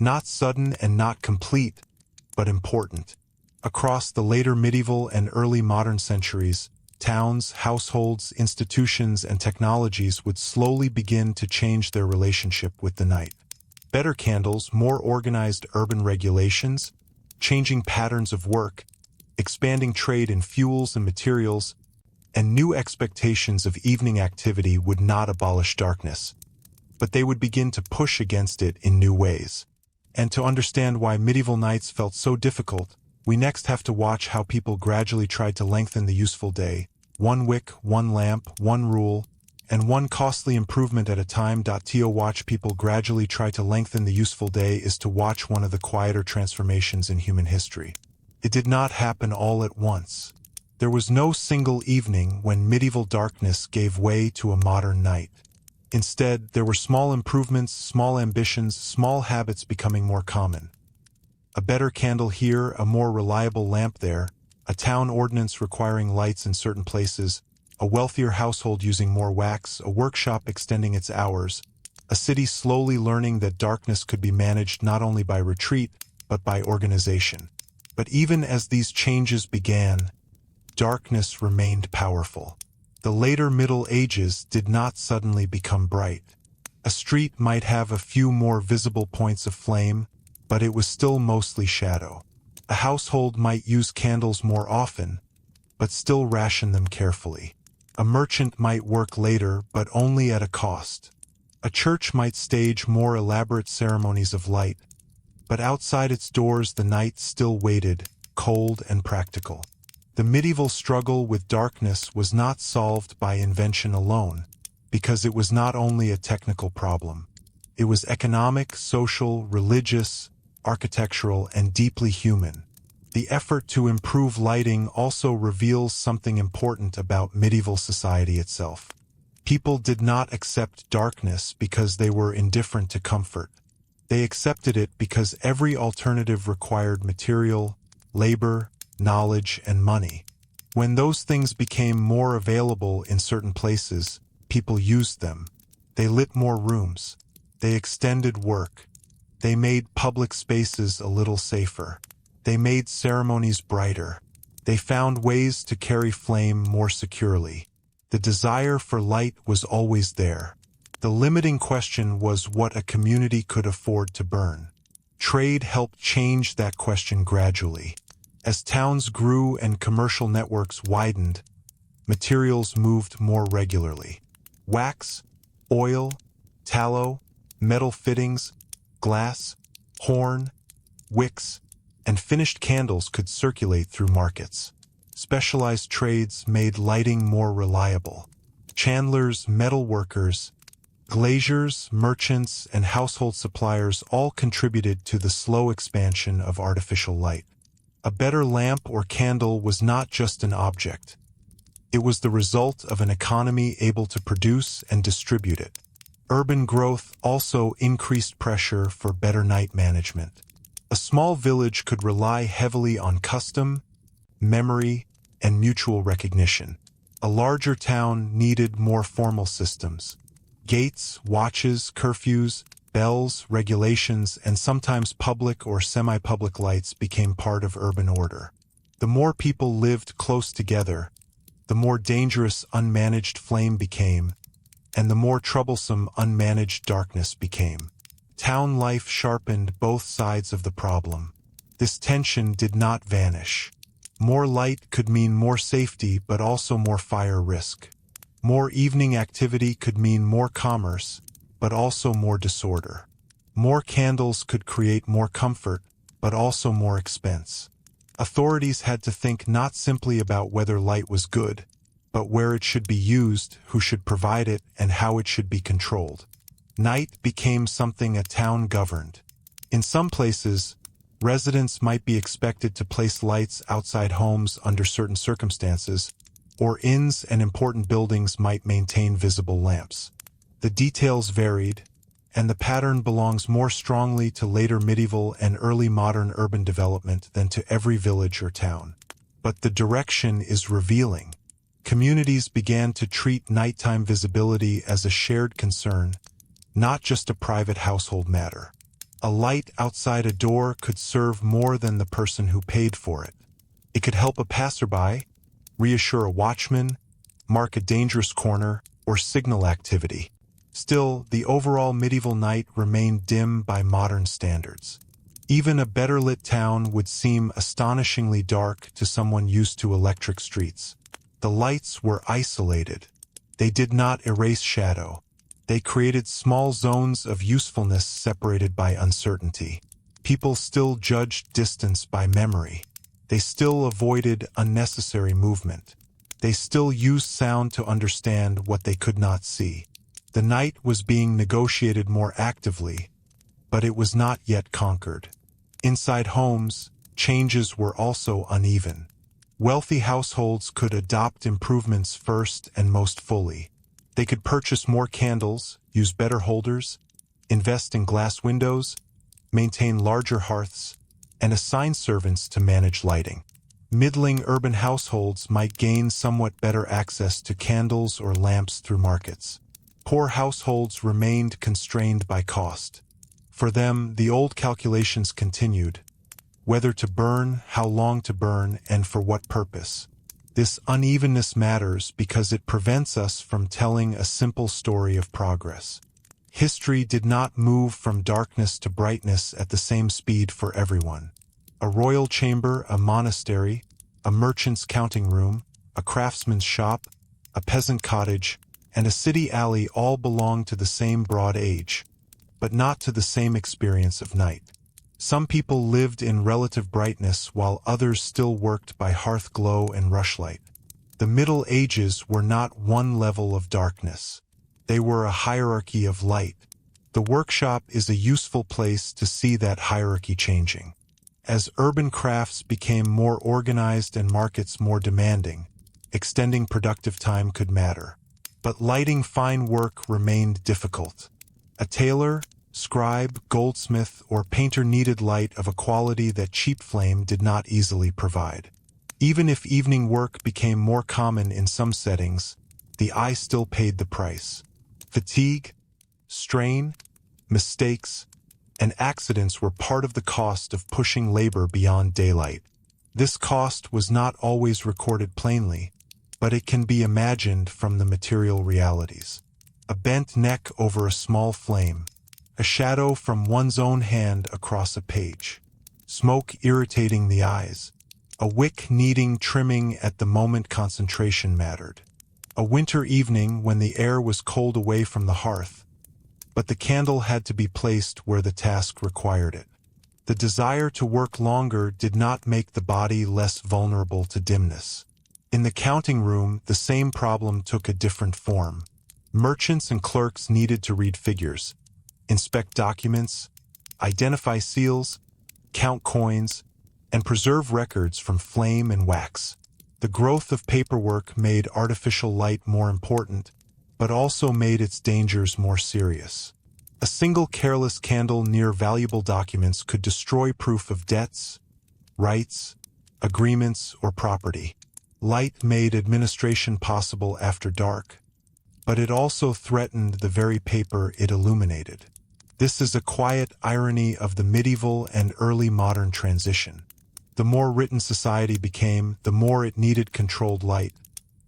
not sudden and not complete, but important. Across the later medieval and early modern centuries, towns, households, institutions, and technologies would slowly begin to change their relationship with the night. Better candles, more organized urban regulations, changing patterns of work, expanding trade in fuels and materials, and new expectations of evening activity would not abolish darkness, but they would begin to push against it in new ways. And to understand why medieval nights felt so difficult, we next have to watch how people gradually tried to lengthen the useful day. One wick, one lamp, one rule, and one costly improvement at a time. To watch people gradually try to lengthen the useful day is to watch one of the quieter transformations in human history. It did not happen all at once. There was no single evening when medieval darkness gave way to a modern night. Instead, there were small improvements, small ambitions, small habits becoming more common. A better candle here, a more reliable lamp there, a town ordinance requiring lights in certain places, a wealthier household using more wax, a workshop extending its hours, a city slowly learning that darkness could be managed not only by retreat, but by organization. But even as these changes began, darkness remained powerful. The later Middle Ages did not suddenly become bright. A street might have a few more visible points of flame, but it was still mostly shadow. A household might use candles more often, but still ration them carefully. A merchant might work later, but only at a cost. A church might stage more elaborate ceremonies of light, but outside its doors the night still waited, cold and practical. The medieval struggle with darkness was not solved by invention alone, because it was not only a technical problem. It was economic, social, religious, architectural, and deeply human. The effort to improve lighting also reveals something important about medieval society itself. People did not accept darkness because they were indifferent to comfort. They accepted it because every alternative required material, labor, knowledge, and money. When those things became more available in certain places, people used them. They lit more rooms. They extended work. They made public spaces a little safer. They made ceremonies brighter. They found ways to carry flame more securely. The desire for light was always there. The limiting question was what a community could afford to burn. Trade helped change that question gradually. As towns grew and commercial networks widened, materials moved more regularly. Wax, oil, tallow, metal fittings, glass, horn, wicks, and finished candles could circulate through markets. Specialized trades made lighting more reliable. Chandlers, metalworkers, glaziers, merchants, and household suppliers all contributed to the slow expansion of artificial light. A better lamp or candle was not just an object. It was the result of an economy able to produce and distribute it. Urban growth also increased pressure for better night management. A small village could rely heavily on custom, memory, and mutual recognition. A larger town needed more formal systems. Gates, watches, curfews, bells, regulations, and sometimes public or semi-public lights became part of urban order. The more people lived close together, the more dangerous unmanaged flame became, and the more troublesome unmanaged darkness became. Town life sharpened both sides of the problem. This tension did not vanish. More light could mean more safety but also more fire risk. More evening activity could mean more commerce, but also more disorder. More candles could create more comfort, but also more expense. Authorities had to think not simply about whether light was good, but where it should be used, who should provide it, and how it should be controlled. Night became something a town governed. In some places, residents might be expected to place lights outside homes under certain circumstances, or inns and important buildings might maintain visible lamps. The details varied, and the pattern belongs more strongly to later medieval and early modern urban development than to every village or town. But the direction is revealing. Communities began to treat nighttime visibility as a shared concern, not just a private household matter. A light outside a door could serve more than the person who paid for it. It could help a passerby, reassure a watchman, mark a dangerous corner, or signal activity. Still, the overall medieval night remained dim by modern standards. Even a better lit town would seem astonishingly dark to someone used to electric streets. The lights were isolated. They did not erase shadow. They created small zones of usefulness separated by uncertainty. People still judged distance by memory. They still avoided unnecessary movement. They still used sound to understand what they could not see. The night was being negotiated more actively, but it was not yet conquered. Inside homes, changes were also uneven. Wealthy households could adopt improvements first and most fully. They could purchase more candles, use better holders, invest in glass windows, maintain larger hearths, and assign servants to manage lighting. Middling urban households might gain somewhat better access to candles or lamps through markets. Poor households remained constrained by cost. For them, the old calculations continued: whether to burn, how long to burn, and for what purpose. This unevenness matters because it prevents us from telling a simple story of progress. History did not move from darkness to brightness at the same speed for everyone. A royal chamber, a monastery, a merchant's counting room, a craftsman's shop, a peasant cottage, and a city alley all belong to the same broad age, but not to the same experience of night. Some people lived in relative brightness while others still worked by hearth glow and rushlight. The Middle Ages were not one level of darkness. They were a hierarchy of light. The workshop is a useful place to see that hierarchy changing. As urban crafts became more organized and markets more demanding, extending productive time could matter. But lighting fine work remained difficult. A tailor, scribe, goldsmith, or painter needed light of a quality that cheap flame did not easily provide. Even if evening work became more common in some settings, the eye still paid the price. Fatigue, strain, mistakes, and accidents were part of the cost of pushing labor beyond daylight. This cost was not always recorded plainly, but it can be imagined from the material realities. A bent neck over a small flame, a shadow from one's own hand across a page, smoke irritating the eyes, a wick needing trimming at the moment concentration mattered. A winter evening when the air was cold away from the hearth, but the candle had to be placed where the task required it. The desire to work longer did not make the body less vulnerable to dimness. In the counting room, the same problem took a different form. Merchants and clerks needed to read figures, inspect documents, identify seals, count coins, and preserve records from flame and wax. The growth of paperwork made artificial light more important, but also made its dangers more serious. A single careless candle near valuable documents could destroy proof of debts, rights, agreements, or property. Light made administration possible after dark, but it also threatened the very paper it illuminated. This is a quiet irony of the medieval and early modern transition. The more written society became, the more it needed controlled light,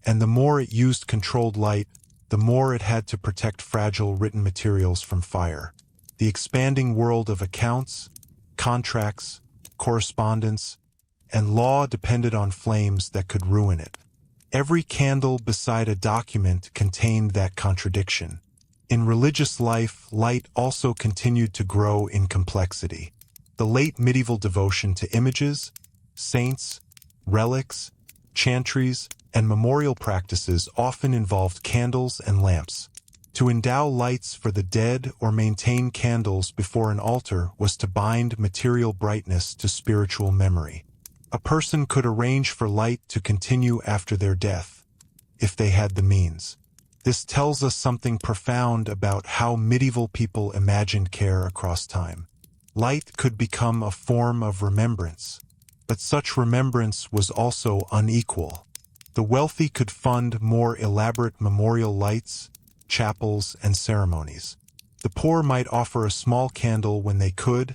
and the more it used controlled light, the more it had to protect fragile written materials from fire. The expanding world of accounts, contracts, correspondence, and law depended on flames that could ruin it. Every candle beside a document contained that contradiction. In religious life, light also continued to grow in complexity. The late medieval devotion to images, saints, relics, chantries, and memorial practices often involved candles and lamps. To endow lights for the dead or maintain candles before an altar was to bind material brightness to spiritual memory. A person could arrange for light to continue after their death, if they had the means. This tells us something profound about how medieval people imagined care across time. Light could become a form of remembrance, but such remembrance was also unequal. The wealthy could fund more elaborate memorial lights, chapels, and ceremonies. The poor might offer a small candle when they could,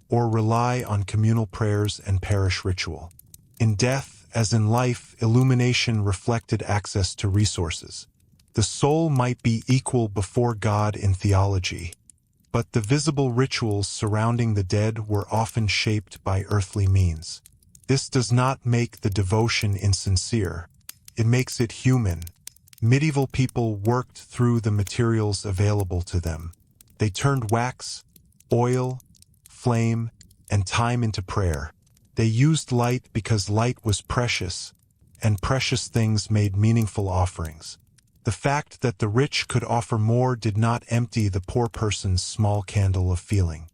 or rely on communal prayers and parish ritual. In death, as in life, illumination reflected access to resources. The soul might be equal before God in theology, but the visible rituals surrounding the dead were often shaped by earthly means. This does not make the devotion insincere. It makes it human. Medieval people worked through the materials available to them. They turned wax, oil, flame, and time into prayer. They used light because light was precious, and precious things made meaningful offerings. The fact that the rich could offer more did not empty the poor person's small candle of feeling.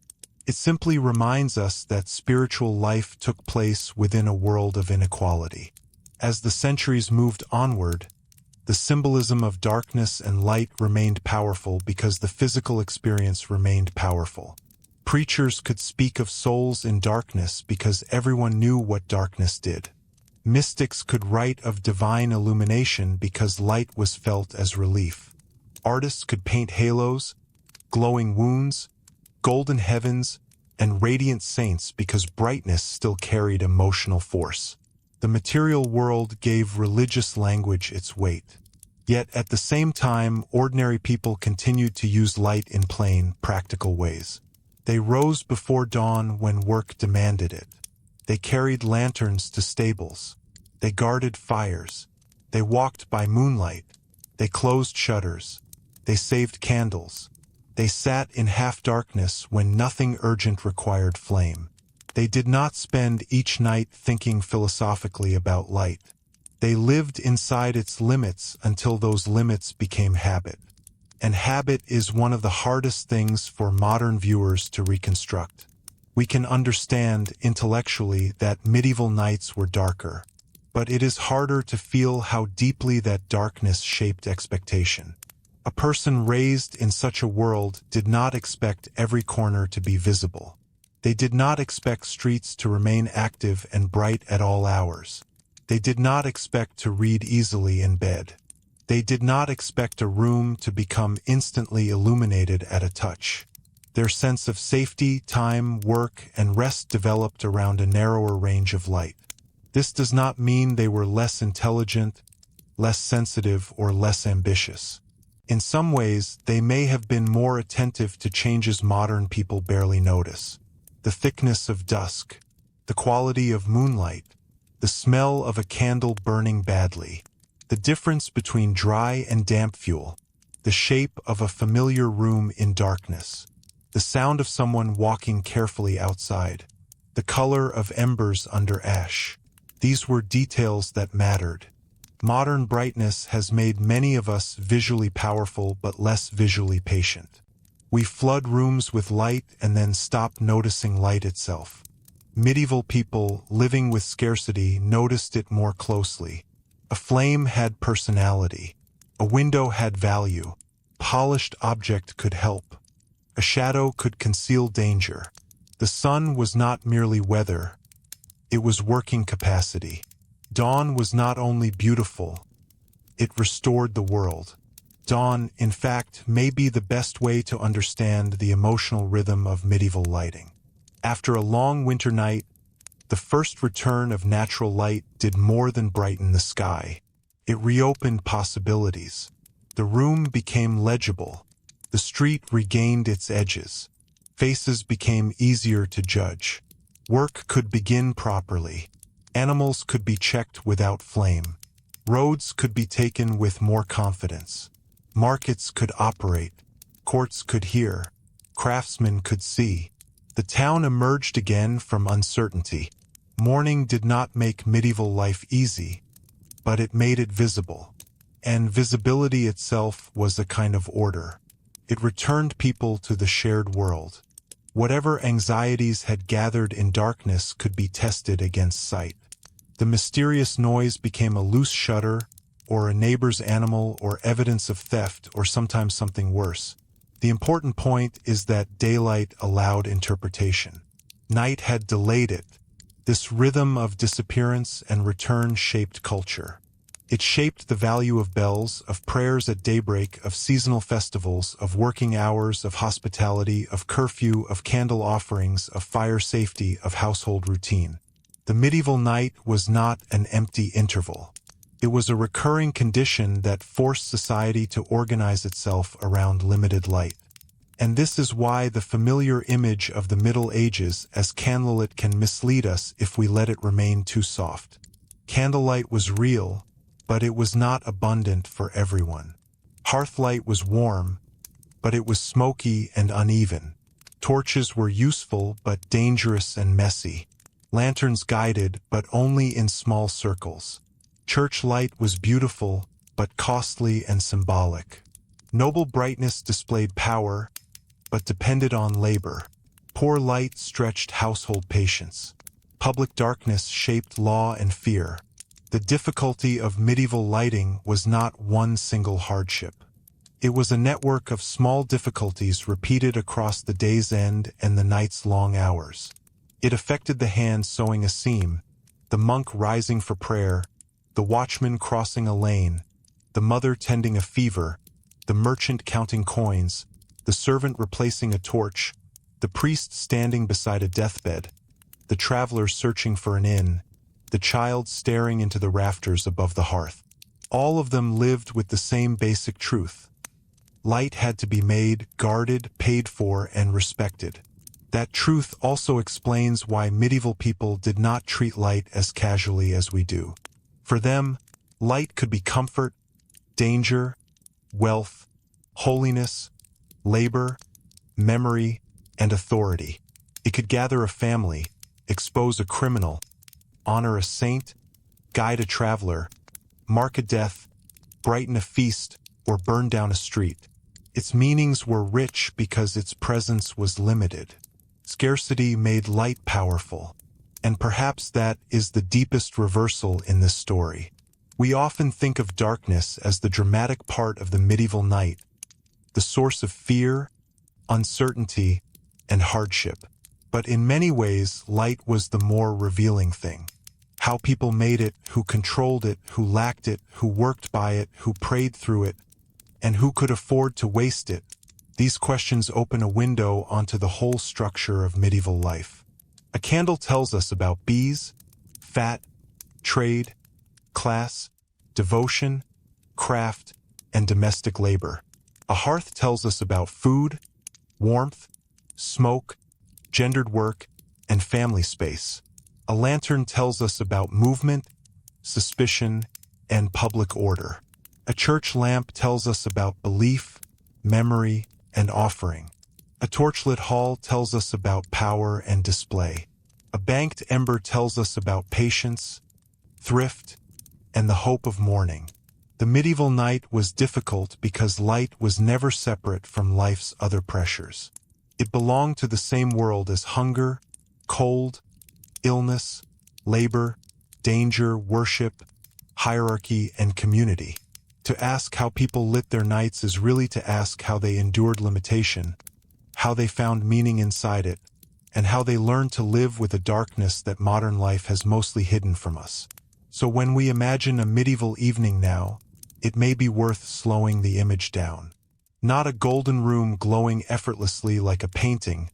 It simply reminds us that spiritual life took place within a world of inequality. As the centuries moved onward, the symbolism of darkness and light remained powerful because the physical experience remained powerful. Preachers could speak of souls in darkness because everyone knew what darkness did. Mystics could write of divine illumination because light was felt as relief. Artists could paint halos, glowing wounds, golden heavens, and radiant saints because brightness still carried emotional force. The material world gave religious language its weight. Yet at the same time, ordinary people continued to use light in plain, practical ways. They rose before dawn when work demanded it. They carried lanterns to stables. They guarded fires. They walked by moonlight. They closed shutters. They saved candles. They sat in half-darkness when nothing urgent required flame. They did not spend each night thinking philosophically about light. They lived inside its limits until those limits became habit. And habit is one of the hardest things for modern viewers to reconstruct. We can understand intellectually that medieval nights were darker, but it is harder to feel how deeply that darkness shaped expectation. A person raised in such a world did not expect every corner to be visible. They did not expect streets to remain active and bright at all hours. They did not expect to read easily in bed. They did not expect a room to become instantly illuminated at a touch. Their sense of safety, time, work, and rest developed around a narrower range of light. This does not mean they were less intelligent, less sensitive, or less ambitious. In some ways, they may have been more attentive to changes modern people barely notice. The thickness of dusk, the quality of moonlight, the smell of a candle burning badly, the difference between dry and damp fuel, the shape of a familiar room in darkness, the sound of someone walking carefully outside, the color of embers under ash. These were details that mattered. Modern brightness has made many of us visually powerful but less visually patient. We flood rooms with light and then stop noticing light itself. Medieval people living with scarcity noticed it more closely. A flame had personality. A window had value. A polished object could help. A shadow could conceal danger. The sun was not merely weather. It was working capacity. Dawn was not only beautiful, it restored the world. Dawn, in fact, may be the best way to understand the emotional rhythm of medieval lighting. After a long winter night, the first return of natural light did more than brighten the sky. It reopened possibilities. The room became legible. The street regained its edges. Faces became easier to judge. Work could begin properly. Animals could be checked without flame. Roads could be taken with more confidence. Markets could operate. Courts could hear. Craftsmen could see. The town emerged again from uncertainty. Mourning did not make medieval life easy, but it made it visible. And visibility itself was a kind of order. It returned people to the shared world. Whatever anxieties had gathered in darkness could be tested against sight. The mysterious noise became a loose shutter, or a neighbor's animal, or evidence of theft, or sometimes something worse. The important point is that daylight allowed interpretation. Night had delayed it. This rhythm of disappearance and return shaped culture. It shaped the value of bells, of prayers at daybreak, of seasonal festivals, of working hours, of hospitality, of curfew, of candle offerings, of fire safety, of household routine. The medieval night was not an empty interval. It was a recurring condition that forced society to organize itself around limited light. And this is why the familiar image of the Middle Ages as candlelit can mislead us if we let it remain too soft. Candlelight was real, but it was not abundant for everyone. Hearthlight was warm, but it was smoky and uneven. Torches were useful but dangerous and messy. Lanterns guided, but only in small circles. Church light was beautiful, but costly and symbolic. Noble brightness displayed power, but depended on labor. Poor light stretched household patience. Public darkness shaped law and fear. The difficulty of medieval lighting was not one single hardship. It was a network of small difficulties repeated across the day's end and the night's long hours. It affected the hand sewing a seam, the monk rising for prayer, the watchman crossing a lane, the mother tending a fever, the merchant counting coins, the servant replacing a torch, the priest standing beside a deathbed, the traveler searching for an inn, the child staring into the rafters above the hearth. All of them lived with the same basic truth. Light had to be made, guarded, paid for, and respected. That truth also explains why medieval people did not treat light as casually as we do. For them, light could be comfort, danger, wealth, holiness, labor, memory, and authority. It could gather a family, expose a criminal, honor a saint, guide a traveler, mark a death, brighten a feast, or burn down a street. Its meanings were rich because its presence was limited. Scarcity made light powerful. And perhaps that is the deepest reversal in this story. We often think of darkness as the dramatic part of the medieval night, the source of fear, uncertainty, and hardship. But in many ways, light was the more revealing thing. How people made it, who controlled it, who lacked it, who worked by it, who prayed through it, and who could afford to waste it. These questions open a window onto the whole structure of medieval life. A candle tells us about bees, fat, trade, class, devotion, craft, and domestic labor. A hearth tells us about food, warmth, smoke, gendered work, and family space. A lantern tells us about movement, suspicion, and public order. A church lamp tells us about belief, memory, and offering. A torchlit hall tells us about power and display. A banked ember tells us about patience, thrift, and the hope of morning. The medieval night was difficult because light was never separate from life's other pressures. It belonged to the same world as hunger, cold, illness, labor, danger, worship, hierarchy, and community. To ask how people lit their nights is really to ask how they endured limitation, how they found meaning inside it, and how they learned to live with a darkness that modern life has mostly hidden from us. So when we imagine a medieval evening now, it may be worth slowing the image down. Not a golden room glowing effortlessly like a painting,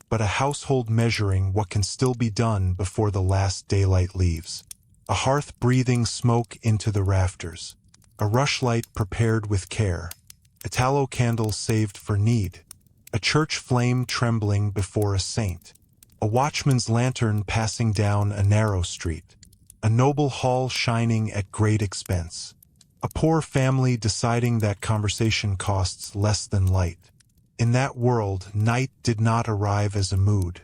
but a household measuring what can still be done before the last daylight leaves. A hearth breathing smoke into the rafters. A rushlight prepared with care. A tallow candle saved for need. A church flame trembling before a saint. A watchman's lantern passing down a narrow street. A noble hall shining at great expense. A poor family deciding that conversation costs less than light. In that world, night did not arrive as a mood.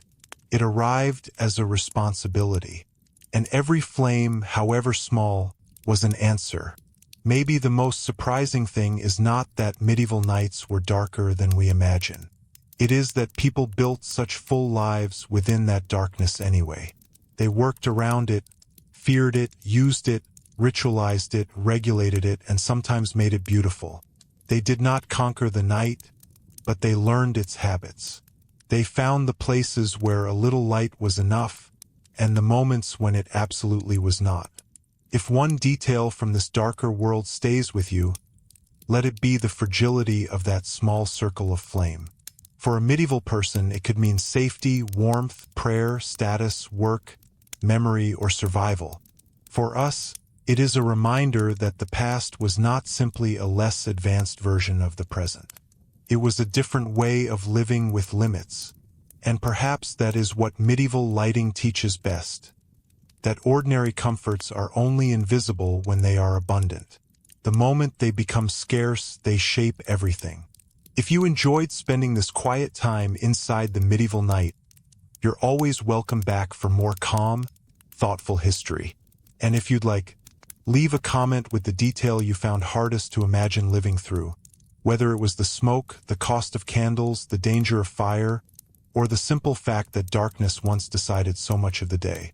It arrived as a responsibility. And every flame, however small, was an answer. Maybe the most surprising thing is not that medieval nights were darker than we imagine. It is that people built such full lives within that darkness anyway. They worked around it, feared it, used it, ritualized it, regulated it, and sometimes made it beautiful. They did not conquer the night, but they learned its habits. They found the places where a little light was enough, and the moments when it absolutely was not. If one detail from this darker world stays with you, let it be the fragility of that small circle of flame. For a medieval person, it could mean safety, warmth, prayer, status, work, memory, or survival. For us, it is a reminder that the past was not simply a less advanced version of the present. It was a different way of living with limits. And perhaps that is what medieval lighting teaches best. That ordinary comforts are only invisible when they are abundant. The moment they become scarce, they shape everything. If you enjoyed spending this quiet time inside the medieval night, you're always welcome back for more calm, thoughtful history. And if you'd like, leave a comment with the detail you found hardest to imagine living through, whether it was the smoke, the cost of candles, the danger of fire, or the simple fact that darkness once decided so much of the day.